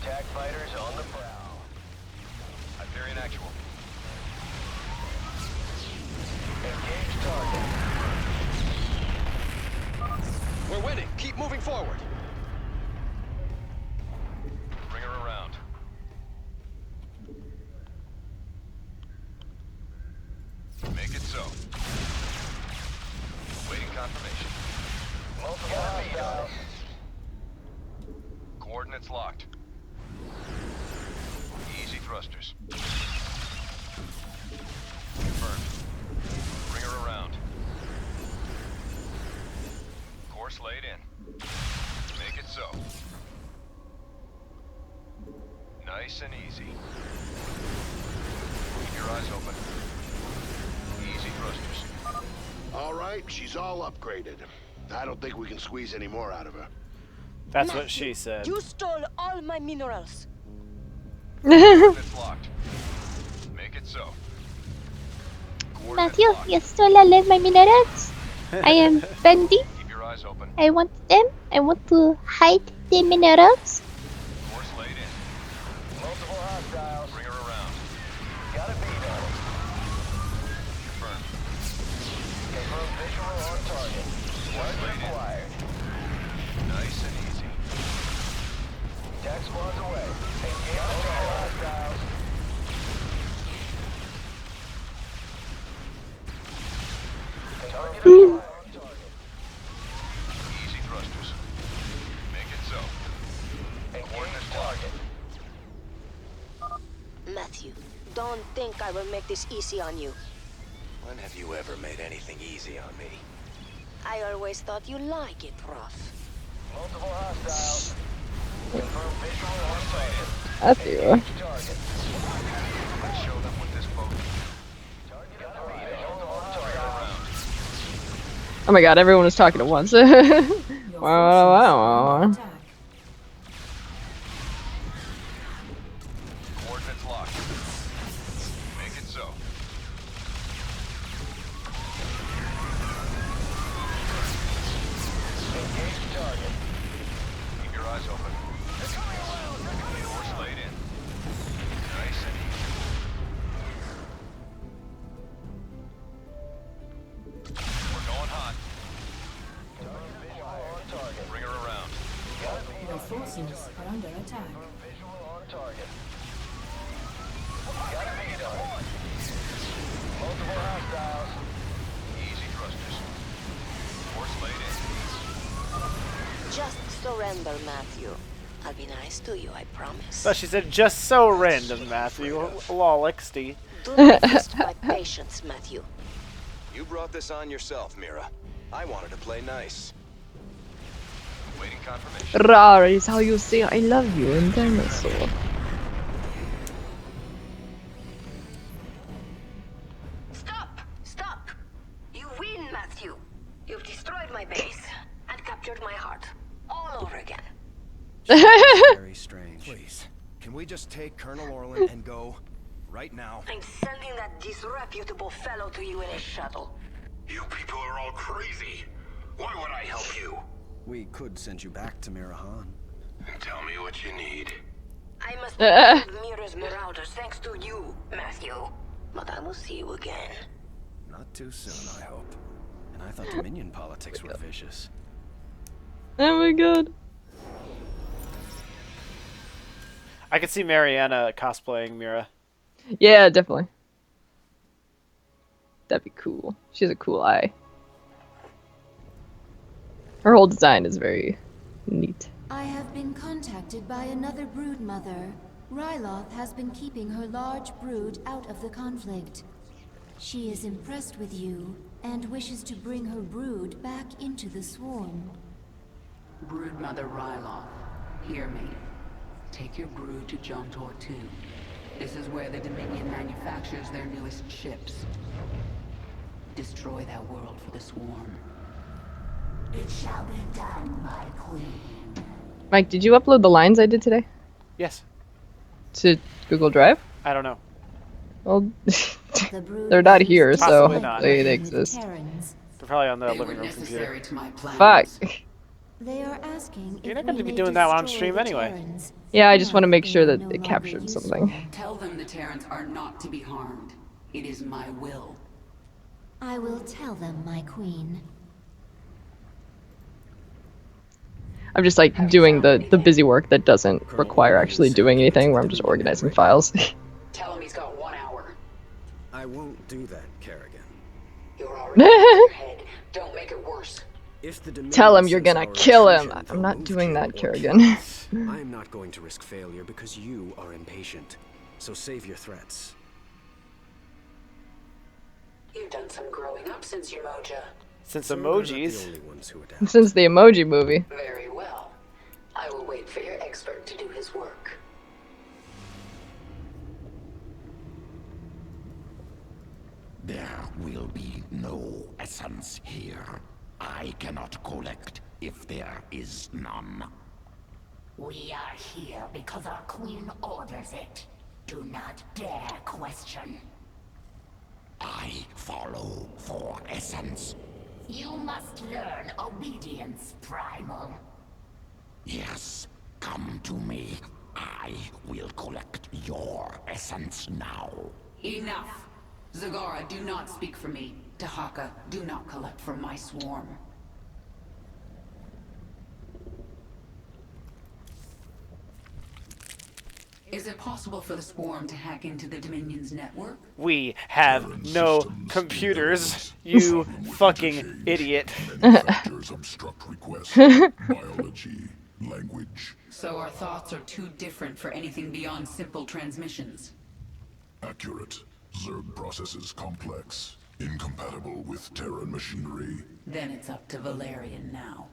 S14: Attack fighters on the prowl. Hyperion actual. Engage target.
S13: We're winning. Keep moving forward.
S14: Bring her around. Make it so. Waiting confirmation. Multiple hostiles. Coordinates locked. Easy thrusters. Confirmed. Bring her around. Course laid in. Make it so. Nice and easy. Keep your eyes open. Easy thrusters.
S16: All right, she's all upgraded. I don't think we can squeeze any more out of her.
S1: That's what she said.
S15: You stole all my minerals.
S14: Coordinates locked. Make it so.
S17: Matthew, you stole all of my minerals. I am Bendy.
S14: Keep your eyes open.
S17: I want them. I want to hide the minerals.
S14: Force laid in. Multiple hostiles. Bring her around. Gotta be there. Confirmed. Confirmed visual on target. Word required. Nice and easy.
S18: Attack squads away. Engage all hostiles. Target acquired.
S14: Easy thrusters. Make it so.
S18: Engage target.
S15: Matthew, don't think I will make this easy on you.
S10: When have you ever made anything easy on me?
S15: I always thought you like it rough.
S18: Multiple hostiles. Confirm visual on target.
S2: Matthew.
S18: Target.
S14: Let's show them what this boat can do.
S18: Target acquired. Multiple hostiles.
S2: Oh my god, everyone was talking at once. Wow.
S14: Coordinates locked. Make it so.
S18: Engage target.
S14: Keep your eyes open. Force laid in. Nice and easy. We're going hot.
S18: Visual on target.
S14: Bring her around.
S8: Your forces are under attack.
S18: Visual on target. Got a beat on it. Multiple hostiles.
S14: Easy thrusters. Force laid in.
S15: Just surrender, Matthew. I'll be nice to you, I promise.
S1: But she said, just so random, Matthew. Lol, XD.
S15: Do not test my patience, Matthew.
S10: You brought this on yourself, Mira. I wanted to play nice.
S14: Waiting confirmation.
S2: Rar is how you say I love you in dinosaur.
S12: Stop! Stop! You win, Matthew. You've destroyed my base and captured my heart. All over again.
S11: Very strange. Please, can we just take Colonel Orlin and go? Right now.
S12: I'm sending that disreputable fellow to you in a shuttle.
S9: You people are all crazy. Why would I help you?
S11: We could send you back to Mirahan.
S9: Tell me what you need.
S12: I must have Mira's Marauders thanks to you, Matthew. But I will see you again.
S11: Not too soon, I hope. And I thought Dominion politics were vicious.
S2: Oh my god.
S1: I could see Mariana cosplaying Mira.
S2: Yeah, definitely. That'd be cool. She has a cool eye. Her whole design is very neat.
S3: I have been contacted by another brood mother. Ryloth has been keeping her large brood out of the conflict. She is impressed with you and wishes to bring her brood back into the swarm.
S4: Broodmother Ryloth, hear me. Take your brood to Jontor 2. This is where the Dominion manufactures their newest ships. Destroy that world for the swarm.
S5: It shall be done, my queen.
S2: Mike, did you upload the lines I did today?
S1: Yes.
S2: To Google Drive?
S1: I don't know.
S2: Well, they're not here, so
S1: Possibly not.
S2: they exist.
S1: They're probably on the
S4: They
S1: living
S4: were
S1: room computer.
S4: necessary to my plans.
S2: Fuck.
S3: They are asking
S1: You're
S3: if
S1: not going to
S3: we
S1: be
S3: may
S1: doing that on
S3: destroy
S1: stream
S3: the
S1: anyway.
S3: Terrans.
S2: Yeah, I just want to make sure
S3: They
S2: that
S3: are
S2: it
S3: no
S2: captured
S3: longer
S2: something.
S3: useful.
S4: Tell them the Terrans are not to be harmed. It is my will.
S3: I will tell them, my queen.
S2: I'm just like doing the busy work that doesn't require actually doing anything, where I'm just organizing files.
S4: Tell him he's got 1 hour.
S11: I won't do that, Kerrigan.
S4: You're already in your head. Don't make it worse.
S11: If the Dominion
S2: Tell him you're
S11: says
S2: gonna
S11: our
S2: kill him.
S11: intrusion,
S2: I'm
S11: they'll
S2: not
S11: move
S2: doing
S11: to
S2: that,
S11: or
S2: Kerrigan.
S11: kill us. I am not going to risk failure because you are impatient. So save your threats.
S4: You've done some growing up since your moja.
S1: Since
S11: So we're not the
S1: emojis.
S11: only ones who adapt.
S2: Since the Emoji Movie.
S4: Very well. I will wait for your expert to do his work.
S9: There will be no essence here. I cannot collect if there is none.
S5: We are here because our queen orders it. Do not dare question.
S9: I follow for essence.
S5: You must learn obedience, Primal.
S9: Yes, come to me. I will collect your essence now.
S4: Enough! Zagara, do not speak for me. Tahaka, do not collect from my swarm. Is it possible for the swarm to hack into the Dominion's network?
S1: We have no computers, you fucking idiot.
S6: Many factors obstruct request. Biology, language.
S4: So our thoughts are too different for anything beyond simple transmissions.
S6: Accurate. Zerg processes complex. Incompatible with Terran machinery.
S4: Then it's up to Valerian now.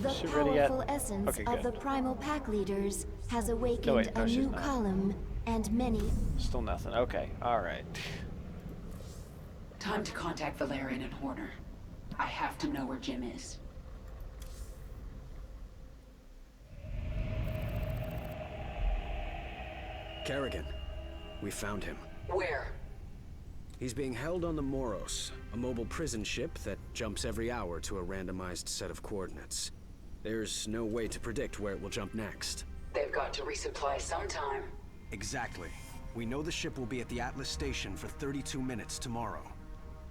S3: The
S1: Is she ready yet?
S3: powerful essence
S1: Okay,
S3: of
S1: good.
S3: the primal pack leaders has awakened
S1: No, wait, no,
S3: a
S1: she's
S3: new
S1: not.
S3: column and many.
S1: Still nothing. Okay, alright.
S4: Time to contact Valerian and Horner. I have to know where Jim is.
S11: Kerrigan, we found him.
S4: Where?
S11: He's being held on the Moros, a mobile prison ship that jumps every hour to a randomized set of coordinates. There's no way to predict where it will jump next.
S4: They've got to resupply sometime.
S11: Exactly. We know the ship will be at the Atlas station for 32 minutes tomorrow.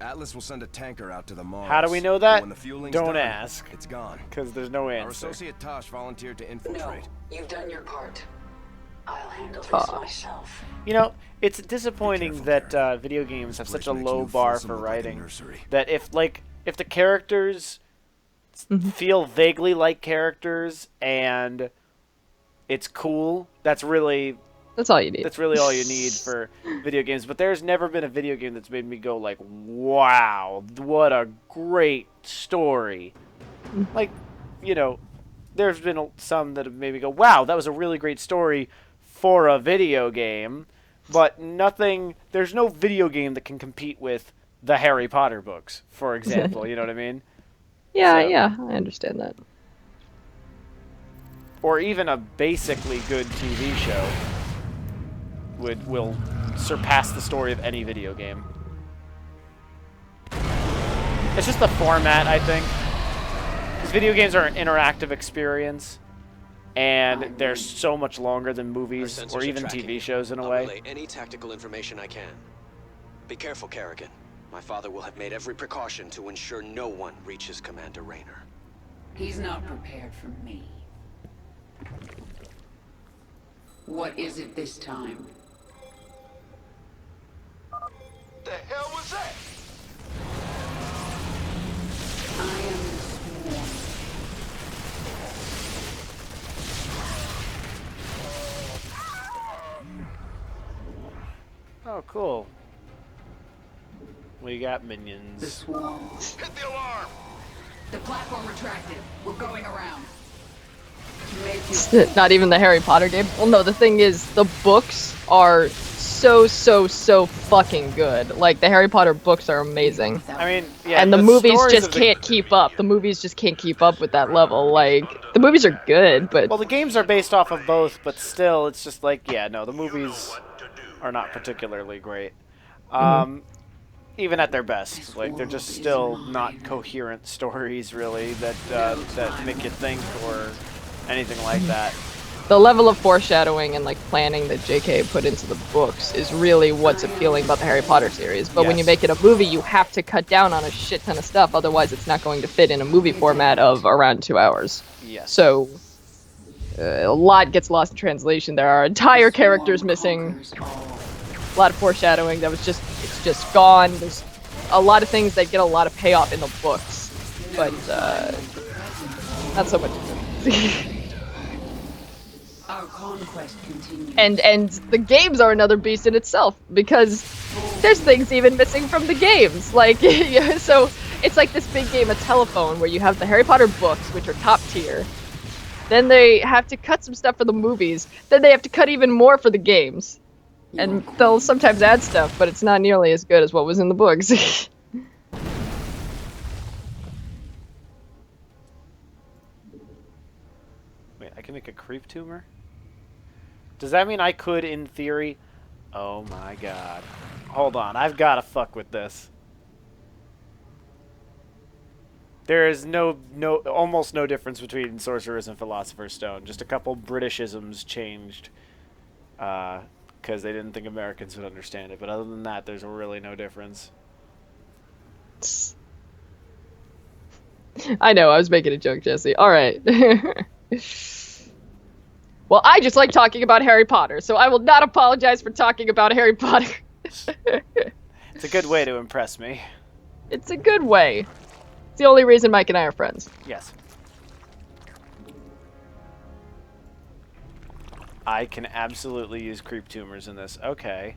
S19: Atlas will send a tanker out to the Mars.
S1: How do we know that?
S19: When the fueling's
S1: Don't
S19: done,
S1: ask.
S19: It's gone.
S1: Because there's no answer.
S19: Our associate Tosh volunteered to
S4: No,
S19: infiltrate.
S4: you've done your part. I'll handle this myself.
S1: You know, it's disappointing that video games have such a low bar for writing. That if the characters feel vaguely like characters and it's cool, that's
S2: all you need.
S1: That's really all you need for video games. But there's never been a video game that's made me go like, wow, what a great story. Like, you know, there's been some that have made me go, wow, that was a really great story for a video game. But there's no video game that can compete with the Harry Potter books, for example. You know what I mean?
S2: Yeah, I understand that.
S1: Or even a basically good TV show will surpass the story of any video game. It's just the format, I think. Because video games are an interactive experience, and they're so much longer than movies
S13: Our sensors
S1: or
S13: are
S1: even
S13: tracking
S1: TV
S13: you.
S1: shows in a
S13: I'll
S1: way.
S13: relay any tactical information I can. Be careful, Kerrigan. My father will have made every precaution to ensure no one reaches Commander Rayner.
S4: He's not prepared for me. What is it this time?
S16: The hell was that?
S4: I am the swarm.
S1: Oh, cool. We got
S4: The
S1: minions.
S4: swarm.
S16: Hit the alarm!
S4: The platform retracted. We're going around.
S2: Not even the Harry Potter game. Well, no, the thing is, the books are so fucking good. Like, the Harry Potter books are amazing.
S1: I mean, yeah.
S2: And the movies
S1: stories
S2: just
S1: of the-
S2: can't keep up. The movies just can't keep up with that level. Like, the movies are good, but...
S1: Well, the games are based off of both, but still, it's just like, yeah, no, the movies are not particularly great. Even at their best, like they're just still not coherent stories, really, that that make you think or anything like that.
S2: The level of foreshadowing and like planning that JK put into the books is really what's appealing about the Harry Potter series. But when you make it a movie, you have to cut down on a shit ton of stuff, otherwise it's not going to fit in a movie format of around 2 hours.
S1: Yes.
S2: So a lot gets lost in translation. There are entire characters missing. A lot of foreshadowing that was it's just gone. There's a lot of things that get a lot of payoff in the books, but not so much.
S4: Our conquest continues.
S2: And the games are another beast in itself, because there's things even missing from the games. Like, so it's like this big game of telephone where you have the Harry Potter books, which are top tier. Then they have to cut some stuff for the movies. Then they have to cut even more for the games. And they'll sometimes add stuff, but it's not nearly as good as what was in the books.
S1: Wait, I can make a creep tumor? Does that mean I could, in theory? Oh my god. Hold on, I've got to fuck with this. There is almost no difference between Sorcerer's and Philosopher's Stone. Just a couple Britishisms changed. Because they didn't think Americans would understand it. But other than that, there's really no difference.
S2: I know, I was making a joke, Jesse. Alright. Well, I just like talking about Harry Potter, so I will not apologize for talking about Harry Potter.
S1: It's a good way to impress me.
S2: It's a good way. It's the only reason Mike and I are friends.
S1: Yes. I can absolutely use creep tumors in this. Okay.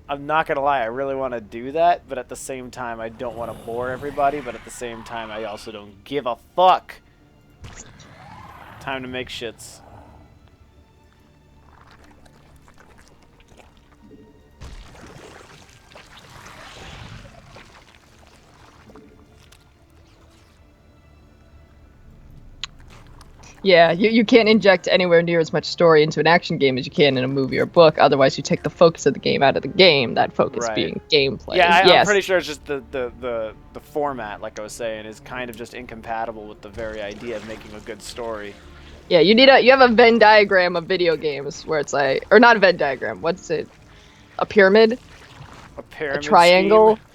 S1: I'm not gonna lie, I really want to do that, but at the same time, I don't want to bore everybody, but at the same time, I also don't give a fuck. Time to make shits.
S2: Yeah, you can't inject anywhere near as much story into an action game as you can in a movie or book. Otherwise, you take the focus of the game out of the game. That focus
S1: Right.
S2: being gameplay.
S1: Yeah, I'm
S2: yes.
S1: pretty sure it's just the format, like I was saying, is kind of just incompatible with the very idea of making a good story.
S2: Yeah, you have a Venn diagram of video games where it's like, or not a Venn diagram. What's it? A pyramid?
S1: A pyramid
S2: A triangle?
S1: scheme?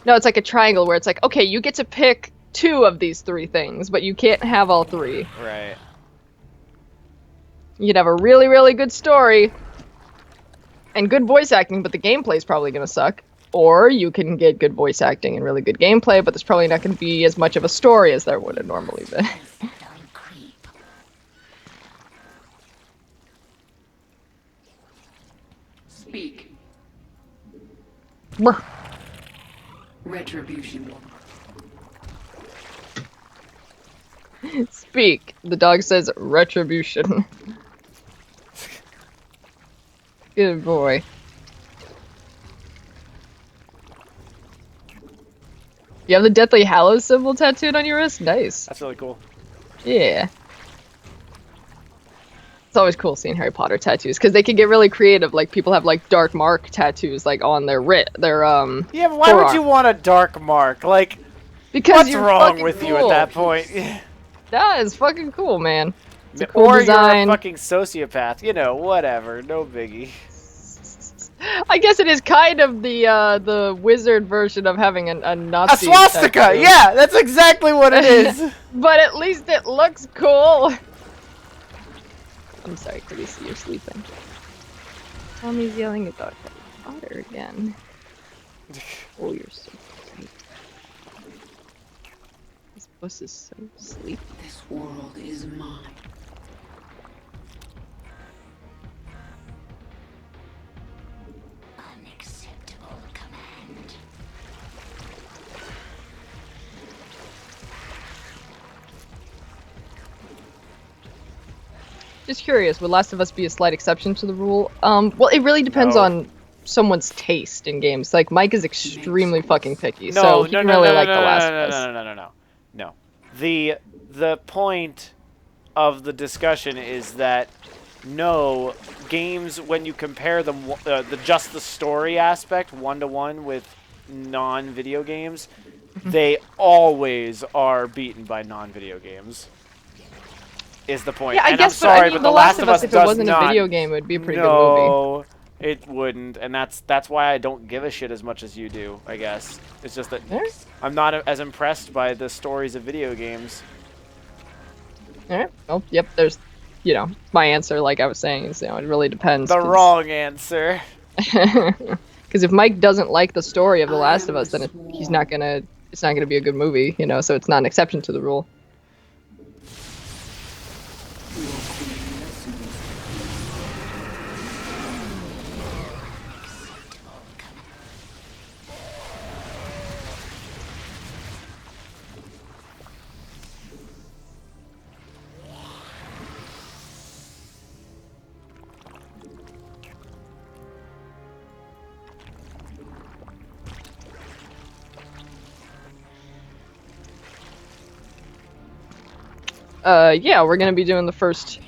S2: No, it's like a triangle where it's like, okay, you get to pick 2 of these 3 things, but you can't have all 3.
S1: Right.
S2: You could have a really, really good story and good voice acting, but the gameplay's probably gonna suck. Or you can get good voice acting and really good gameplay, but there's probably not gonna be as much of a story as there would have normally been.
S4: Speak.
S2: Brr.
S4: Retribution.
S2: Speak. The dog says retribution. Good boy. You have the Deathly Hallows symbol tattooed on your wrist? Nice.
S1: That's really cool.
S2: Yeah. It's always cool seeing Harry Potter tattoos because they can get really creative. Like people have like dark mark tattoos like on their
S1: Yeah, but why
S2: forearm.
S1: would you want a dark mark? Like,
S2: Because
S1: what's
S2: you're
S1: wrong
S2: fucking
S1: with you
S2: cool.
S1: at that point?
S2: That is fucking cool, man. It's a cool
S1: Or
S2: design.
S1: you're a fucking sociopath. You know, whatever. No biggie.
S2: I guess it is kind of the wizard version of having a Nazi
S1: A swastika!
S2: tattoo.
S1: Yeah, that's exactly what it is.
S2: But at least it looks cool. I'm sorry, Khaleesi, you're sleeping. Tommy's yelling about Harry Potter again. Oh, you're so sweet. This bus is so sleepy.
S4: This world is mine.
S5: Unacceptable command.
S2: Just curious, would Last of Us be a slight exception to the rule? Well, it really depends
S1: No.
S2: on someone's taste in games. Like, Mike is extremely fucking picky,
S1: No,
S2: so he
S1: no,
S2: can
S1: no,
S2: really
S1: no,
S2: like
S1: no,
S2: The
S1: no,
S2: Last
S1: no,
S2: of Us.
S1: no, no, no, no, no. The point of the discussion is that no games, when you compare them, just the story aspect one-to-one with non-video games, they always are beaten by non-video games. Is the point?
S2: Yeah, I
S1: And
S2: guess,
S1: I'm sorry,
S2: but I mean,
S1: but The Last of Us
S2: if it
S1: does
S2: wasn't
S1: not.
S2: a video game, it would be a pretty good movie.
S1: No, it wouldn't, and that's why I don't give a shit as much as you do. I guess it's just that I'm not as impressed by the stories of video games.
S2: Alright, well, yep, there's, my answer, like I was saying, is, it really depends.
S1: The wrong answer.
S2: Because if Mike doesn't like the story of The Last of Us, then it's not gonna be a good movie, so it's not an exception to the rule. Yeah, we're gonna be doing the first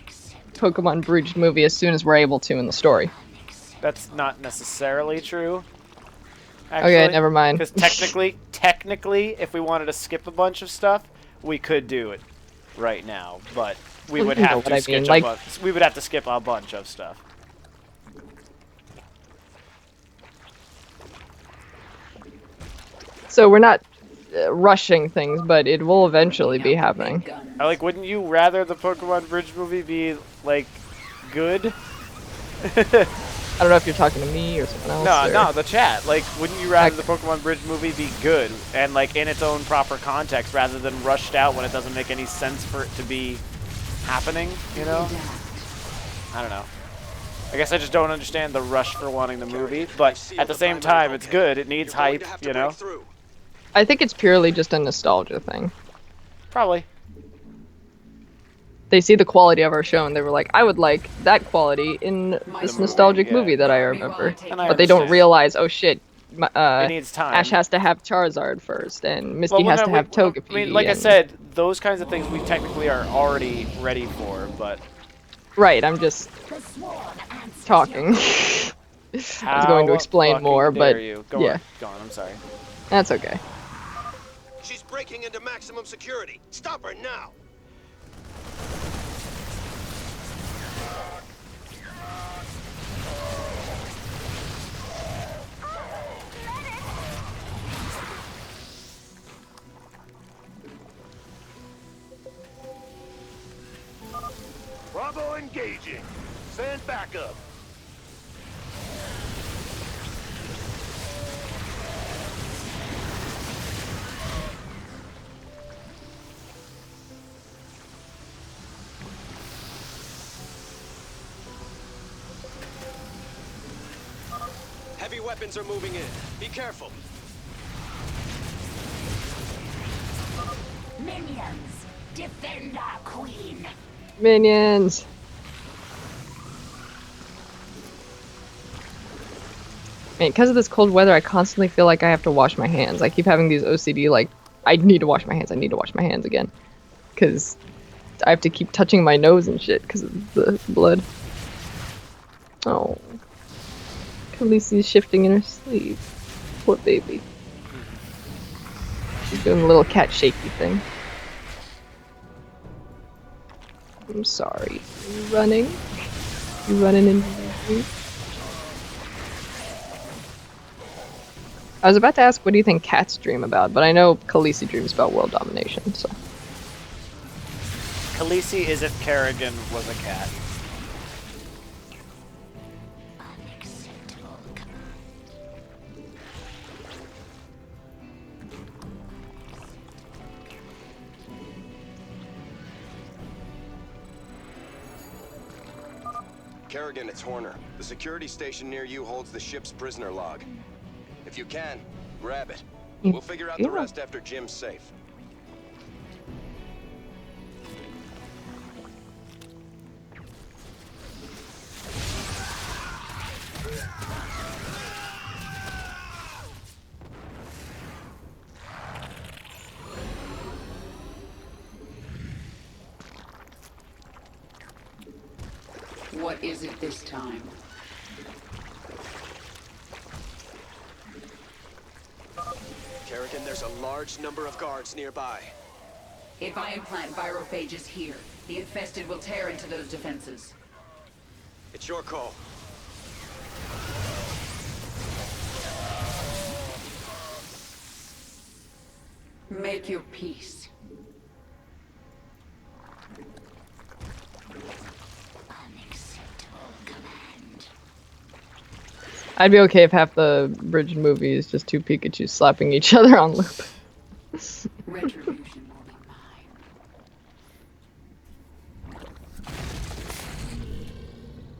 S2: Pokemon Bridged movie as soon as we're able to in the story.
S1: That's not necessarily true. Actually,
S2: Okay, never mind.
S1: Because technically, if we wanted to skip a bunch of stuff, we could do it right now. But we
S2: Well,
S1: would
S2: you know
S1: have
S2: what
S1: to
S2: I
S1: skip
S2: mean, like-
S1: we would have to skip a bunch of stuff.
S2: So we're not. rushing things, but it will eventually be happening.
S1: Like, wouldn't you rather the Pokemon Bridge movie be, like, good?
S2: I don't know if you're talking to me or someone else.
S1: No, the chat. Like, wouldn't you rather the Pokemon Bridge movie be good and, like, in its own proper context rather than rushed out when it doesn't make any sense for it to be happening, you know? I don't know. I guess I just don't understand the rush for wanting the movie, but at the same time, it's good. It needs hype, you know?
S2: I think it's purely just a nostalgia thing.
S1: Probably.
S2: They see the quality of our show and they were like, I would like that quality in this nostalgic movie that I remember. But they don't realize, oh shit,
S1: it needs time.
S2: Ash has to have Charizard first, and Misty has to have Togepi.
S1: I mean, like I said, those kinds of things we technically are already ready for, but...
S2: Right, I'm just talking. I was going to explain more, but yeah.
S1: Go on, I'm sorry.
S2: That's okay.
S10: She's breaking into maximum security. Stop her now.
S16: Bravo engaging. Send backup.
S13: Heavy weapons are moving in. Be careful.
S5: Minions, defend our queen.
S2: Minions. Man, because of this cold weather, I constantly feel like I have to wash my hands. I keep having these OCD, like, I need to wash my hands, I need to wash my hands again. Because I have to keep touching my nose and shit because of the blood. Oh. Khaleesi's shifting in her sleep. Poor baby. She's doing a little cat shaky thing. I'm sorry. Are you running? You running into me? I was about to ask, what do you think cats dream about? But I know Khaleesi dreams about world domination, so.
S1: Khaleesi is if Kerrigan was a cat.
S10: Kerrigan, it's Horner. The security station near you holds the ship's prisoner log. If you can, grab it. We'll figure out the rest after Jim's safe.
S4: What is it this time?
S13: Kerrigan, there's a large number of guards nearby.
S4: If I implant virophages here, the infested will tear into those defenses.
S13: It's your call.
S4: Make your peace.
S2: I'd be okay if half the bridge movie is just two Pikachus slapping each other on loop.
S4: Retribution will be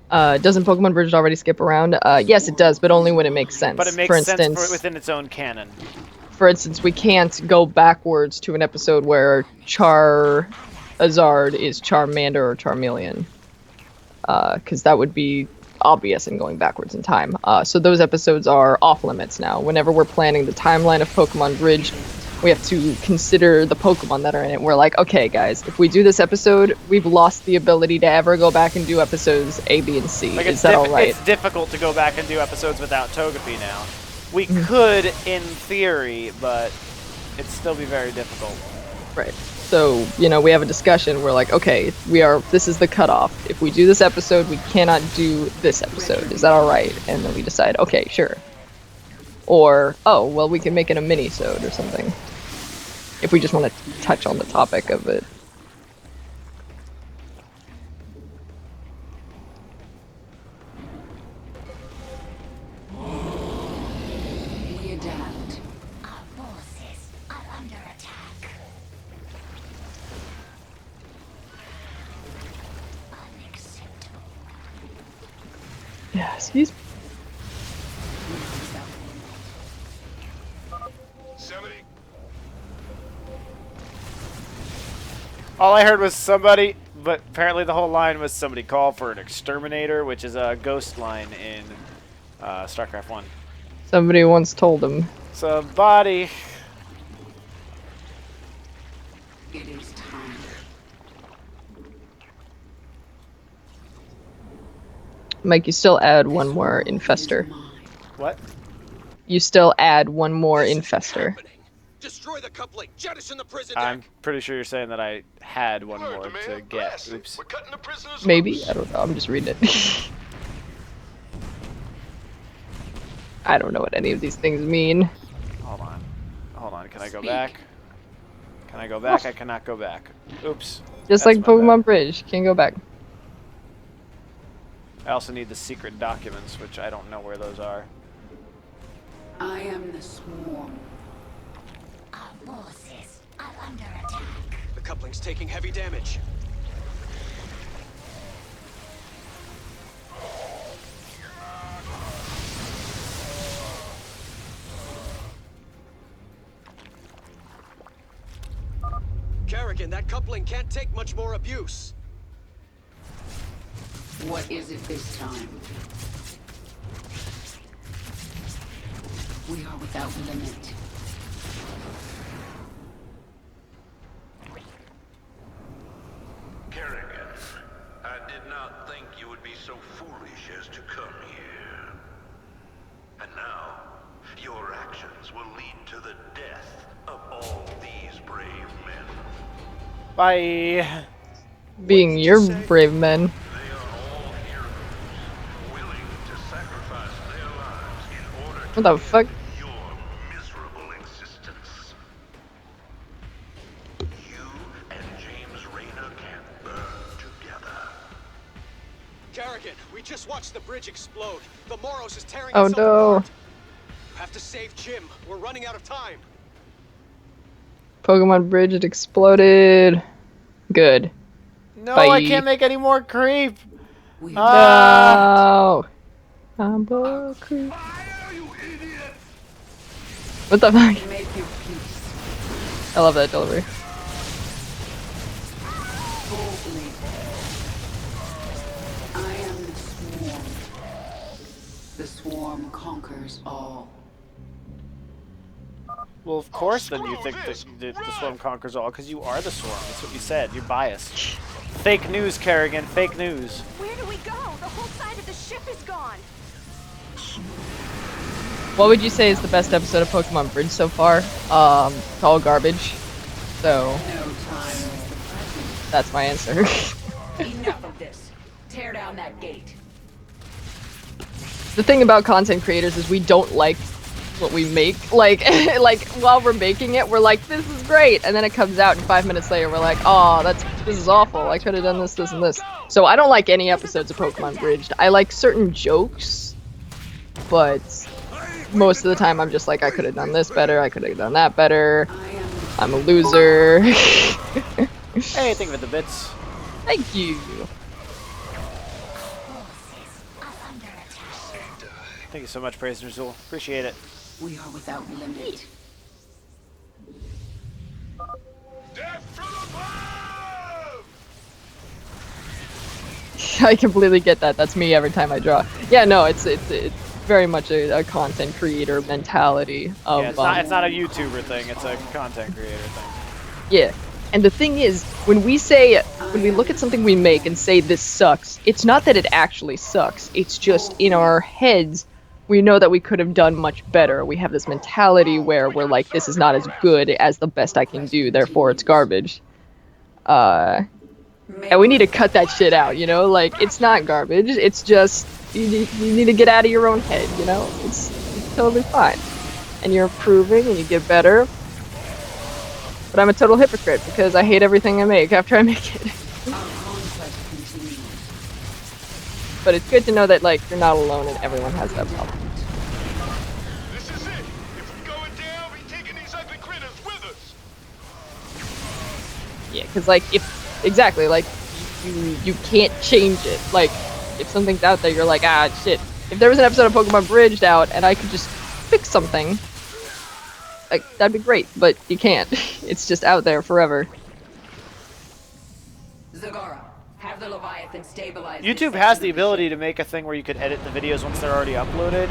S2: mine. Doesn't Pokemon Bridge already skip around? Yes, it does, but only when it makes sense.
S1: But it makes
S2: for instance,
S1: sense within its own canon.
S2: For instance, we can't go backwards to an episode where Charizard is Charmander or Charmeleon. Because that would be obvious in going backwards in time. So those episodes are off limits now. Whenever we're planning the timeline of Pokemon Bridge, we have to consider the Pokemon that are in it. We're like, okay guys, if we do this episode, we've lost the ability to ever go back and do episodes A, B, and C.
S1: Like,
S2: is that alright?
S1: It's difficult to go back and do episodes without Togepi now. We could, in theory, but it'd still be very difficult.
S2: Right. So, you know, we have a discussion. We're like, okay, this is the cutoff. If we do this episode, we cannot do this episode. Is that alright? And then we decide, okay, sure. Or, oh, well, we can make it a mini-sode or something. if we just want to touch on the topic of it.
S4: We adapt.
S5: Our forces are under attack. Unacceptable.
S2: Yeah, excuse me.
S1: All I heard was somebody, but apparently the whole line was somebody call for an exterminator, which is a ghost line in Starcraft 1.
S2: Somebody once told him.
S1: Somebody.
S4: It is time.
S2: Mike, you still add one more infester.
S1: What?
S2: You still add one more infester.
S13: Destroy the coupling. Jettison the prison
S1: I'm pretty sure you're saying that I had one more to get. Oops.
S2: Maybe? I don't know. I'm just reading it. I don't know what any of these things mean.
S1: Hold on. Hold on. Can I go back? Can I go back? I cannot go back. Oops.
S2: Just
S1: That's
S2: like
S1: my
S2: Pokemon
S1: bad.
S2: Bridge. Can't go back.
S1: I also need the secret documents, which I don't know where those are.
S4: I am the swarm.
S5: Our forces are under attack.
S13: The coupling's taking heavy damage. Kerrigan, that coupling can't take much more abuse.
S4: What is it this time? We are without limit.
S9: Kerrigan, I did not think you would be so foolish as to come here. And now, your actions will lead to the death of all these brave men.
S1: Bye.
S2: Being your brave men. What the fuck?
S13: Kerrigan, we just watched the bridge explode. The Moros is tearing
S2: Oh
S13: itself
S2: no.
S13: apart. You have to save Jim. We're running out of time.
S2: Pokemon Bridge, it exploded. Good.
S1: No,
S2: Bye.
S1: I can't make any more creep.
S2: No. Combo creep. What the fuck?
S4: Make your peace.
S2: I love that delivery.
S4: Boldly. I am the swarm. The swarm conquers all.
S1: Well, of course, then you think that the swarm conquers all, because you are the swarm. That's what you said. You're biased. Fake news, Kerrigan. Fake news.
S12: Where do we go? The whole side of the ship is gone.
S2: What would you say is the best episode of Pokemon Bridge so far? It's all garbage. So that's my answer.
S4: Enough of this. Tear down that gate.
S2: The thing about content creators is we don't like what we make. Like while we're making it, we're like, this is great, and then it comes out, and 5 minutes later, we're like, oh, this is awful. I could have done this, this, and this. So I don't like any episodes of Pokemon Bridged. I like certain jokes, but most of the time I'm just like, I could have done this better. I could have done that better. I'm a loser.
S1: Hey, think of it, the bits.
S2: Thank you.
S1: Thank you so much, Praise Razul. Appreciate it.
S4: We are without limit.
S2: I completely get that. That's me every time I draw. Yeah, no, it's very much a content creator mentality of
S1: Yeah, it's not a YouTuber thing. It's a content creator thing.
S2: yeah. And the thing is, when we look at something we make and say this sucks, it's not that it actually sucks. It's just in our heads, we know that we could have done much better. We have this mentality where we're like, this is not as good as the best I can do, therefore it's garbage. And we need to cut that shit out, you know? Like, it's not garbage. It's just, you need to get out of your own head, you know? It's totally fine. And you're improving and you get better. But I'm a total hypocrite because I hate everything I make after I make it. But it's good to know that, like, you're not alone and everyone has that problem.
S18: This is it. If we're going down, we're taking these ugly critters with us.
S2: Yeah, because, like, exactly, like, you can't change it. Like, if something's out there, you're like, ah, shit. If there was an episode of Pokemon Bridged out and I could just fix something, like, that'd be great, but you can't. It's just out there forever.
S4: Zagara, have the Leviathan stabilize.
S1: YouTube has the ability to make a thing where you could edit the videos once they're already uploaded,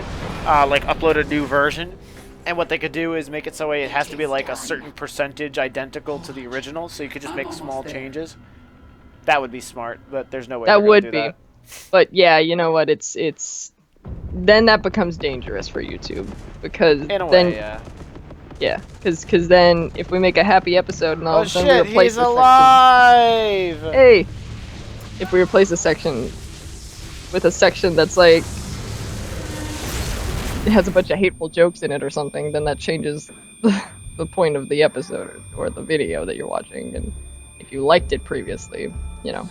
S1: like upload a new version. And what they could do is make it so it has to be like a certain percentage identical to the original, so you could just make small changes. That would be smart, but there's no way
S2: That
S1: they're gonna
S2: would
S1: do
S2: be.
S1: that.
S2: But yeah, you know what? It's then that becomes dangerous for YouTube because
S1: In a
S2: then
S1: way, yeah.
S2: yeah, because then if we make a happy episode and all
S1: Oh
S2: of a sudden
S1: shit,
S2: we replace
S1: he's
S2: the
S1: alive!
S2: section, hey, if we replace a section with a section that's like it has a bunch of hateful jokes in it or something, then that changes the point of the episode or the video that you're watching. And if you liked it previously, you know.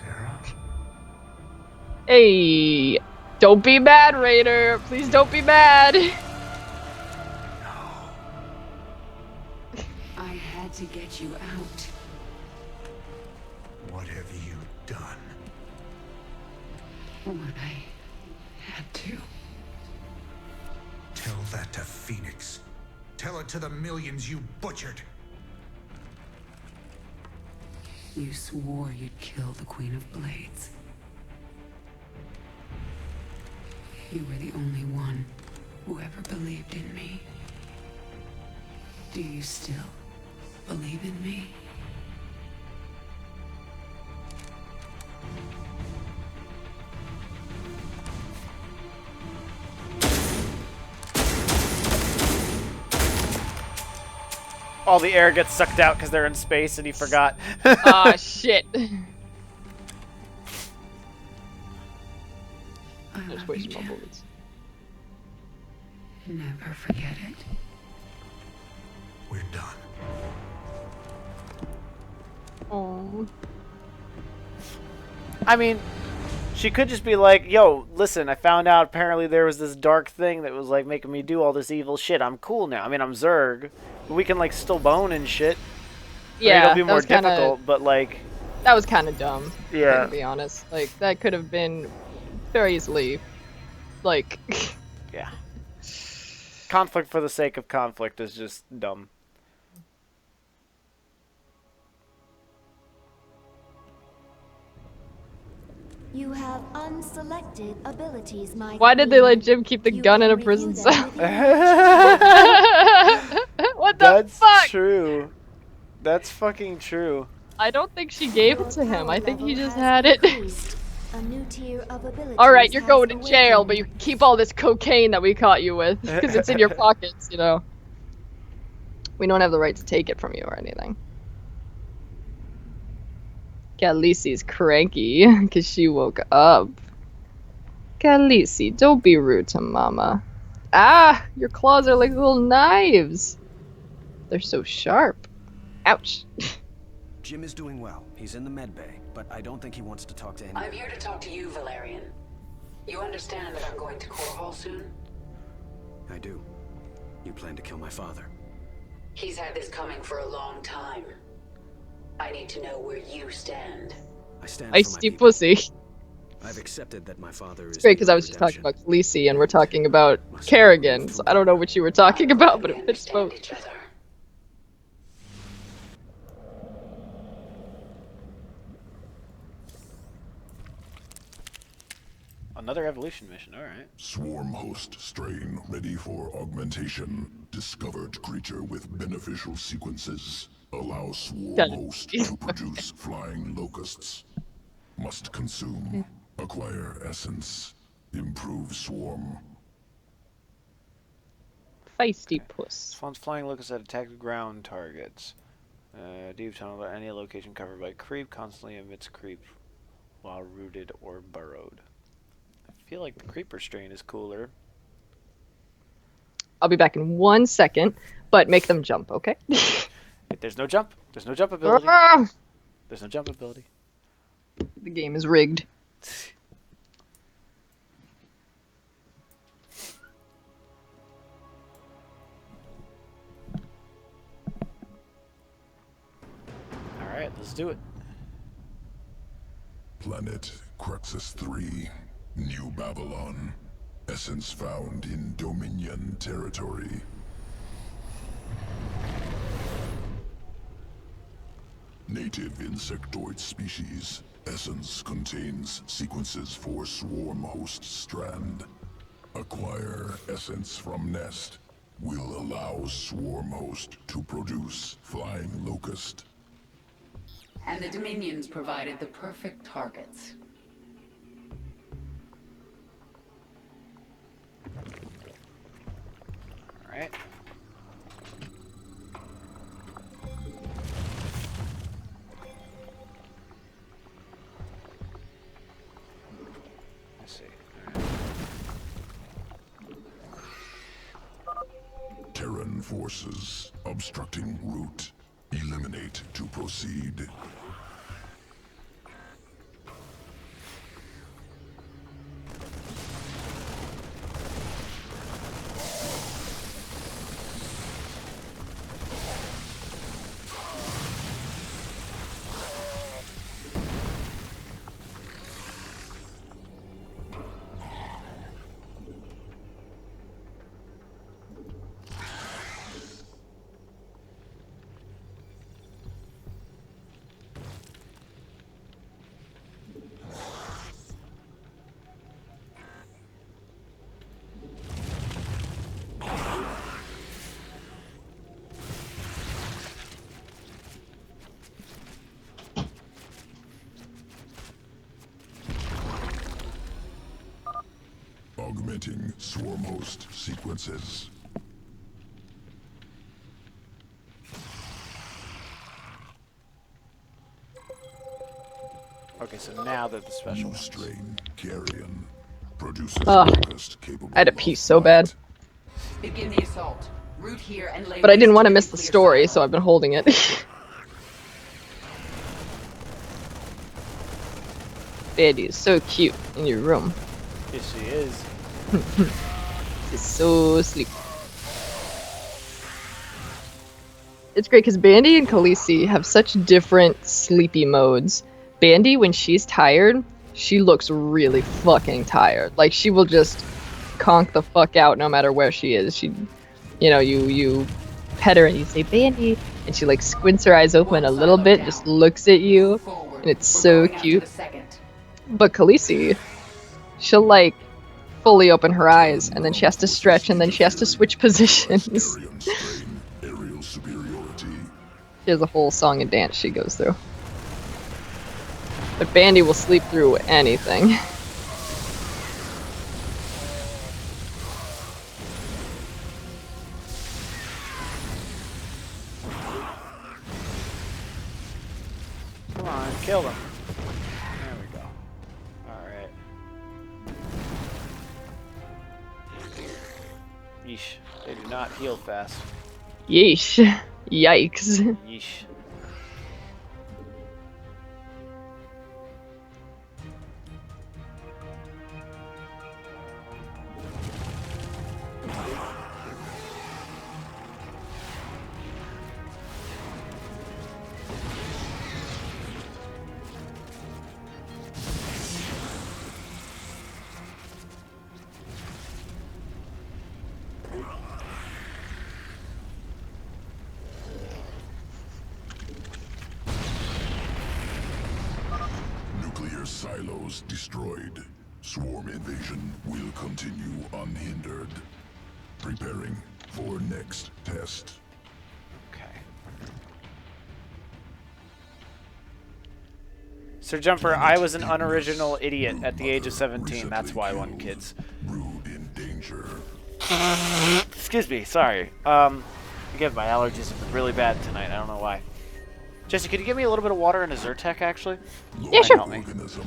S2: Hey, don't be mad, Raider. Please don't be mad.
S4: I had to get you out.
S20: What have you done?
S4: What I had to.
S20: Tell that to Phoenix. Tell it to the millions you butchered.
S4: You swore you'd kill the Queen of Blades. You were the only one who ever believed in me. Do you still believe in me?
S1: All the air gets sucked out because they're in space and he forgot.
S2: Ah, shit. Just wasting my bullets.
S4: Never forget it.
S20: We're done.
S2: Oh.
S1: I mean, she could just be like, yo, listen, I found out apparently there was this dark thing that was like making me do all this evil shit. I'm cool now. I mean, I'm Zerg. But we can like still bone and shit.
S2: Yeah,
S1: it'll be more difficult, but like...
S2: That was kind of dumb,
S1: yeah,
S2: to be honest. Like, that could have been very easily, like...
S1: yeah. Conflict for the sake of conflict is just dumb.
S3: You have unselected abilities, my
S2: Why did they
S3: queen.
S2: let Jim keep the gun in a prison cell? What the
S1: That's
S2: fuck?
S1: true. That's fucking true.
S2: I don't think she gave it to him. I think he just had it.
S3: A new tier of abilities
S2: Alright, you're
S3: has
S2: going to
S3: awakened.
S2: jail, but you can keep all this cocaine that we caught you with, because it's in your pockets, you know. We don't have the right to take it from you or anything. Khaleesi's cranky, because she woke up. Khaleesi, don't be rude to Mama. Ah, your claws are like little knives. They're so sharp. Ouch.
S11: Jim is doing well. He's in the med bay, but I don't think he wants to talk to anyone.
S4: I'm here to talk to you, Valerian. You understand that I'm going to Core Hall soon?
S11: I do. You plan to kill my father.
S4: He's had this coming for a long time. I need to know where you stand.
S11: I stand for my
S2: Icy
S11: people.
S2: pussy.
S11: I've accepted that my father is...
S2: It's great because I was just talking about Khaleesi and we're talking about Kerrigan, so I don't know what you were talking about, but it fits both.
S1: Another evolution mission, alright.
S6: Swarm host strain ready for augmentation. Discovered creature with beneficial sequences. Allow swarm host to produce flying locusts. Must consume. Acquire essence. Improve swarm.
S2: Feisty puss.
S1: Spawns flying locusts that attack ground targets. Deep tunnel at any location covered by creep. Constantly emits creep while rooted or burrowed. I feel like the creeper strain is cooler.
S2: I'll be back in 1 second, but make them jump, okay?
S1: Wait, there's no jump. There's no jump ability.
S2: Ah!
S1: There's no jump ability.
S2: The game is rigged.
S1: Alright, let's do it.
S6: Planet Cruxus 3, New Babylon. Essence found in Dominion territory. Native insectoid species. Essence contains sequences for swarm host strand. Acquire essence from nest. Will allow swarm host to produce flying locust.
S4: And the Dominions provided the perfect targets.
S1: Alright. Let's see.
S6: Terran forces obstructing route. Eliminate to proceed. Augmenting swarm host sequences.
S1: Okay, so now they're the special
S6: New strain Carrion produces
S2: Ugh.
S6: locust capable
S2: I had to pee so bad.
S4: Begin the assault. Root here and lay
S2: But I didn't
S4: waste
S2: want to
S4: to
S2: miss the
S4: nuclear
S2: story,
S4: silos.
S2: so I've been holding it. Bandie is so cute in your room.
S1: Yes, she is.
S2: She's so sleepy. It's great because Bandie and Khaleesi have such different sleepy modes. Bandie, when she's tired, she looks really fucking tired. Like, she will just conk the fuck out no matter where she is. She, you know, you pet her and you say, Bandie, and she, like, squints her eyes open a little bit, just looks at you, and it's so cute. But Khaleesi, she'll, like, fully open her eyes, and then she has to stretch, and then she has to switch positions.
S6: Aerial superiority.
S2: She has a whole song and dance she goes through. But Bandie will sleep through anything.
S1: Come on, kill them. There we go. Alright. Yeesh. They do not heal fast.
S2: Yeesh. Yikes.
S1: Yeesh.
S6: Nuclear silos destroyed. Swarm invasion will continue unhindered. Preparing for next test.
S1: Okay. Sir Jumper, I was an unoriginal idiot at the age of 17. That's why I won, kids.
S6: Brood in danger.
S1: Excuse me, sorry. Again, my allergies have been really bad tonight. I don't know why. Jesse, could you give me a little bit of water and a Zyrtec, actually?
S2: Yeah, sure.
S1: Help me.
S6: Organism,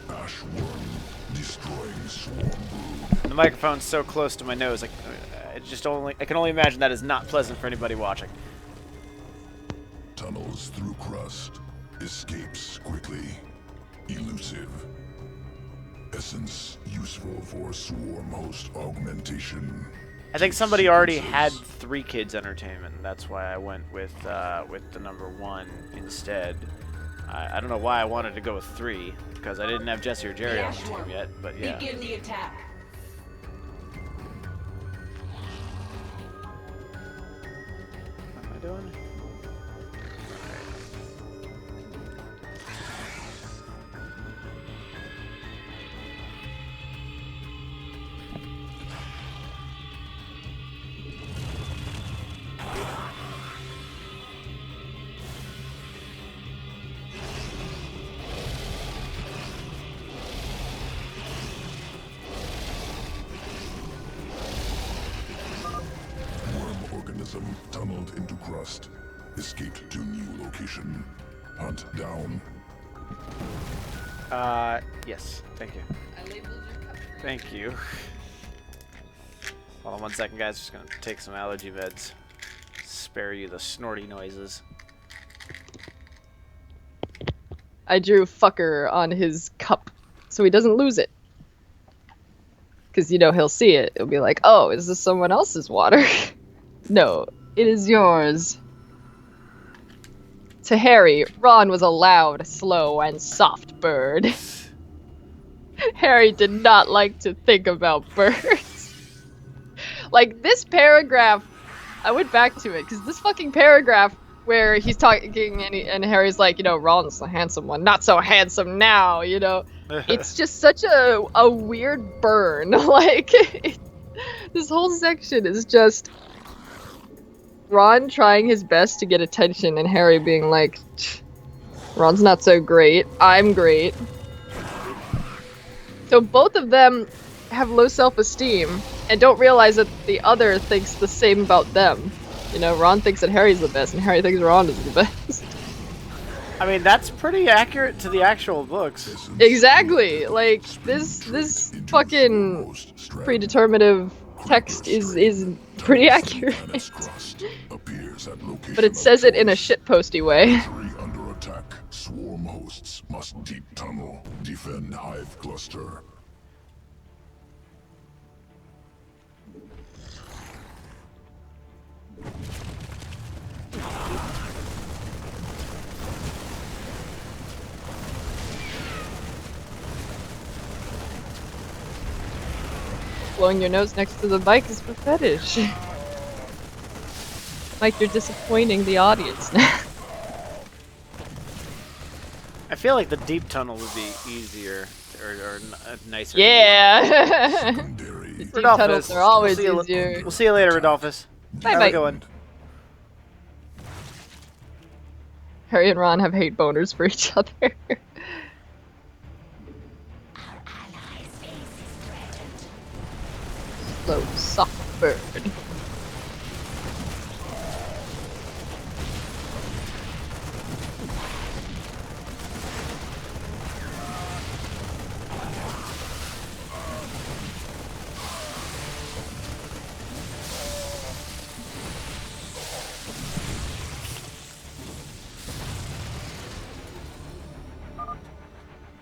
S6: ashworm, destroying swarm brood.
S1: The microphone's so close to my nose, I can only imagine that is not pleasant for anybody watching.
S6: tunnels through crust, escapes quickly, elusive. Essence useful for swarm host augmentation.
S1: I think somebody already had 3 Kids Entertainment. That's why I went with the number 1 instead. I don't know why I wanted to go with 3, because I didn't have Jesse or Jerry on the team yet, but yeah.
S4: Begin the attack.
S1: What am I doing?
S6: Tunneled into crust. Escaped to new location. Hunt down.
S1: Yes. Thank you. Thank you. Hold on 1 second, guys. Just gonna take some allergy meds. Spare you the snorty noises.
S2: I drew fucker on his cup so he doesn't lose it. Because, you know, he'll see it. It'll be like, oh, is this someone else's water? No, it is yours. To Harry, Ron was a loud, slow, and soft bird. Harry did not like to think about birds. Like, this paragraph, I went back to it, because this fucking paragraph where he's talking and Harry's like, you know, Ron's the handsome one, not so handsome now, you know? It's just such a weird burn. Like, this whole section is just Ron trying his best to get attention and Harry being like, Ron's not so great, I'm great. So both of them have low self-esteem and don't realize that the other thinks the same about them. You know, Ron thinks that Harry's the best and Harry thinks Ron is the best.
S1: I mean, that's pretty accurate to the actual books.
S2: Exactly. Like, this fucking predeterminative text is pretty accurate. But it says it in a shitposty way.
S6: Under attack. Swarm hosts must deep tunnel. Defend hive cluster.
S2: Blowing your nose next to the bike is for fetish. Mike, you're disappointing the audience now.
S1: I feel like the deep tunnel would be easier or nicer.
S2: Yeah. Deep tunnels are always easier.
S1: We'll see you later, Rodolphus.
S2: Bye
S1: Have
S2: bye.
S1: a good one.
S2: Harry and Ron have hate boners for each other. Slow, soft bird.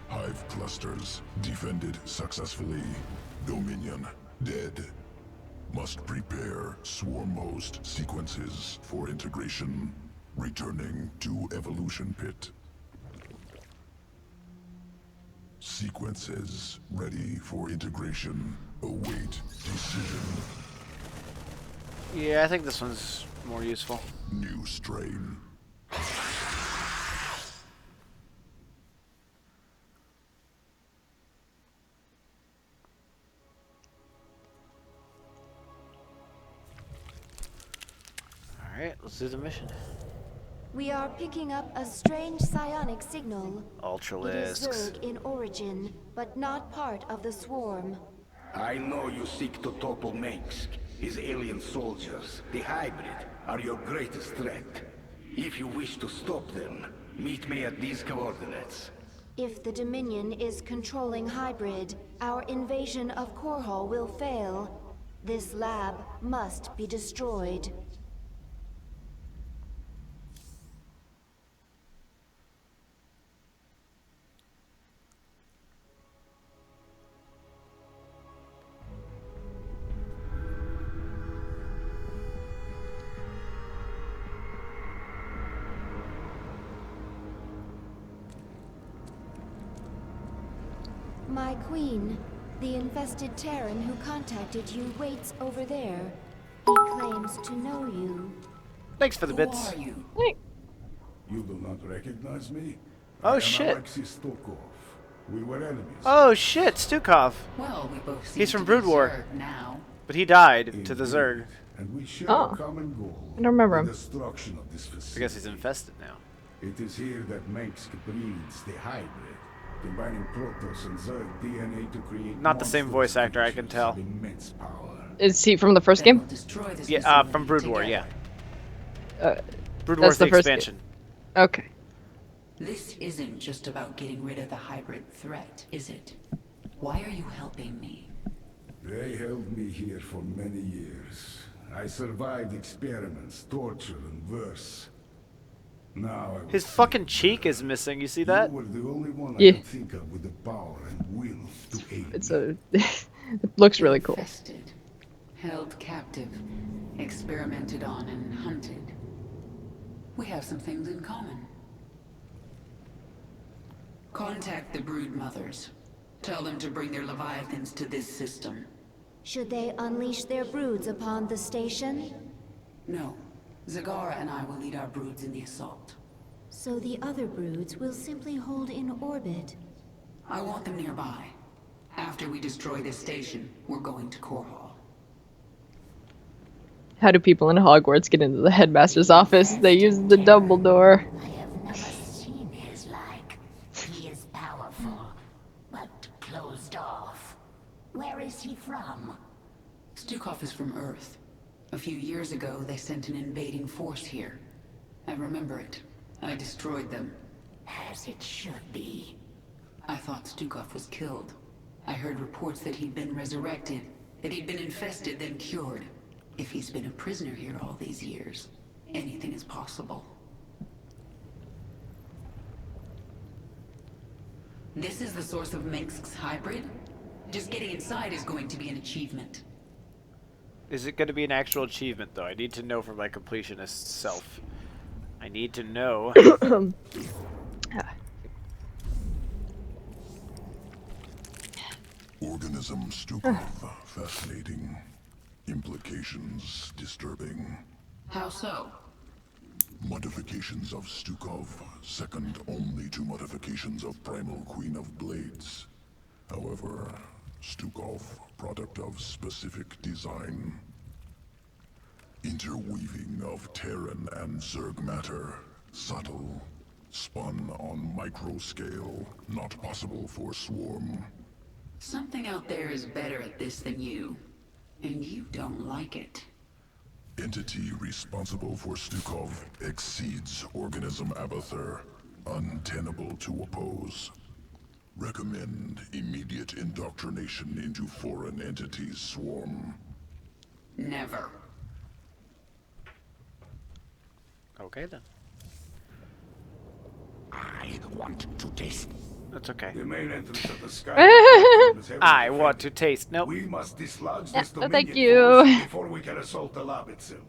S6: Hive clusters defended successfully. Dominion dead. Must prepare swarm host sequences for integration. Returning to evolution pit. Sequences ready for integration. Await decision.
S1: Yeah, I think this one's more useful.
S6: New strain.
S1: Alright, let's do the mission.
S3: We are picking up a strange psionic signal.
S1: Ultralisks.
S3: It is Zerg in origin, but not part of the swarm.
S21: I know you seek to topple Mengsk. His alien soldiers, the hybrid, are your greatest threat. If you wish to stop them, meet me at these coordinates.
S3: If the Dominion is controlling hybrid, our invasion of Korhal will fail. This lab must be destroyed. My queen, the infested Terran who contacted you waits over there. He claims to know you.
S1: Thanks for the bits.
S4: Who are you?
S6: You do not recognize me?
S1: Oh
S6: I am
S1: shit.
S6: Alexis Stokov. We were enemies.
S1: Oh shit, Stukov.
S4: Well, we both seem
S1: He's from
S4: to
S1: Brood
S4: be
S1: War.
S4: Zerg now.
S1: But he died to the Zerg.
S6: And we share
S2: Oh.
S6: a common goal.
S2: I don't remember
S6: the
S2: him.
S6: destruction of this facility.
S1: I guess he's infested now.
S6: It is here that Mengsk breeds the hybrid, combining Protoss and Zerg DNA to create
S1: Not the same voice actor, I can tell.
S6: of immense power.
S2: Is he from the first game?
S4: Destroy this
S1: Yeah, from Brood War, yeah. Brood
S2: That's
S1: War's the
S2: the first
S1: expansion.
S2: Okay.
S4: This isn't just about getting rid of the hybrid threat, is it? Why are you helping me?
S6: They held me here for many years. I survived experiments, torture, and worse. Now I
S1: His fucking cheek is missing, you see that?
S6: You were the only one
S2: Yeah.
S6: I could think of with the power and will to aid.
S2: It's a. It looks really cool.
S4: Infested, held captive, experimented on and hunted. We have some things in common. Contact the brood mothers. Tell them to bring their leviathans to this system.
S3: Should they unleash their broods upon the station?
S4: No. Zagara and I will lead our broods in the assault.
S3: So the other broods will simply hold in orbit.
S4: I want them nearby. After we destroy this station, we're going to Core Hall.
S2: How do people in Hogwarts get into the headmaster's office? They use the Dumbledore.
S5: I have never seen his like. He is powerful, but closed off. Where is he from?
S4: Stukov is from Earth. A few years ago, they sent an invading force here. I remember it. I destroyed them.
S5: As it should be.
S4: I thought Stukov was killed. I heard reports that he'd been resurrected, that he'd been infested, then cured. If he's been a prisoner here all these years, anything is possible. This is the source of Mengsk's hybrid? Just getting inside is going to be an achievement.
S1: Is it going to be an actual achievement, though? I need to know for my completionist self. I need to know.
S6: Organism Stukov, fascinating. Implications disturbing.
S4: How so?
S6: Modifications of Stukov, second only to modifications of Primal Queen of Blades. However, Stukov, product of specific design. Interweaving of Terran and Zerg matter. Subtle. Spun on micro scale. Not possible for Swarm.
S4: Something out there is better at this than you. And you don't like it.
S6: Entity responsible for Stukov exceeds Organism Abathur. Untenable to oppose. Recommend immediate indoctrination into foreign entities Swarm.
S4: Never.
S1: Okay, then.
S21: I want to taste.
S1: That's okay.
S21: The main entrance of the sky.
S1: I want to taste. Nope.
S21: We must dislodge
S2: Yeah,
S21: this
S2: no, thank
S21: Dominion
S2: you.
S21: force before we can assault the lab itself.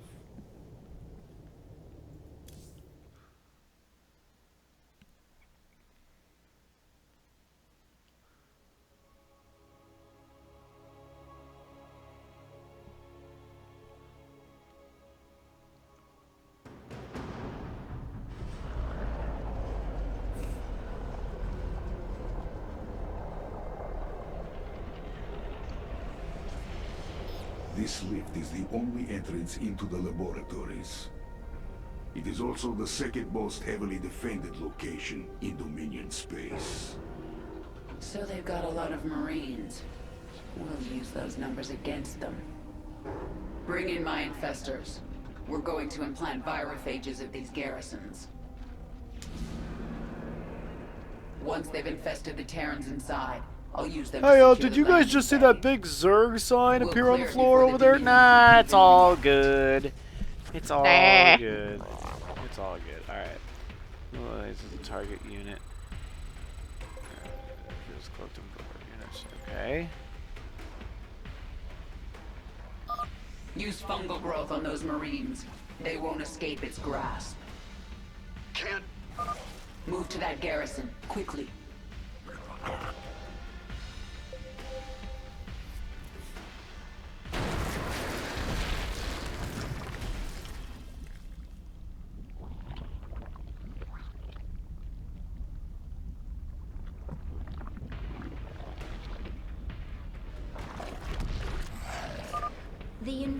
S21: This lift is the only entrance into the laboratories. It is also the second most heavily defended location in Dominion space.
S4: So they've got a lot of Marines. We'll use those numbers against them. Bring in my infestors. We're going to implant virophages at these garrisons. Once they've infested the Terrans inside, I'll use them.
S1: Hey,
S4: to secure
S1: did
S4: the
S1: you guys
S4: landing
S1: just see
S4: bay.
S1: that big Zerg sign
S4: We'll
S1: appear on the
S4: clear it
S1: floor
S4: before
S1: over
S4: the
S1: there?
S4: Dominion
S1: Nah,
S4: can
S1: it's
S4: even
S1: all
S4: leave.
S1: good. It's all
S2: Nah.
S1: good. It's all good. Alright. Well, this is the target unit. Feels cloaked and board units. Okay.
S4: Use fungal growth on those Marines. They won't escape its grasp.
S18: Can't.
S4: Move to that garrison, quickly.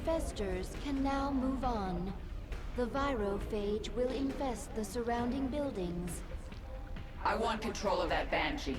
S3: infestors can now move on. The virophage will infest the surrounding buildings.
S4: I want control of that Banshee.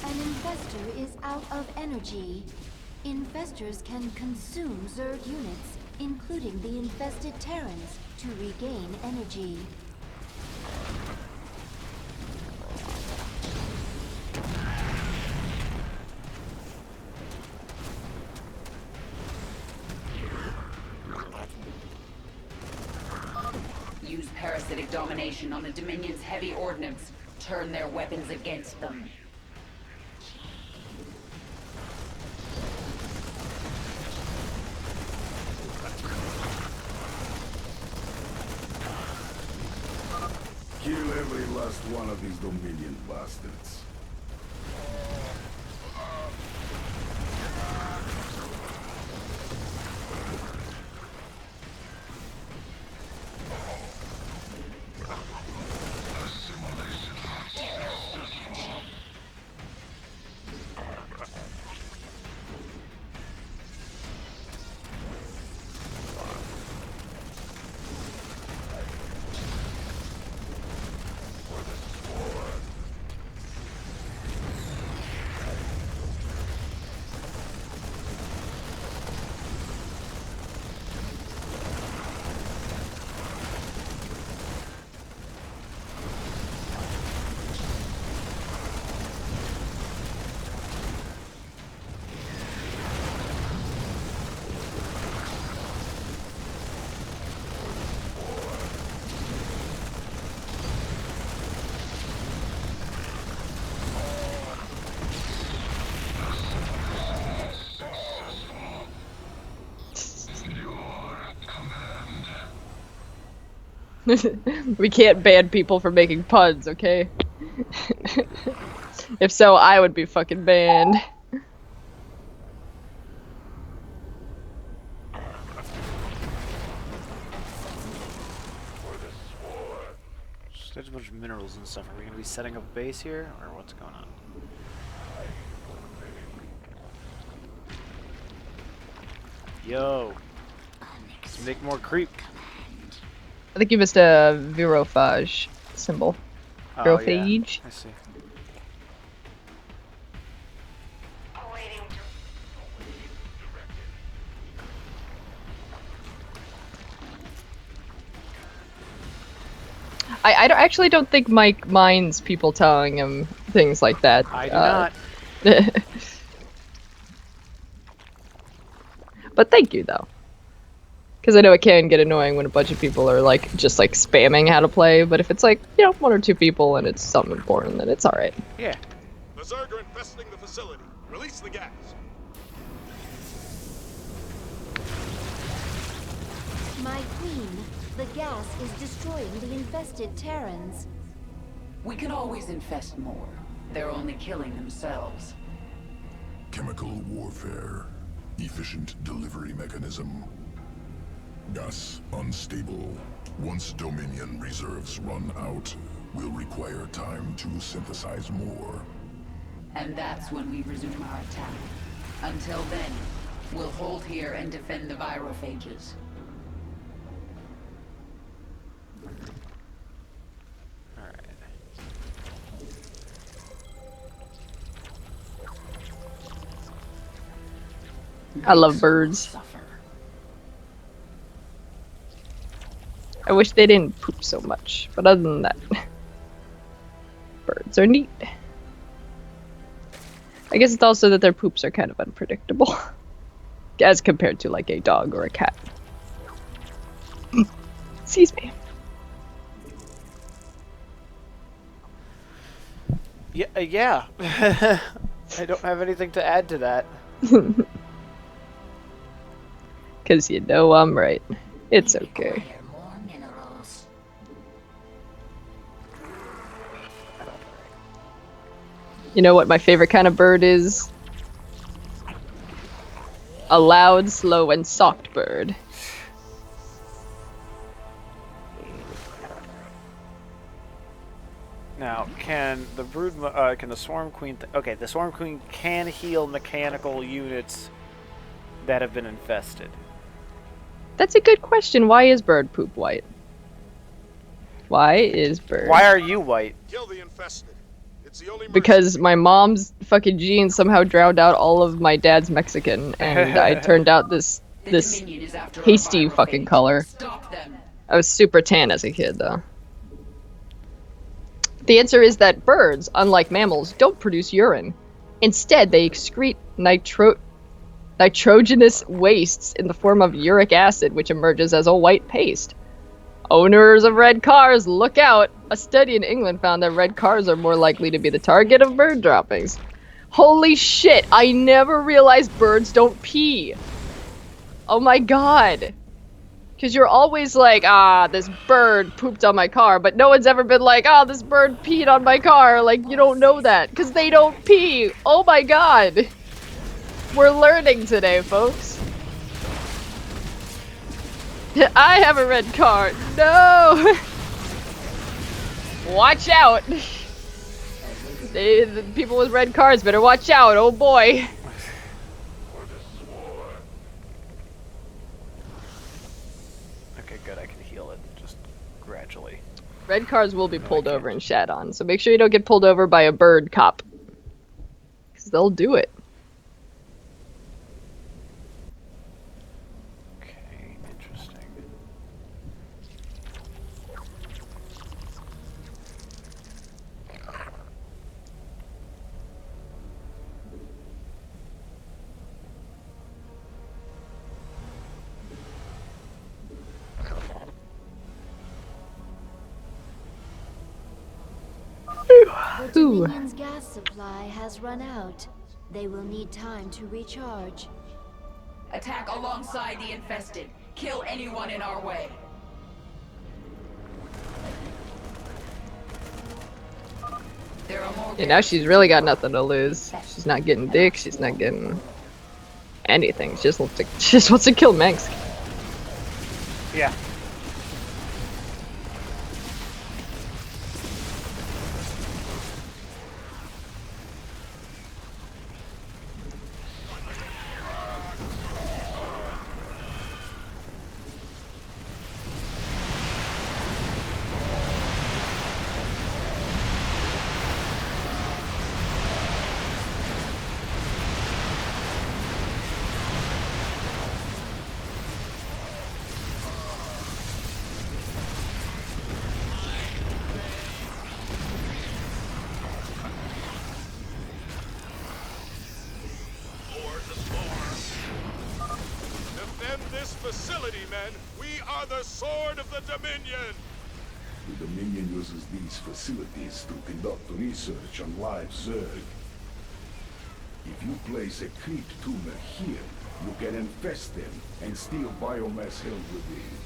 S3: An infestor is out of energy. Infestors can consume Zerg units, including the infested Terrans, to regain energy.
S4: Use parasitic domination on the Dominion's heavy ordnance. Turn their weapons against them.
S21: Kill every last one of these Dominion bastards.
S2: We can't ban people for making puns, okay? If so, I would be fucking banned.
S1: There's a bunch of minerals and stuff. Are we gonna be setting up a base here, or what's going on? Yo, let's make more creep.
S2: I think you missed a virophage symbol.
S1: Oh,
S2: Virophage.
S1: yeah. I see.
S2: I actually don't think Mike minds people telling him things like that.
S1: I do not.
S2: But thank you, though. Because I know it can get annoying when a bunch of people are, like, just, like, spamming how to play, but if it's, like, you know, 1 or 2 people and it's something important, then it's alright.
S1: Yeah.
S18: The Zerg are infesting the facility. Release the gas.
S3: My queen, the gas is destroying the infested Terrans.
S4: We can always infest more. They're only killing themselves.
S6: Chemical warfare. Efficient delivery mechanism. Gas unstable. Once Dominion reserves run out, we'll require time to synthesize more.
S4: And that's when we resume our attack. Until then, we'll hold here and defend the virophages.
S2: I love birds. I wish they didn't poop so much, but other than that, birds are neat. I guess it's also that their poops are kind of unpredictable, as compared to like a dog or a cat. Excuse me.
S1: Yeah, yeah. I don't have anything to add to that.
S2: Because you know I'm right. It's okay. You know what my favorite kind of bird is? A loud, slow, and soft bird.
S1: Now, can the can the Swarm Queen... okay, the Swarm Queen can heal mechanical units that have been infested.
S2: That's a good question. Why is bird poop white? Why is bird...
S1: Why are you white?
S18: Kill the infested. It's the only
S2: Because my mom's fucking genes somehow drowned out all of my dad's Mexican, and I turned out this pasty fucking color. I was super tan as a kid, though. The answer is that birds, unlike mammals, don't produce urine. Instead, they excrete nitrogenous wastes in the form of uric acid, which emerges as a white paste. Owners of red cars, look out! A study in England found that red cars are more likely to be the target of bird droppings. Holy shit, I never realized birds don't pee. Oh my god. Because you're always like, ah, this bird pooped on my car, but no one's ever been like, oh, this bird peed on my car. Like, you don't know that, because they don't pee. Oh my god. We're learning today, folks. I have a red car. No! Watch out. The people with red cars better watch out. Oh boy.
S1: Good, I can heal it just gradually.
S2: Red cars will be pulled over and shat on, so make sure you don't get pulled over by a bird cop. Because they'll do it.
S1: Okay, interesting.
S3: The Dominion's gas supply has run out. They will need time to recharge.
S4: Attack alongside the infested. Kill anyone in our way. There are more.
S2: Yeah, now she's really got nothing to lose. She's not getting dick, she's not getting anything. She just wants to kill Manx.
S1: Yeah.
S18: facility, men. We are the Sword of the Dominion.
S6: The Dominion uses these facilities to conduct research on live Zerg. If you place a creep tumor here, you can infest them and steal biomass held within.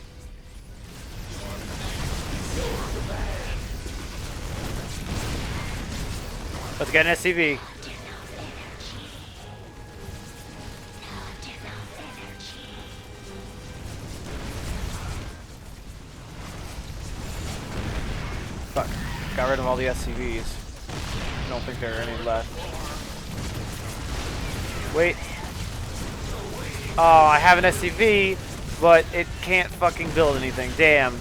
S1: Let's get an SCV. Fuck. Got rid of all the SCVs. Don't think there are any left. Wait. Oh, I have an SCV, but it can't fucking build anything. Damn.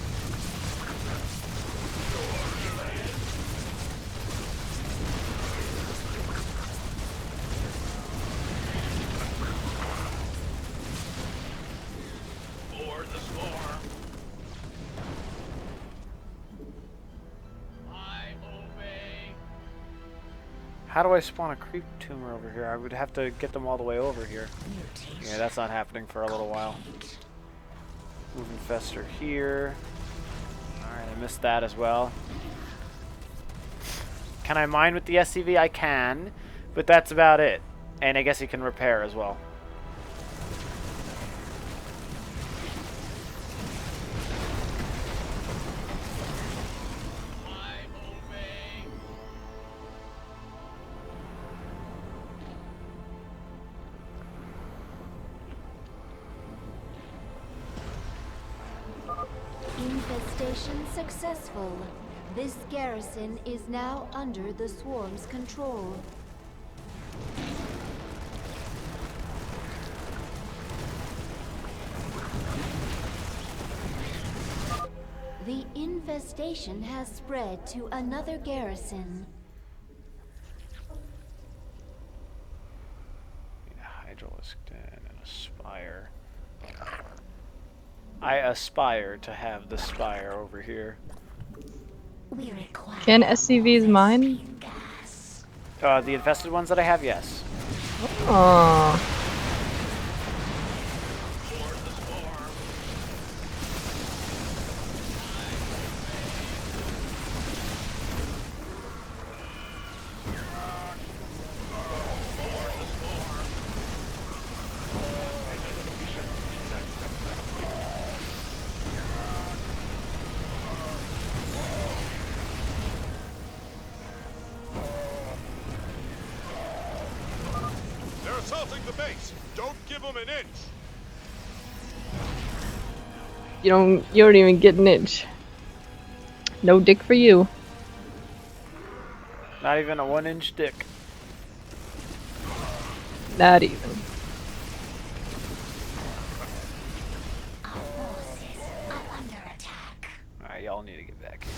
S1: How do I spawn a creep tumor over here? I would have to get them all the way over here. Yeah, that's not happening for a little while. Moving Fester here. Alright, I missed that as well. Can I mine with the SCV? I can, but that's about it. And I guess you can repair as well.
S3: Operation successful. This garrison is now under the swarm's control. The infestation has spread to another garrison.
S1: Hydraulic den and a spire. I aspire to have the spire over here.
S2: Can SCVs mine?
S1: The infested ones that I have, yes.
S2: Oh.
S18: They're assaulting the base. Don't give them an inch.
S2: You don't even get an inch. No dick for you.
S1: Not even a 1-inch dick.
S2: Not even.
S1: Alright, y'all need to get back here.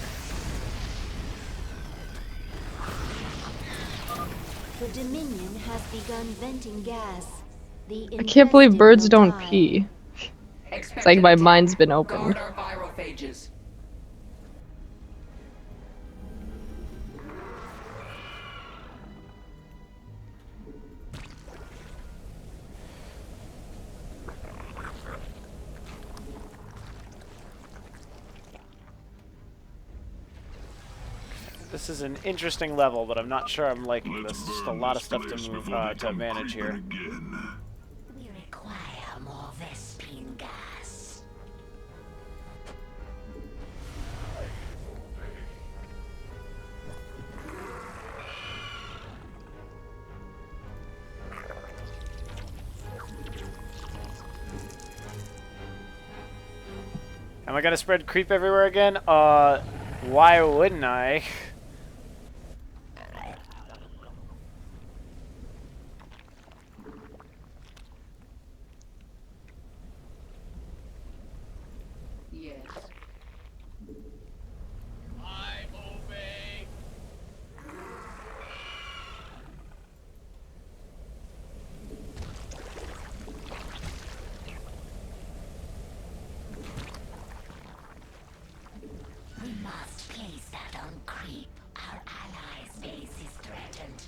S3: The Dominion has begun venting gas.
S2: I can't believe birds don't pee. It's like my mind's been opened.
S4: Guard our virophages.
S1: This is an interesting level, but I'm not sure I'm liking this. Just a lot of stuff to move to manage here.
S5: We require more Vespine gas.
S1: Am I gonna spread creep everywhere again? Why wouldn't I?
S4: Yes.
S5: We must place that on creep. Our allies' base is threatened.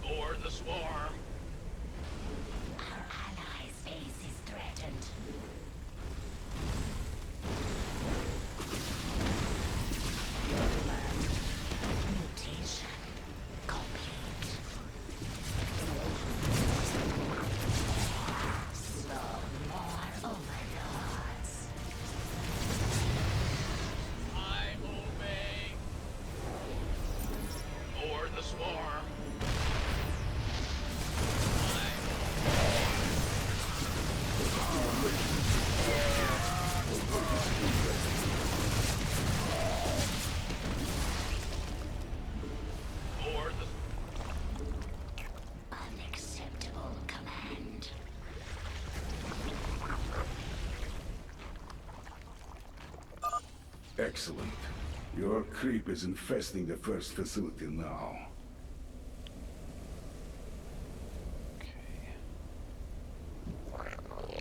S18: Or the swarm.
S5: Our allies' base is threatened. Mutation complete. Slow more overlords.
S18: I'm obeying. Or the swarm. Or the
S5: Unacceptable command.
S21: Excellent. Your creep is infesting the first facility now.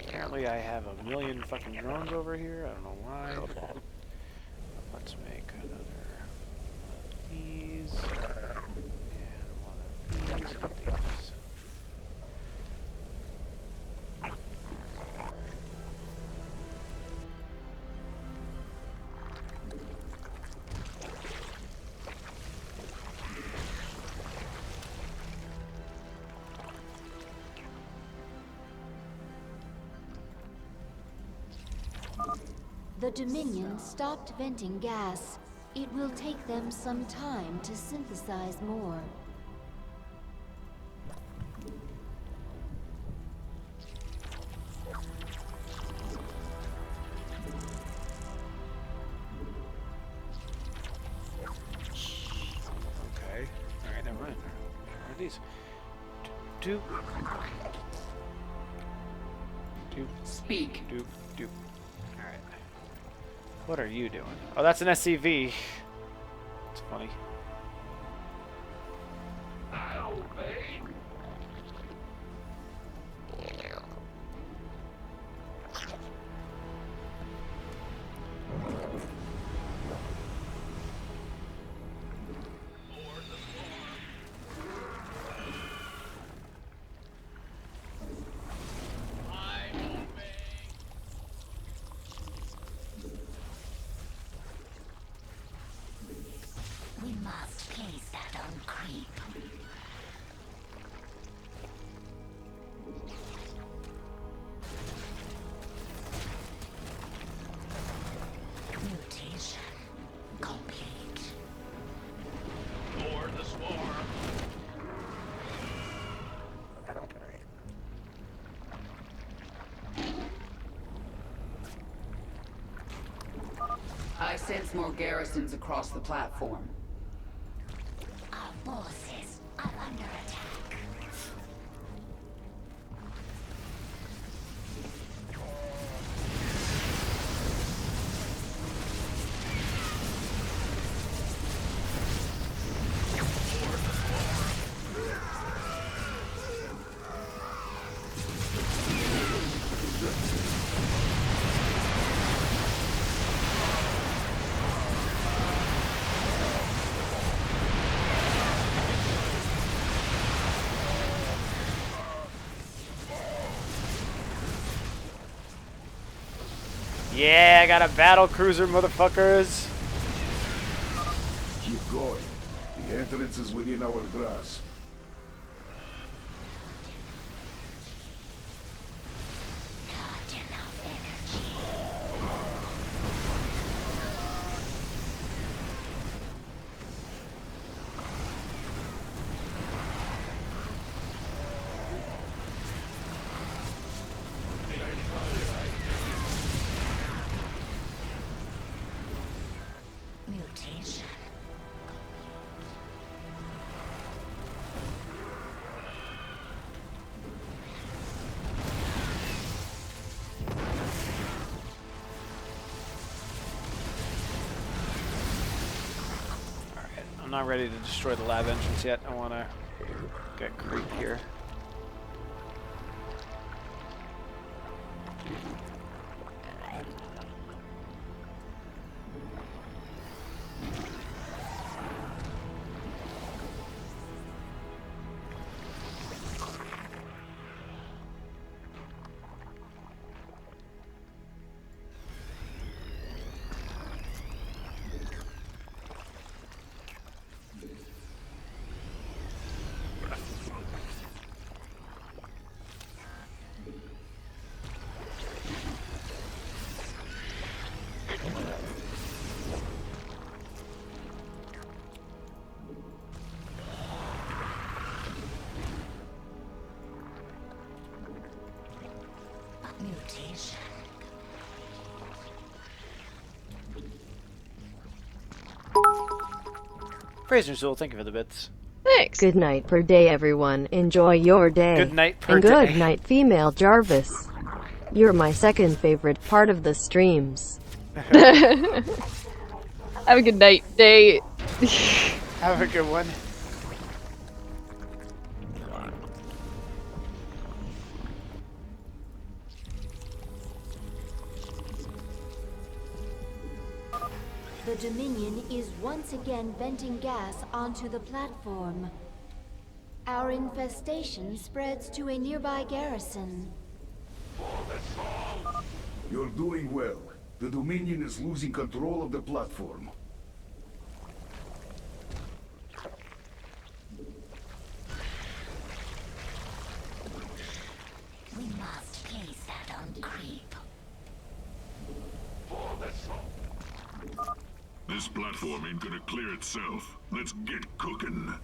S1: Apparently I have a million fucking drones over here. I don't know why. Let's make another one of these. And one of these. And these.
S3: The Dominion stopped venting gas. It will take them some time to synthesize more.
S1: Okay. Alright, never mind. What are these? Doop. Doop.
S4: Speak.
S1: Doop. Doop. Alright. What are you doing? Oh, that's an SCV. It's funny.
S5: We must place that on creep. Mutation complete.
S18: Board the swarm.
S4: I sense more garrisons across the platform.
S5: Our forces are under attack.
S1: Yeah, I got a battle cruiser, motherfuckers.
S21: Keep going. The entrance is within our grasp.
S5: Not enough energy. Mutation.
S1: Alright, I'm not ready to destroy the lab entrance yet. I want to get creep here.
S5: Mutation.
S1: Fraser Zool, thank you for the bits.
S2: Thanks.
S7: Good night per day, everyone. Enjoy your day.
S1: Good night per
S7: and good
S1: day.
S7: night, female Jarvis. You're my second favorite part of the streams.
S2: Have a good night, day.
S1: Have a good one.
S3: The Dominion is once again venting gas onto the platform. Our infestation spreads to a nearby garrison.
S21: You're doing well. The Dominion is losing control of the platform.
S5: We must place that on creep.
S18: For the
S6: platform ain't gonna clear itself. Let's get cooking.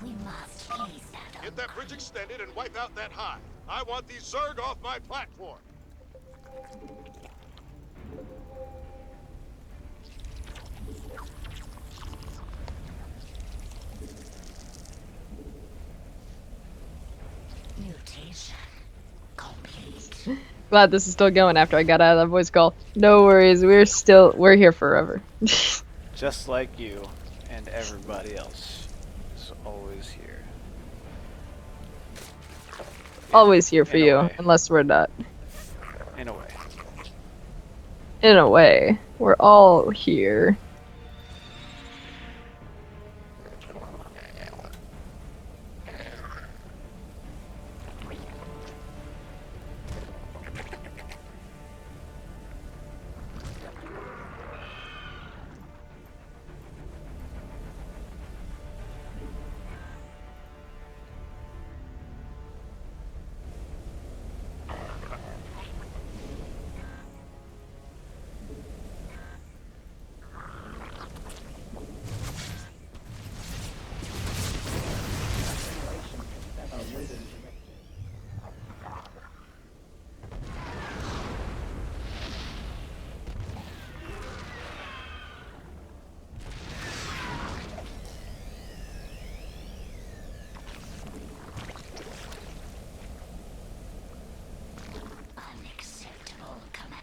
S5: We must please that.
S18: Get that bridge extended and wipe out that hive. I want these Zerg off my platform.
S5: Mutation complete.
S2: Glad this is still going after I got out of that voice call. No worries, we're here forever.
S1: Just like you and everybody else is always here.
S2: Always here for you, unless we're not.
S1: In a way.
S2: In a way, we're all here.
S5: Unacceptable command.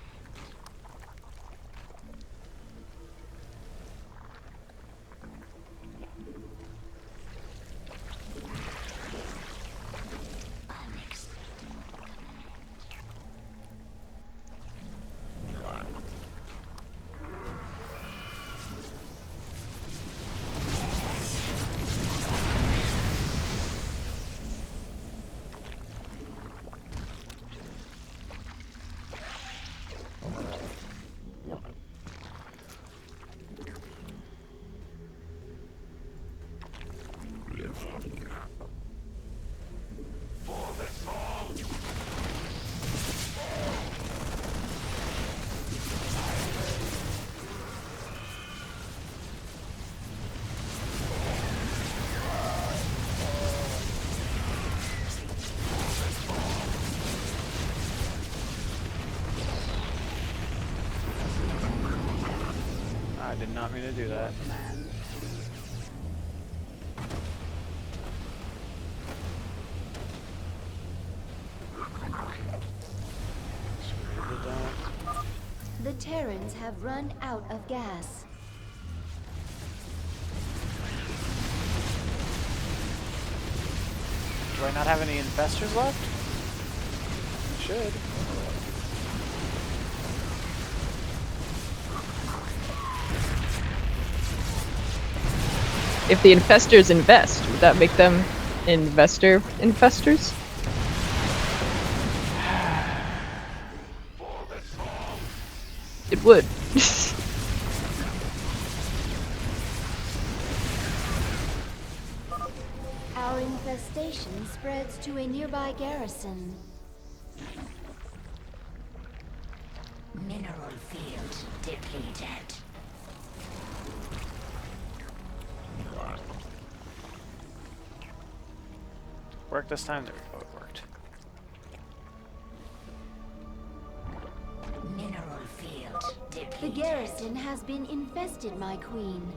S1: I did not mean to do that.
S3: The Terrans have run out of gas.
S1: Do I not have any investors left? I should.
S2: If the infestors invest, would that make them investors? It would.
S3: Our infestation spreads to a nearby garrison.
S5: Mineral field depleted.
S1: Worked this time? There we go, it worked.
S5: Mineral field depleted.
S3: The garrison has been infested, my queen.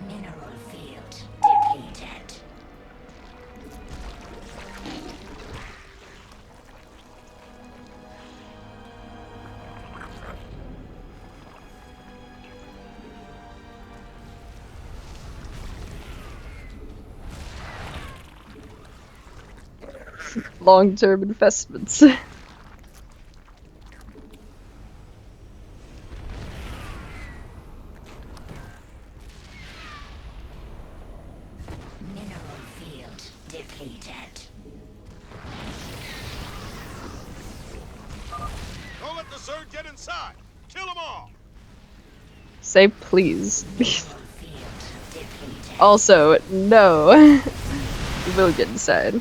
S5: Mineral field depleted.
S2: Long-term investments.
S5: Mineral field depleted.
S18: Don't let the Zerg get inside. Kill them all.
S2: Say please. Also, no. You will get inside.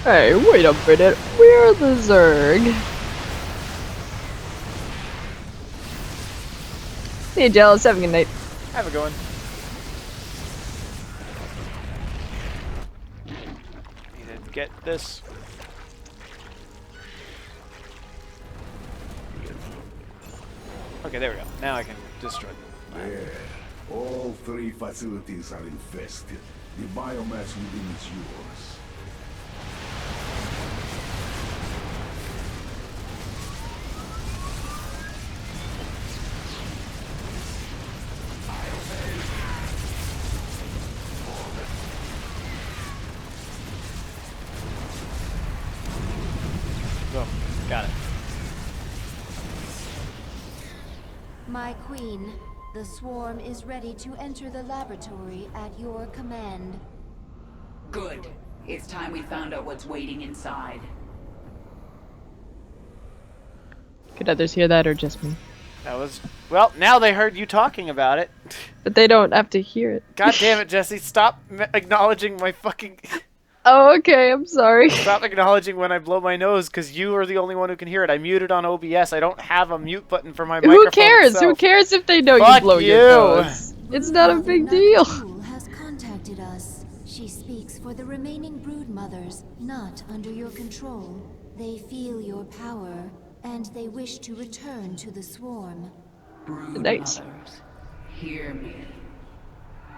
S2: Hey, wait a minute. We're the Zerg. Hey, Jealous. Have a good night.
S1: Have a good one. Need to get this. Okay, there we go. Now I can destroy them.
S21: There. All 3 facilities are infested. The biomass within is yours.
S1: Boom. Got it.
S3: My queen, the swarm is ready to enter the laboratory at your command.
S4: Good. It's time we found out what's waiting inside.
S2: Could others hear that or just me?
S1: That was... Well, now they heard you talking about it.
S2: But they don't have to hear it.
S1: God damn it, Jesse. Stop acknowledging my fucking...
S2: Oh, okay. I'm sorry.
S1: Stop acknowledging when I blow my nose, because you are the only one who can hear it. I muted on OBS. I don't have a mute button for my microphone.
S2: Who cares?
S1: Itself.
S2: Who cares if they know
S1: Fuck
S2: you blow your nose? It's not a big deal.
S3: Has contacted us. She speaks for the remaining brood mothers, not under your control. They feel your power, and they wish to return to the swarm.
S4: Brood
S2: Nice.
S4: mothers, hear me.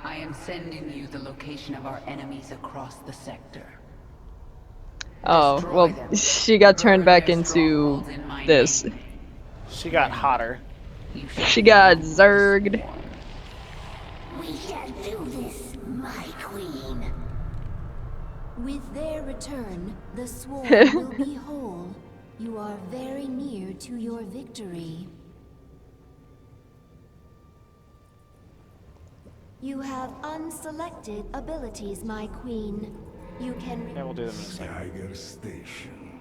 S4: I am sending you the location of our enemies across the sector.
S2: Oh, well, she got turned back into this.
S1: She got hotter.
S2: She got zerged.
S3: We shall do this, my queen. With their return, the swarm will be whole. You are very near to your victory. You have unselected abilities, my queen. You can...
S1: Yeah, we'll do them in a second.
S21: Tiger Station.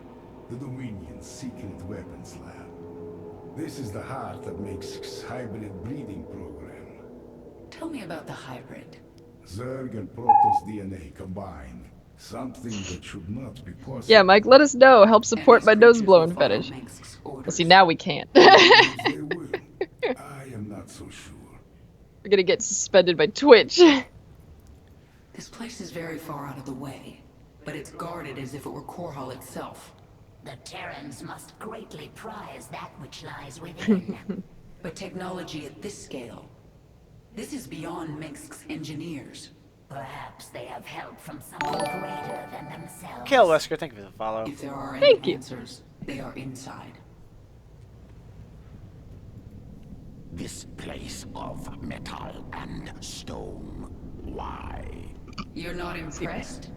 S21: The Dominion's secret weapons lab. This is the heart of Mix's hybrid breeding program.
S4: Tell me about the hybrid.
S21: Zerg and Protoss DNA combined. Something that should not be possible.
S2: Yeah, Mike, let us know. Help support my nose blowing fetish. Well, see, now we can't.
S21: They will. I am not so sure.
S2: We're gonna get suspended by Twitch.
S4: This place is very far out of the way, but it's guarded as if it were Korhal itself.
S5: The Terrans must greatly prize that which lies within.
S4: But technology at this scale, this is beyond Mix's engineers.
S5: Perhaps they have help from someone greater than themselves.
S1: Kill Wesker, thank you for the follow.
S4: If there are
S2: Thank
S4: any
S2: you.
S4: answers, they are inside.
S9: This place of metal and stone. Why?
S4: You're not impressed?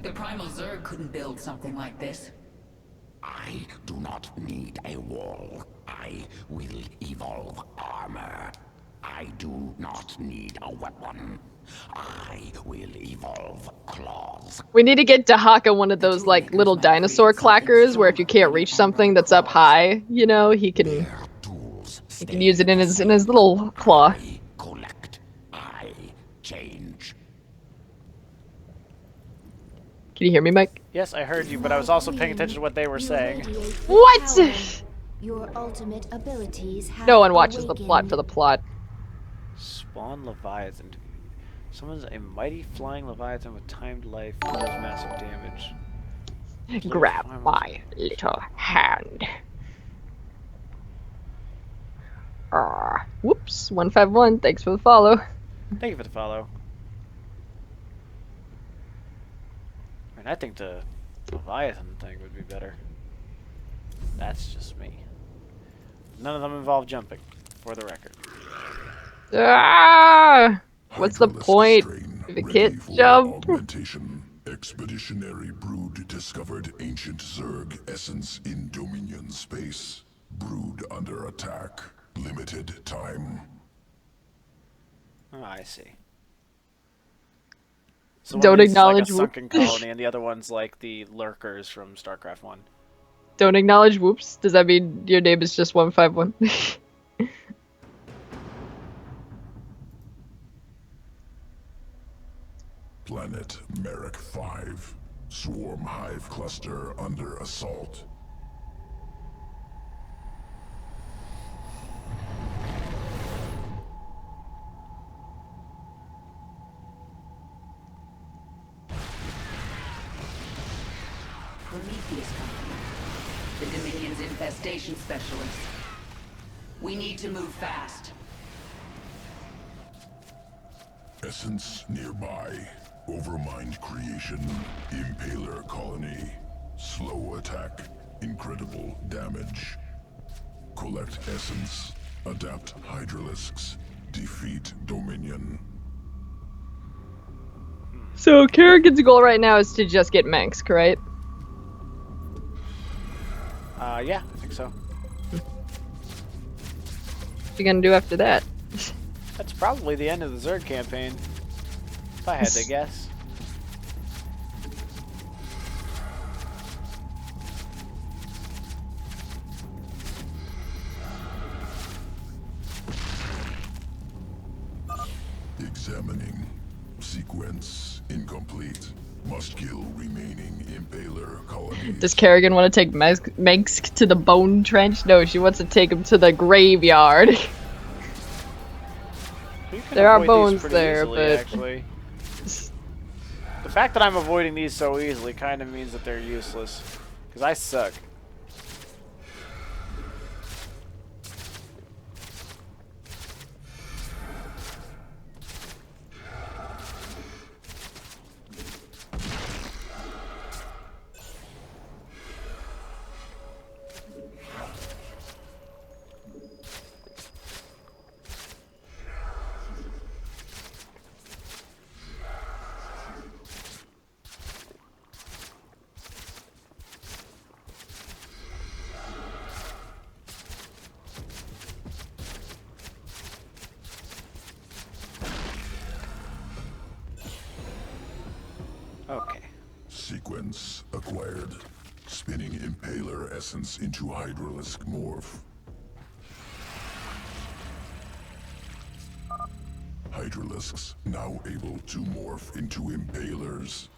S4: The Primal Zerg couldn't build something like this.
S9: I do not need a wall. I will evolve armor. I do not need a weapon. I will evolve claws.
S2: We need to get Dahaka one of those, like, little dinosaur clackers where if you can't reach something that's up high, you know, he can use it in his little claw.
S9: I collect. I change.
S2: Can you hear me, Mike?
S1: Yes, I heard you, but I was also paying attention to what they were saying.
S2: What?
S3: Your ultimate abilities have
S2: No one watches the plot for the plot.
S1: Spawn Leviathan. Summons a mighty flying Leviathan with timed life and does massive damage.
S2: Grab my little hand. Whoops, 151, thanks for the follow.
S1: Thank you for the follow. I mean, I think the Leviathan thing would be better. That's just me. None of them involve jumping, for the record.
S2: What's the point if it can't jump?
S6: Augmentation. Expeditionary brood discovered ancient Zerg essence in Dominion space. Brood under attack. Limited time.
S1: Oh, I see. So
S2: Don't
S1: one is
S2: acknowledge
S1: like a sunken colony, and the other one's like the lurkers from Starcraft 1.
S2: Don't acknowledge whoops. Does that mean your name is just 151?
S6: Planet Merrick 5. Swarm hive cluster under assault.
S4: Prometheus Company. The Dominion's infestation specialist. We need to move fast.
S6: Essence nearby. Overmind creation. Impaler colony. Slow attack. Incredible damage. Collect essence. Adapt hydralisks. Defeat Dominion.
S2: So Kerrigan's goal right now is to just get Manx, right?
S1: Yeah, I think so.
S2: What you gonna do after that?
S1: That's probably the end of the Zerg campaign, if I had to guess.
S6: Examining. Sequence incomplete. Must kill remaining Impaler colony.
S2: Does Kerrigan want to take Manx to the Bone Trench? No, she wants to take him to the graveyard. There are bones there,
S1: easily,
S2: but
S1: actually. The fact that I'm avoiding these so easily kind of means that they're useless, because I suck. Okay.
S6: Sequence acquired. Spinning Impaler essence into Hydralisk morph. Hydralisks now able to morph into Impalers.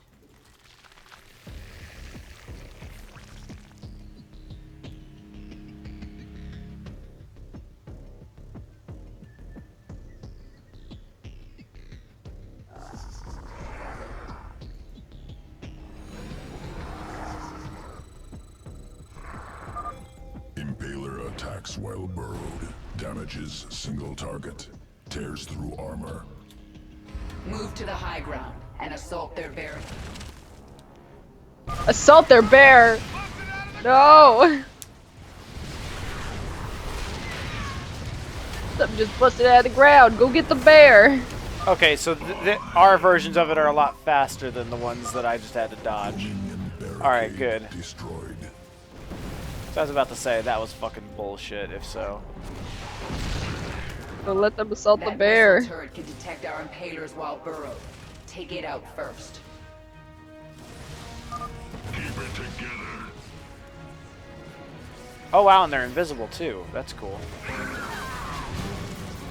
S6: Impaler attacks while burrowed. Damages single target. Tears through armor.
S4: Move to the high ground and assault their bear.
S2: assault their bear. No. Something just busted out of the ground. Go get the bear.
S1: Okay, so our versions of it are a lot faster than the ones that I just had to dodge. Alright, good.
S6: Destroyed.
S1: So I was about to say, that was fucking bullshit, if so.
S2: Don't let them assault the
S4: That
S2: bear.
S4: missile turret can detect our impalers while burrowed. Take it out first.
S18: Keep it together.
S1: Oh wow, and they're invisible too. That's cool.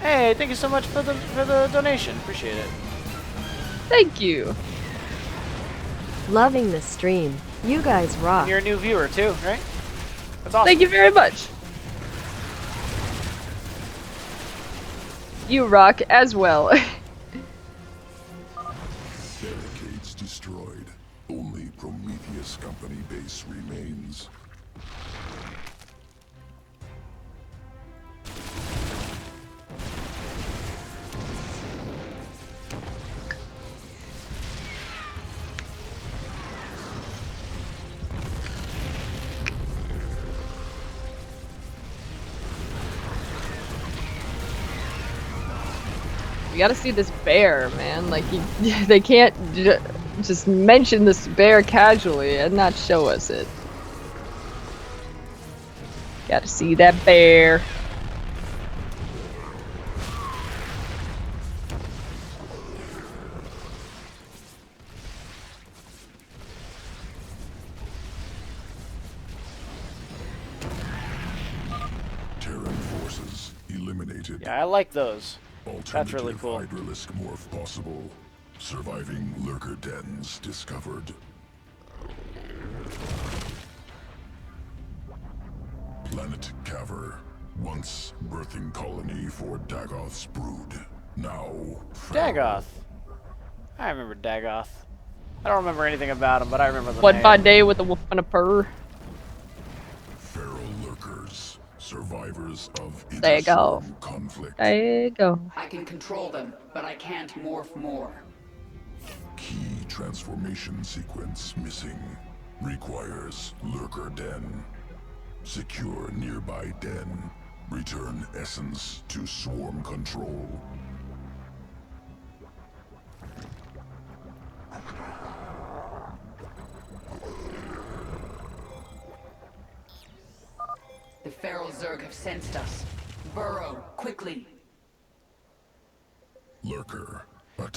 S1: Hey, thank you so much for the donation. Appreciate it.
S2: Thank you.
S7: Loving the stream. You guys rock.
S1: And you're a new viewer too, right? That's awesome.
S2: Thank you very much. You rock as well.
S6: Barricades destroyed. Only Prometheus Company base remains.
S2: We gotta see this bear, man. Like, they can't just mention this bear casually and not show us it. Gotta see that bear.
S6: Terran forces eliminated.
S1: Yeah, I like those. That's really cool.
S6: Hydralisk morph possible. Surviving lurker dens discovered. Planet Caver, once birthing colony for Dagoth's brood. Now,
S1: Dagoth. I remember Dagoth. I don't remember anything about him, but I remember the
S2: One
S1: name.
S2: fine day with a wolf and a purr.
S6: Feral lurkers, survivors of
S2: There you go.
S6: interswarm conflict.
S2: There you go.
S4: I can control them, but I can't morph more.
S6: Key transformation sequence missing. Requires lurker den. Secure nearby den. Return essence to swarm control.
S4: The feral Zerg have sensed us. Burrow, quickly.
S6: Lurker.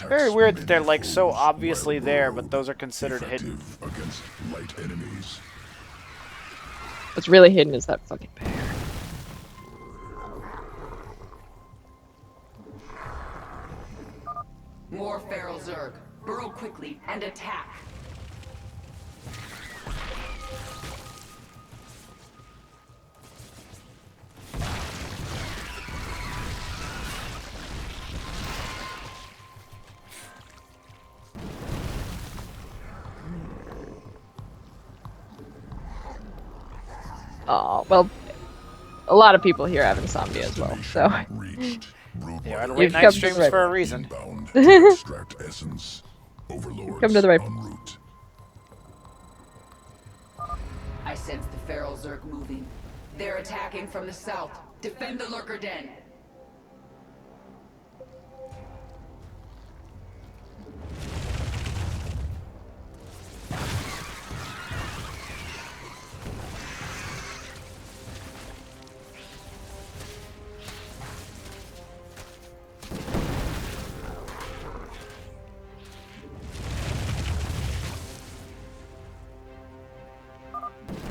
S1: Very weird that they're like so obviously there, but those are considered hidden.
S6: Against light enemies.
S2: What's really hidden is that fucking bear.
S4: More feral Zerg. Burrow quickly and attack.
S2: Oh, well, a lot of people here have insomnia as well, so.
S1: Yeah, I late night streams for a reason.
S6: Extract essence. Overlords
S2: Come to the right.
S6: en route.
S4: I sense the feral Zerg moving. They're attacking from the south. Defend the lurker den.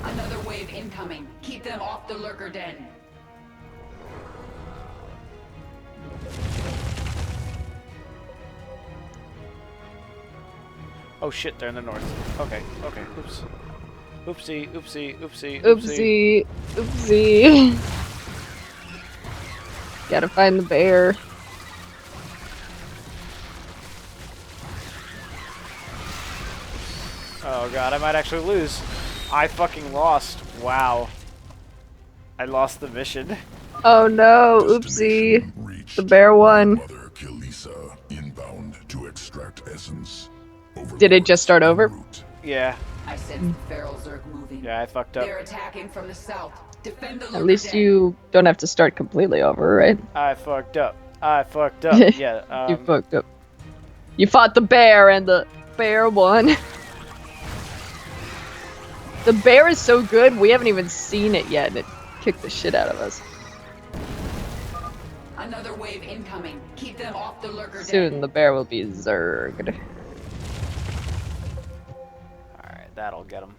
S4: Another wave incoming. Keep them off the lurker den.
S1: Oh shit, they're in the north. Okay, okay, oops. Oopsie, oopsie, oopsie,
S2: Oopsie. Oopsie. Gotta find the bear.
S1: Oh god, I might actually lose. I fucking lost. Wow. I lost the mission.
S2: Oh no, oopsie. The bear won.
S6: Mother Kilisa inbound to extract essence.
S2: Did it just start over?
S1: Yeah.
S4: I sense the feral Zerg moving.
S1: Yeah, I fucked up.
S4: They're attacking from the south. Defend the lurker
S2: At least
S4: den.
S2: you don't have to start completely over, right?
S1: I fucked up. I fucked up. Yeah,
S2: You fucked up. You fought the bear and the bear won. The bear is so good, we haven't even seen it yet, and it kicked the shit out of us.
S4: Another wave incoming. Keep them off the lurker den.
S2: Soon the bear will be zerged.
S1: Alright, that'll get him.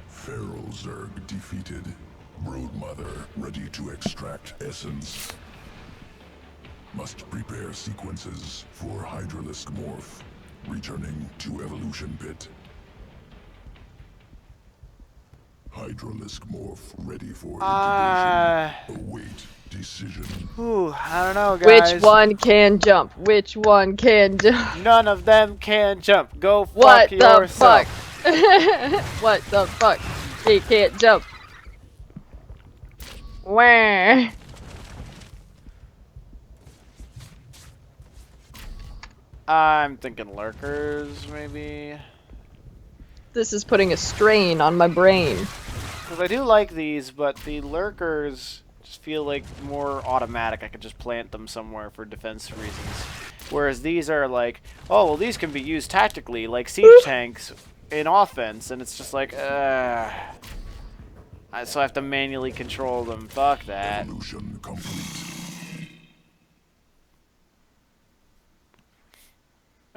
S6: Feral Zerg defeated. Broodmother ready to extract essence. Must prepare sequences for Hydralisk morph. Returning to evolution pit. Hydralisk morph ready for incubation. Await decision.
S1: Ooh, I don't know, guys.
S2: Which one can jump? Which one can jump?
S1: None of them can jump. Go fuck
S2: What the
S1: yourself.
S2: fuck? What the fuck? He can't jump. Where?
S1: I'm thinking lurkers, maybe.
S2: This is putting a strain on my brain.
S1: Because I do like these, but the lurkers just feel like more automatic. I could just plant them somewhere for defense reasons. Whereas these are like, oh, well, these can be used tactically, like siege tanks in offense, and it's just like, so I have to manually control them. Fuck that.
S6: Evolution complete.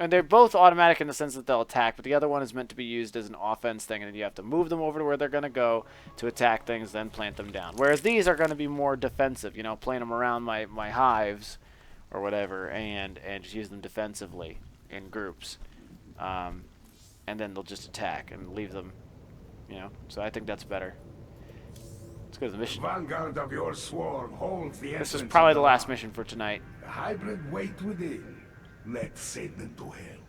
S1: And they're both automatic in the sense that they'll attack, but the other one is meant to be used as an offense thing, and then you have to move them over to where they're going to go to attack things, then plant them down. Whereas these are going to be more defensive, you know, plant them around my hives or whatever, and just use them defensively in groups. And then they'll just attack and leave them, you know. So I think that's better. Let's go to the mission.
S21: Vanguard of your swarm holds the
S1: This is
S21: entrance
S1: probably
S21: of
S1: the last mission for tonight.
S21: The hybrid wait within. Let's send them to hell.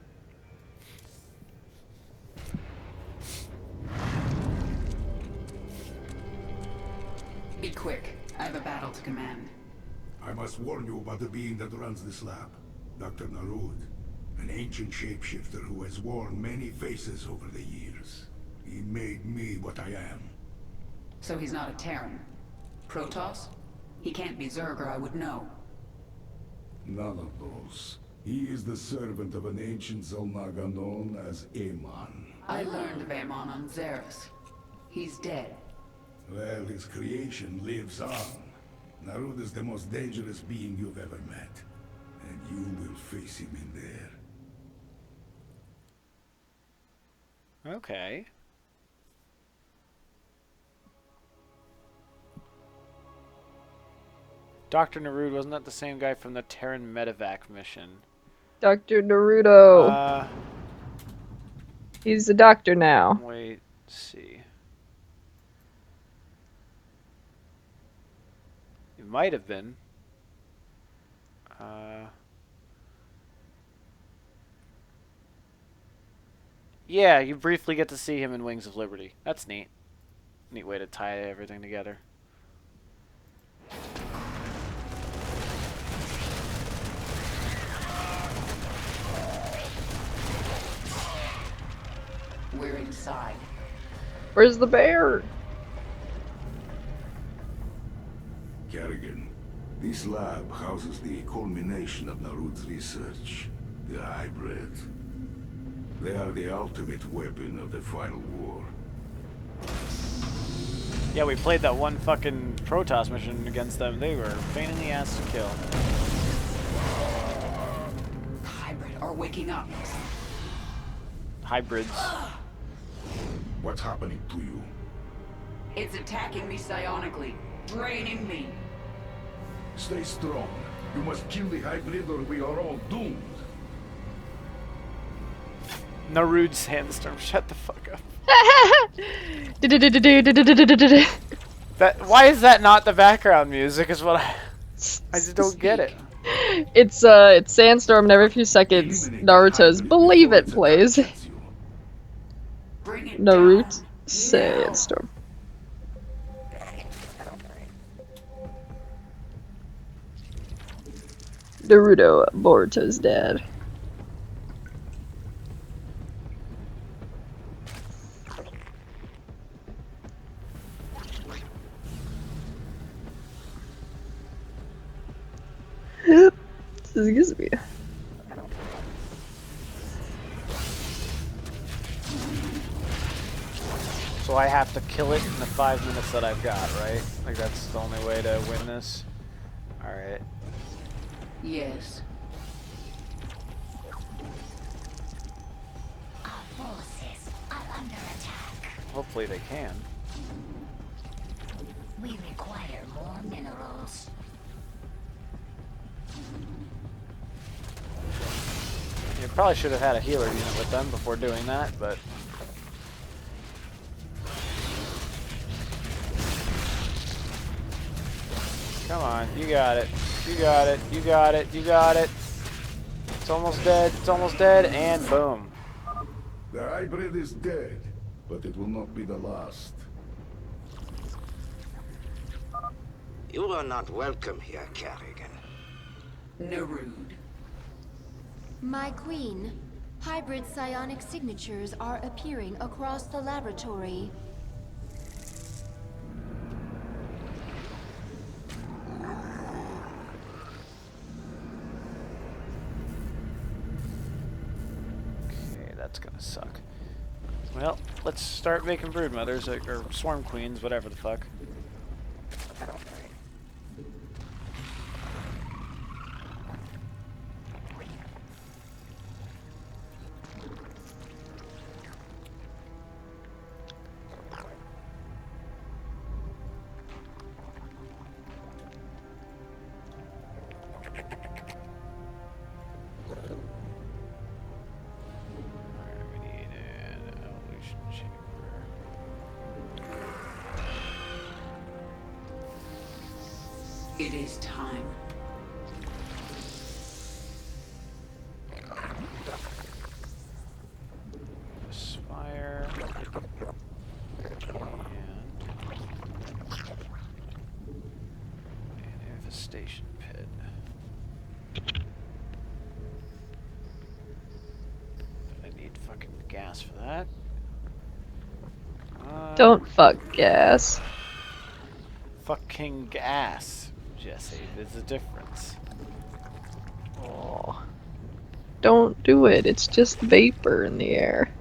S4: Be quick. I have a battle to command.
S21: I must warn you about the being that runs this lab. Dr. Narud. An ancient shapeshifter who has worn many faces over the years. He made me what I am.
S4: So he's not a Terran. Protoss? He can't be Zerg or I would know.
S21: None of those. He is the servant of an ancient Zolnaga known as Amon.
S4: I learned of Amon on Xeris. He's dead.
S21: Well, his creation lives on. Narud is the most dangerous being you've ever met. And you will face him in there.
S1: Okay. Dr. Narud, wasn't that the same guy from the Terran medevac mission?
S2: Dr. Naruto. He's a doctor now.
S1: Wait, see. It might have been. Yeah, you briefly get to see him in Wings of Liberty. That's neat. Neat way to tie everything together.
S4: We're inside.
S2: Where's the bear?
S21: Kerrigan, this lab houses the culmination of Narud's research. The hybrid. They are the ultimate weapon of the final war.
S1: Yeah, we played that one fucking Protoss mission against them. They were a pain in the ass to kill.
S4: The hybrid are waking up.
S1: Hybrids.
S21: What's happening to you?
S4: It's attacking me psionically, draining me.
S21: Stay strong. You must kill the hybrid or we are all doomed.
S1: Narud Sandstorm, shut the fuck up. Why is that not the background music? Is what I just don't get it.
S2: It's Sandstorm, and every few seconds Naruto's Believe It plays. Naruto Sandstorm. Naruto, Boruto's dad. Excuse me.
S1: So I have to kill it in the 5 minutes that I've got, right? Like that's the only way to win this? Alright.
S4: Yes.
S5: Our forces are under attack.
S1: Hopefully they can.
S5: We require more minerals.
S1: You probably should have had a healer unit with them before doing that, but... Come on, you got it. You got it, you got it, you got it. It's almost dead, and boom.
S21: The hybrid is dead, but it will not be the last.
S17: You are not welcome here, Kerrigan.
S4: Narud.
S3: My queen, hybrid psionic signatures are appearing across the laboratory.
S1: Okay, that's gonna suck. Well, let's start making brood mothers, or swarm queens, whatever the fuck.
S4: It is time.
S1: Fire. And infestation pit. I need fucking gas for that.
S2: Don't fuck gas.
S1: Fucking gas, Jesse. There's a difference.
S2: Oh. Don't do it. It's just vapor in the air.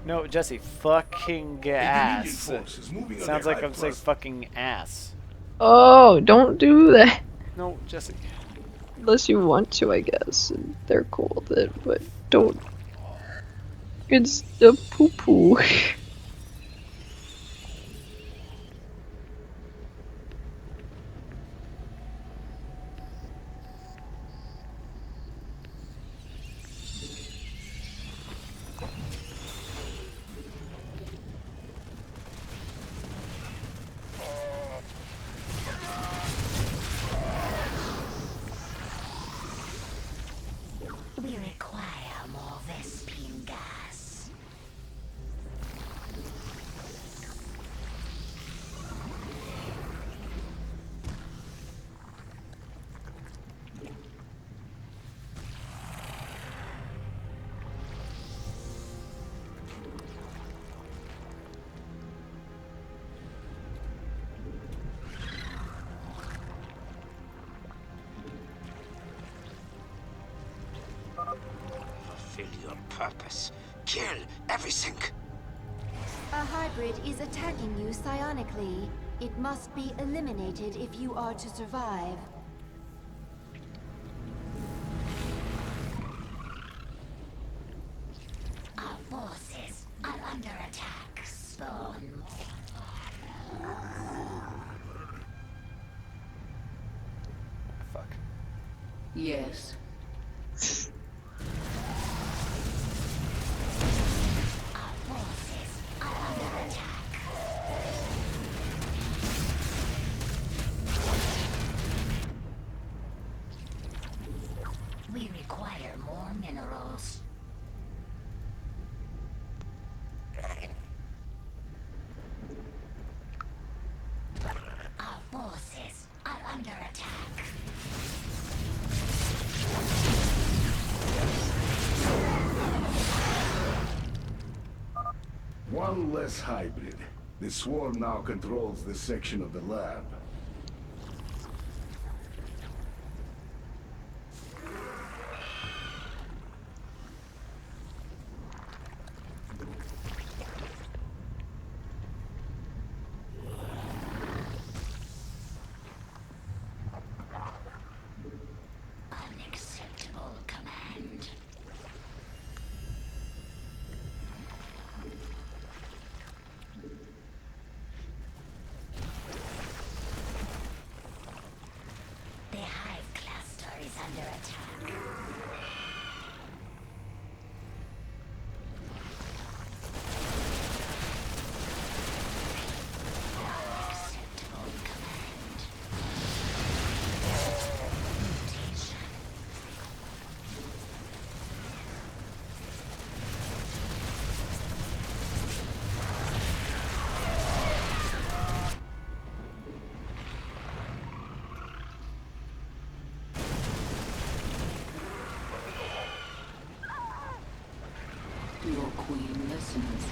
S1: No, Jesse, fucking gas. Sounds like I'm saying fucking ass.
S2: Oh, don't do that.
S1: No, Jesse.
S2: Unless you want to, I guess. And they're cool with it, but don't. It's the poo-poo.
S5: We require more Vespine gas.
S17: Fulfill your purpose. Kill everything.
S3: A hybrid is attacking you psionically. It must be eliminated if you are to survive.
S5: Our forces are under attack, Spawn.
S1: Fuck.
S4: Yes.
S5: Our forces are under attack. We require more minerals. Our forces are under attack.
S21: One less hybrid. The swarm now controls this section of the lab.
S5: Unacceptable command. The hive cluster is under attack. Unacceptable command. Mutation.
S4: Your queen listens.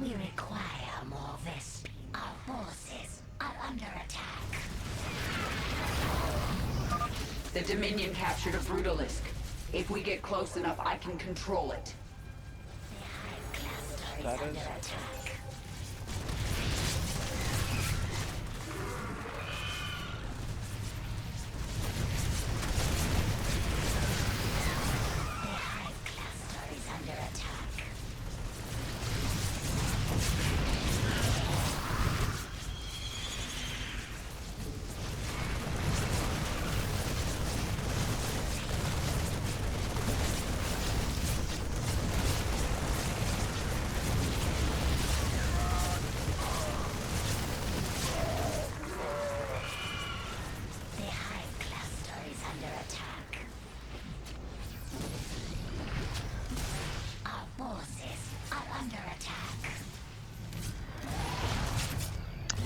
S5: We require more Vespine. Our forces are under attack.
S4: The Dominion captured a Brutalisk. If we get close enough, I can control it.
S5: The hive cluster is
S1: That
S5: under
S1: is-
S5: attack. The hive cluster is under attack.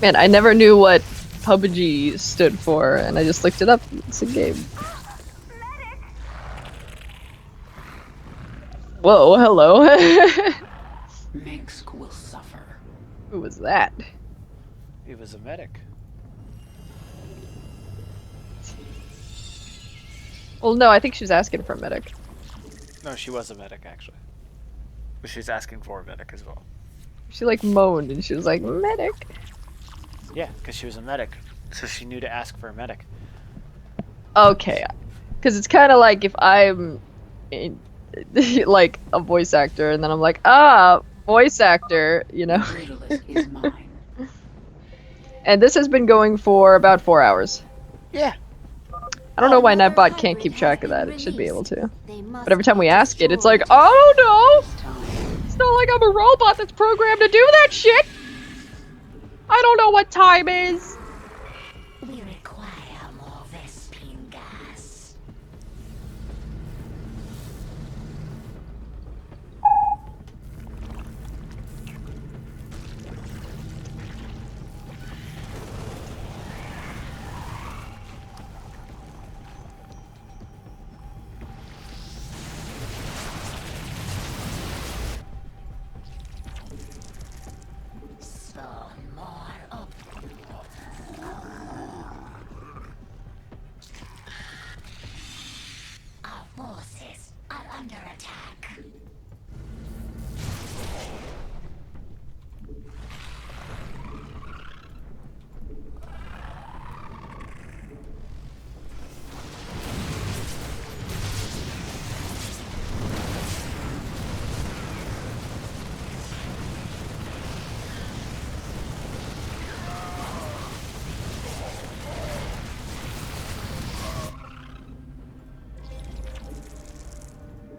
S2: Man, I never knew what PUBG stood for, and I just looked it up. It's a game. Whoa, hello.
S4: Minsk will suffer.
S2: Who was that?
S1: He was a medic.
S2: Well, no, I think she was asking for a medic.
S1: No, she was a medic, actually. But she's asking for a medic as well.
S2: She like moaned and she was like, medic.
S1: Yeah, because she was a medic. So she knew to ask for a medic.
S2: Okay. Because it's kind of like if I'm like a voice actor and then I'm like, voice actor, you know?
S4: Is mine.
S2: And this has been going for about 4 hours.
S1: Yeah.
S2: I don't know why Nightbot can't keep track of that. It should be able to. But every time we ask it, it's like, oh no! It's not like I'm a robot that's programmed to do that shit! I don't know what time is!
S5: We require more Vespine gas. Our forces are under attack.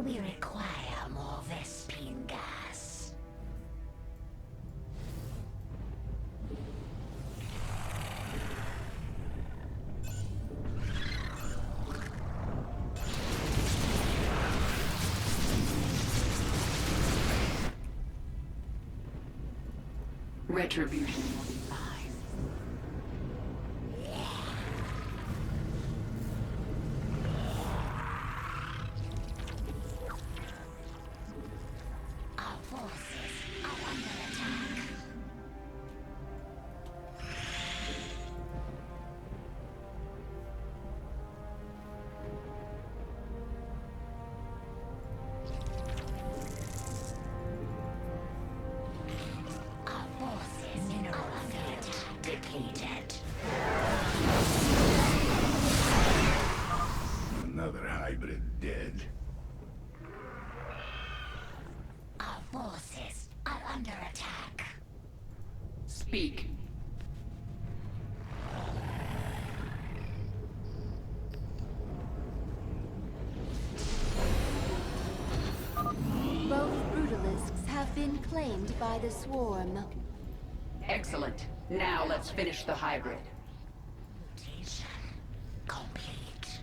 S5: We require more Vespine gas.
S4: Retribution will be mine.
S5: Our forces are under attack. Our forces are under attack. Depleted.
S21: Another hybrid dead.
S5: Our forces are under attack.
S4: Speak.
S3: Both brutalisks have been claimed by the swarm.
S4: Excellent. Now let's finish the hybrid.
S5: Mutation complete.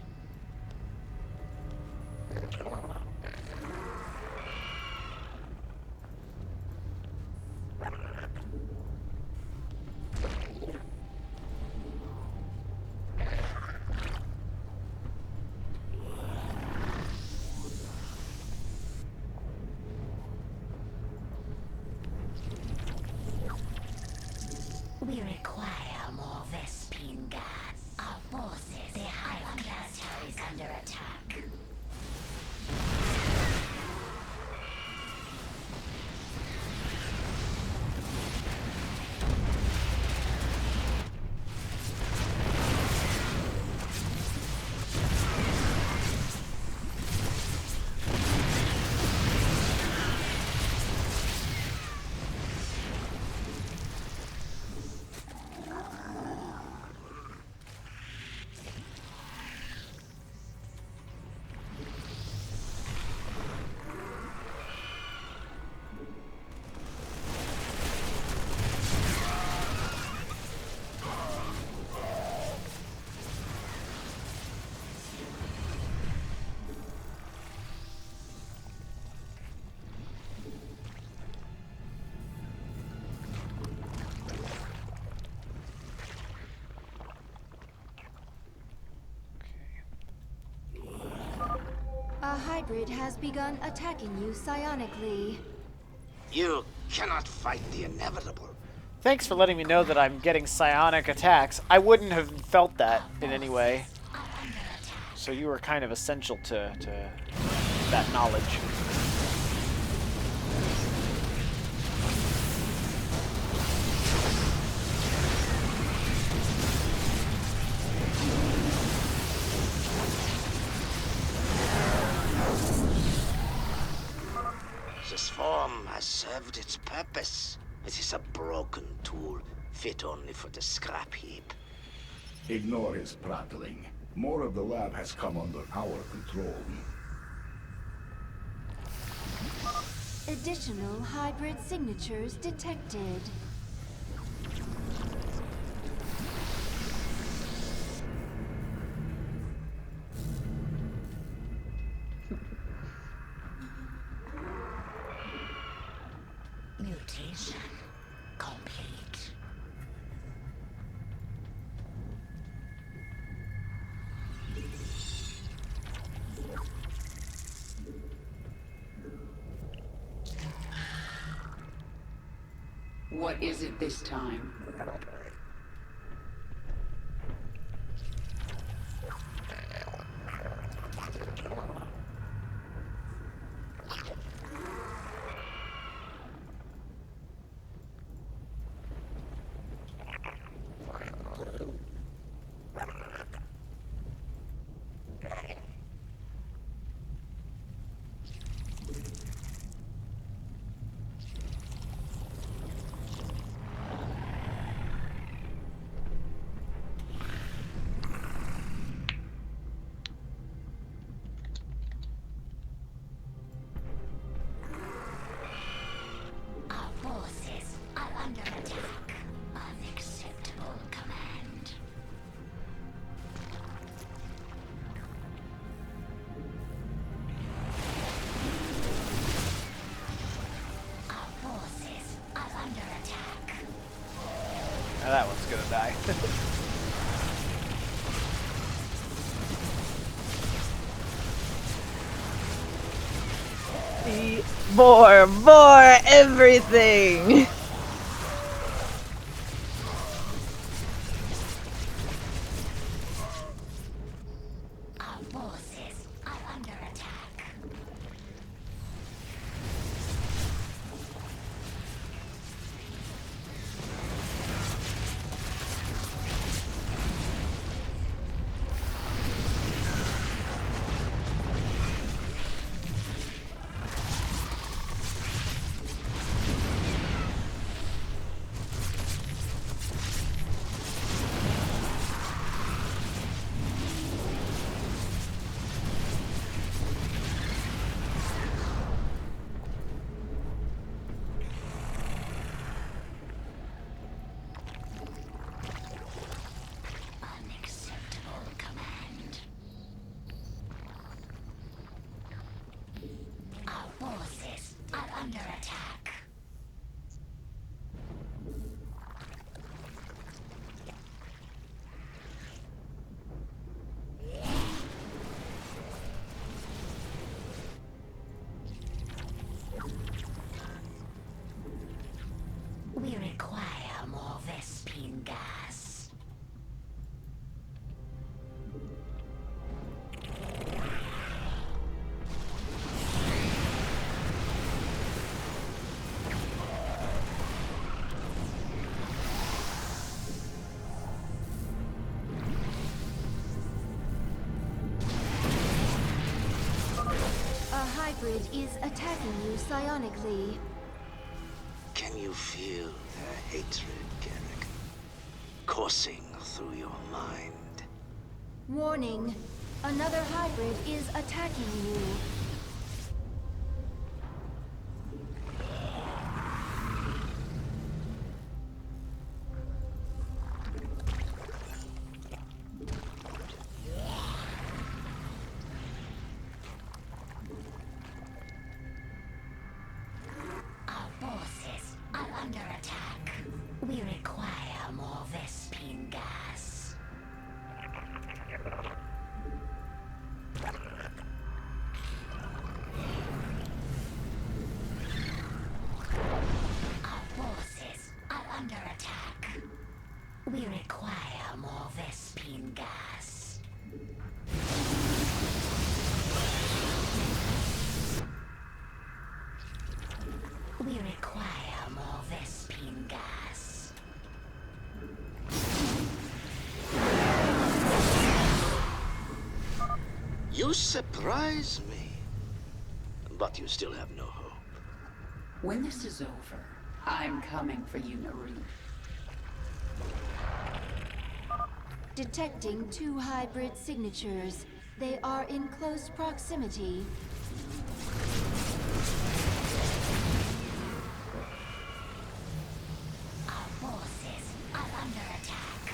S5: We require more
S3: hybrid has begun attacking you psionically.
S17: You cannot fight the inevitable.
S1: Thanks for letting me know that I'm getting psionic attacks. I wouldn't have felt that in any way. So you were kind of essential to that knowledge.
S17: This form has served its purpose. It is a broken tool, fit only for the scrap heap.
S21: Ignore his prattling. More of the lab has come under our control.
S3: Additional hybrid signatures detected.
S5: Mutation complete.
S4: What is it this time?
S5: Our forces are under attack. Unacceptable command. Our forces are under attack.
S1: Now that one's gonna die.
S2: More everything!
S5: Our forces are under attack. Unacceptable command. Our forces are under attack. We require more Vespine gas.
S3: A hybrid is attacking you psionically.
S17: Can you feel their hatred, Garrick? Coursing through your mind.
S3: Warning. Another hybrid is attacking you.
S5: Our forces are under attack. We require more Vespine gas.
S17: You surprise me. But you still have no hope.
S4: When this is over, I'm coming for you, Narud.
S3: Detecting 2 hybrid signatures. They are in close proximity.
S5: Our forces are under attack.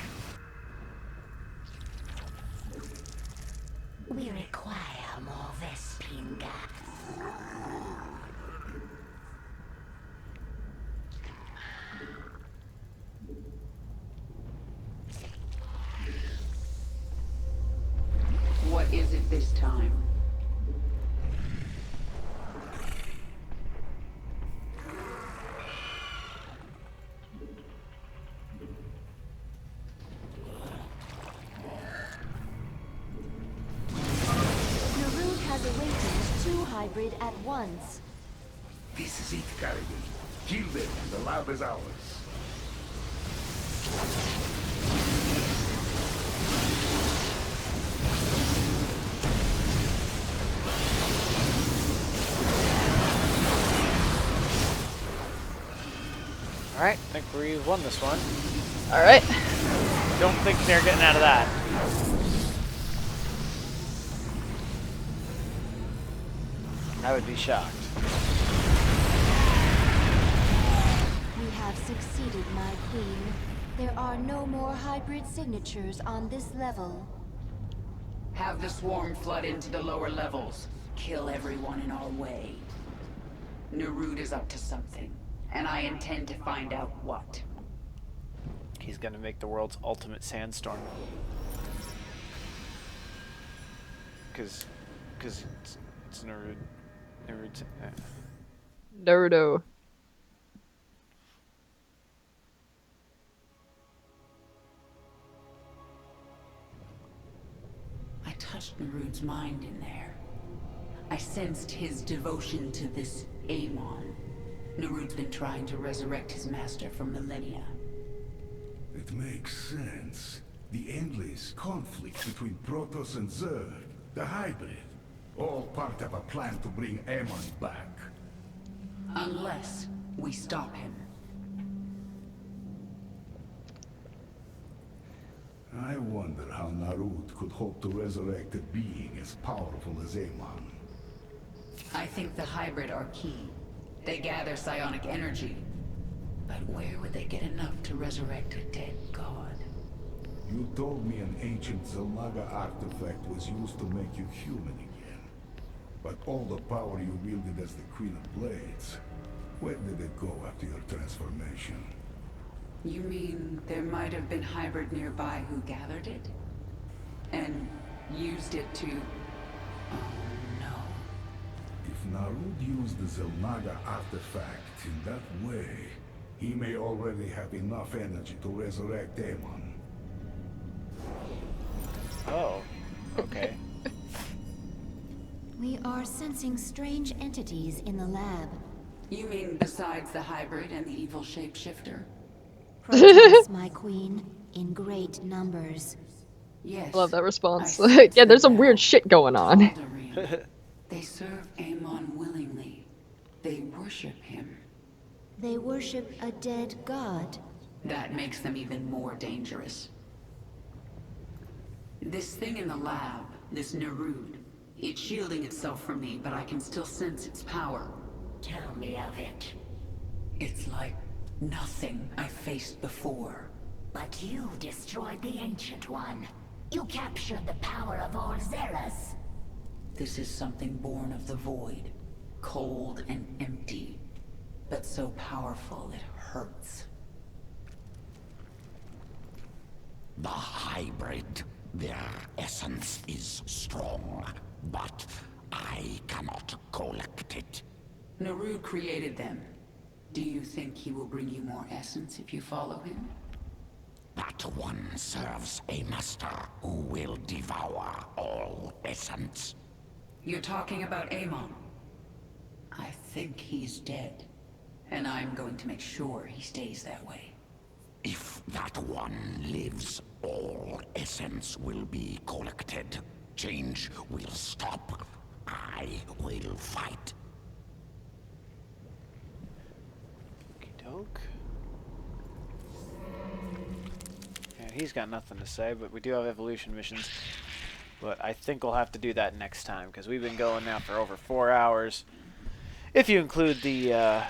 S5: We require more Vespene gas.
S4: What is it this time?
S3: Narud has awakened 2 hybrid at once.
S21: This is it, Carrigan. Kill them. The lab is ours.
S1: Alright, I think we won this one.
S2: Alright.
S1: Don't think they're getting out of that. I would be shocked.
S3: We have succeeded, my queen. There are no more hybrid signatures on this level.
S4: Have the swarm flood into the lower levels. Kill everyone in our way. Narud is up to something, and I intend to find out what.
S1: He's gonna make the world's ultimate sandstorm. Cause it's Narud. Narud's,
S2: Naruto.
S4: I touched Narud's mind in there. I sensed his devotion to this Amon. Narud's been trying to resurrect his master for millennia.
S21: It makes sense. The endless conflict between Protoss and Zerg, the hybrid, all part of a plan to bring Amon back.
S4: Unless we stop him.
S21: I wonder how Narud could hope to resurrect a being as powerful as Amon.
S4: I think the hybrid are key. They gather psionic energy. But where would they get enough to resurrect a dead god?
S21: You told me an ancient Zelnaga artifact was used to make you human again. But all the power you wielded as the Queen of Blades, where did it go after your transformation?
S4: You mean there might have been hybrid nearby who gathered it? And used it to... Oh no.
S21: If Narud used the Zelnaga artifact in that way, he may already have enough energy to resurrect Amon.
S1: Oh, okay.
S3: We are sensing strange entities in the lab.
S4: You mean besides the hybrid and the evil shapeshifter?
S3: Protons, my queen, in great numbers.
S4: Yes.
S2: I love that response.
S4: I
S2: Yeah, there's some weird shit going on.
S4: They serve Amon willingly. They worship him.
S3: They worship a dead god.
S4: That makes them even more dangerous. This thing in the lab, this Narud, it's shielding itself from me, but I can still sense its power.
S5: Tell me of it.
S4: It's like nothing I've faced before.
S5: But you destroyed the Ancient One. You captured the power of all Zeras.
S4: This is something born of the void. Cold and empty. But so powerful it hurts.
S8: The hybrid, their essence is strong, but I cannot collect it.
S4: Narud created them. Do you think he will bring you more essence if you follow him?
S8: That one serves a master who will devour all essence.
S4: You're talking about Amon. I think he's dead. And I'm going to make sure he stays that way.
S8: If that one lives, all essence will be collected. change will stop. I will fight.
S1: Okey-doke. Yeah, he's got nothing to say, but we do have evolution missions. But I think we'll have to do that next time, because we've been going now for over 4 hours. If you include the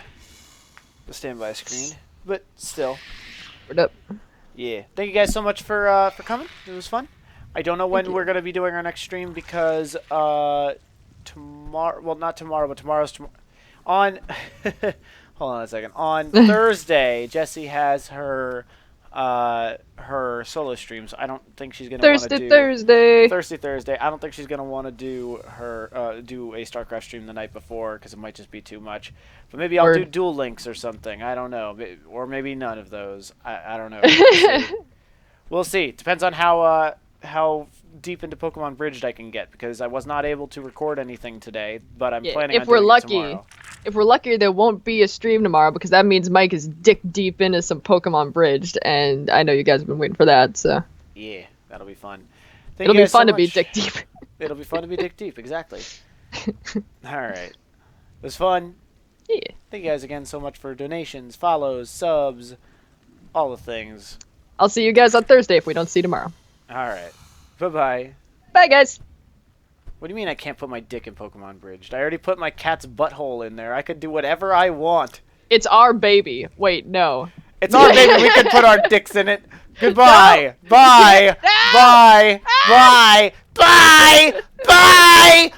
S1: standby screen. But still.
S2: We're up.
S1: Yeah. Thank you guys so much for coming. It was fun. I don't know when we're going to be doing our next stream, because tomorrow... Well, not tomorrow, but tomorrow's... On... Hold on a second. On Thursday, Jessie has her solo streams. I don't think she's gonna want to do Thursday. I don't think she's gonna want to do her do a Starcraft stream the night before, because it might just be too much. But maybe I'll do Duel Links or something. I don't know, or maybe none of those. I don't know. We'll see. Depends on how deep into Pokemon Bridged I can get, because I was not able to record anything today, but I'm planning on doing it tomorrow.
S2: If we're lucky, there won't be a stream tomorrow, because that means Mike is dick deep into some Pokemon Bridged, and I know you guys have been waiting for that, so.
S1: Yeah, that'll be fun.
S2: It'll be fun to be dick deep.
S1: It'll be fun to be dick deep, exactly. Alright. It was fun.
S2: Yeah.
S1: Thank you guys again so much for donations, follows, subs, all the things.
S2: I'll see you guys on Thursday if we don't see you tomorrow.
S1: Alright. Bye-bye.
S2: Bye, guys.
S1: What do you mean I can't put my dick in Pokemon Bridged? I already put my cat's butthole in there. I could do whatever I want.
S2: It's our baby. Wait, no.
S1: It's our baby. We could put our dicks in it. Goodbye. No. Bye. No. Bye. No. Bye. Bye. Bye. Bye.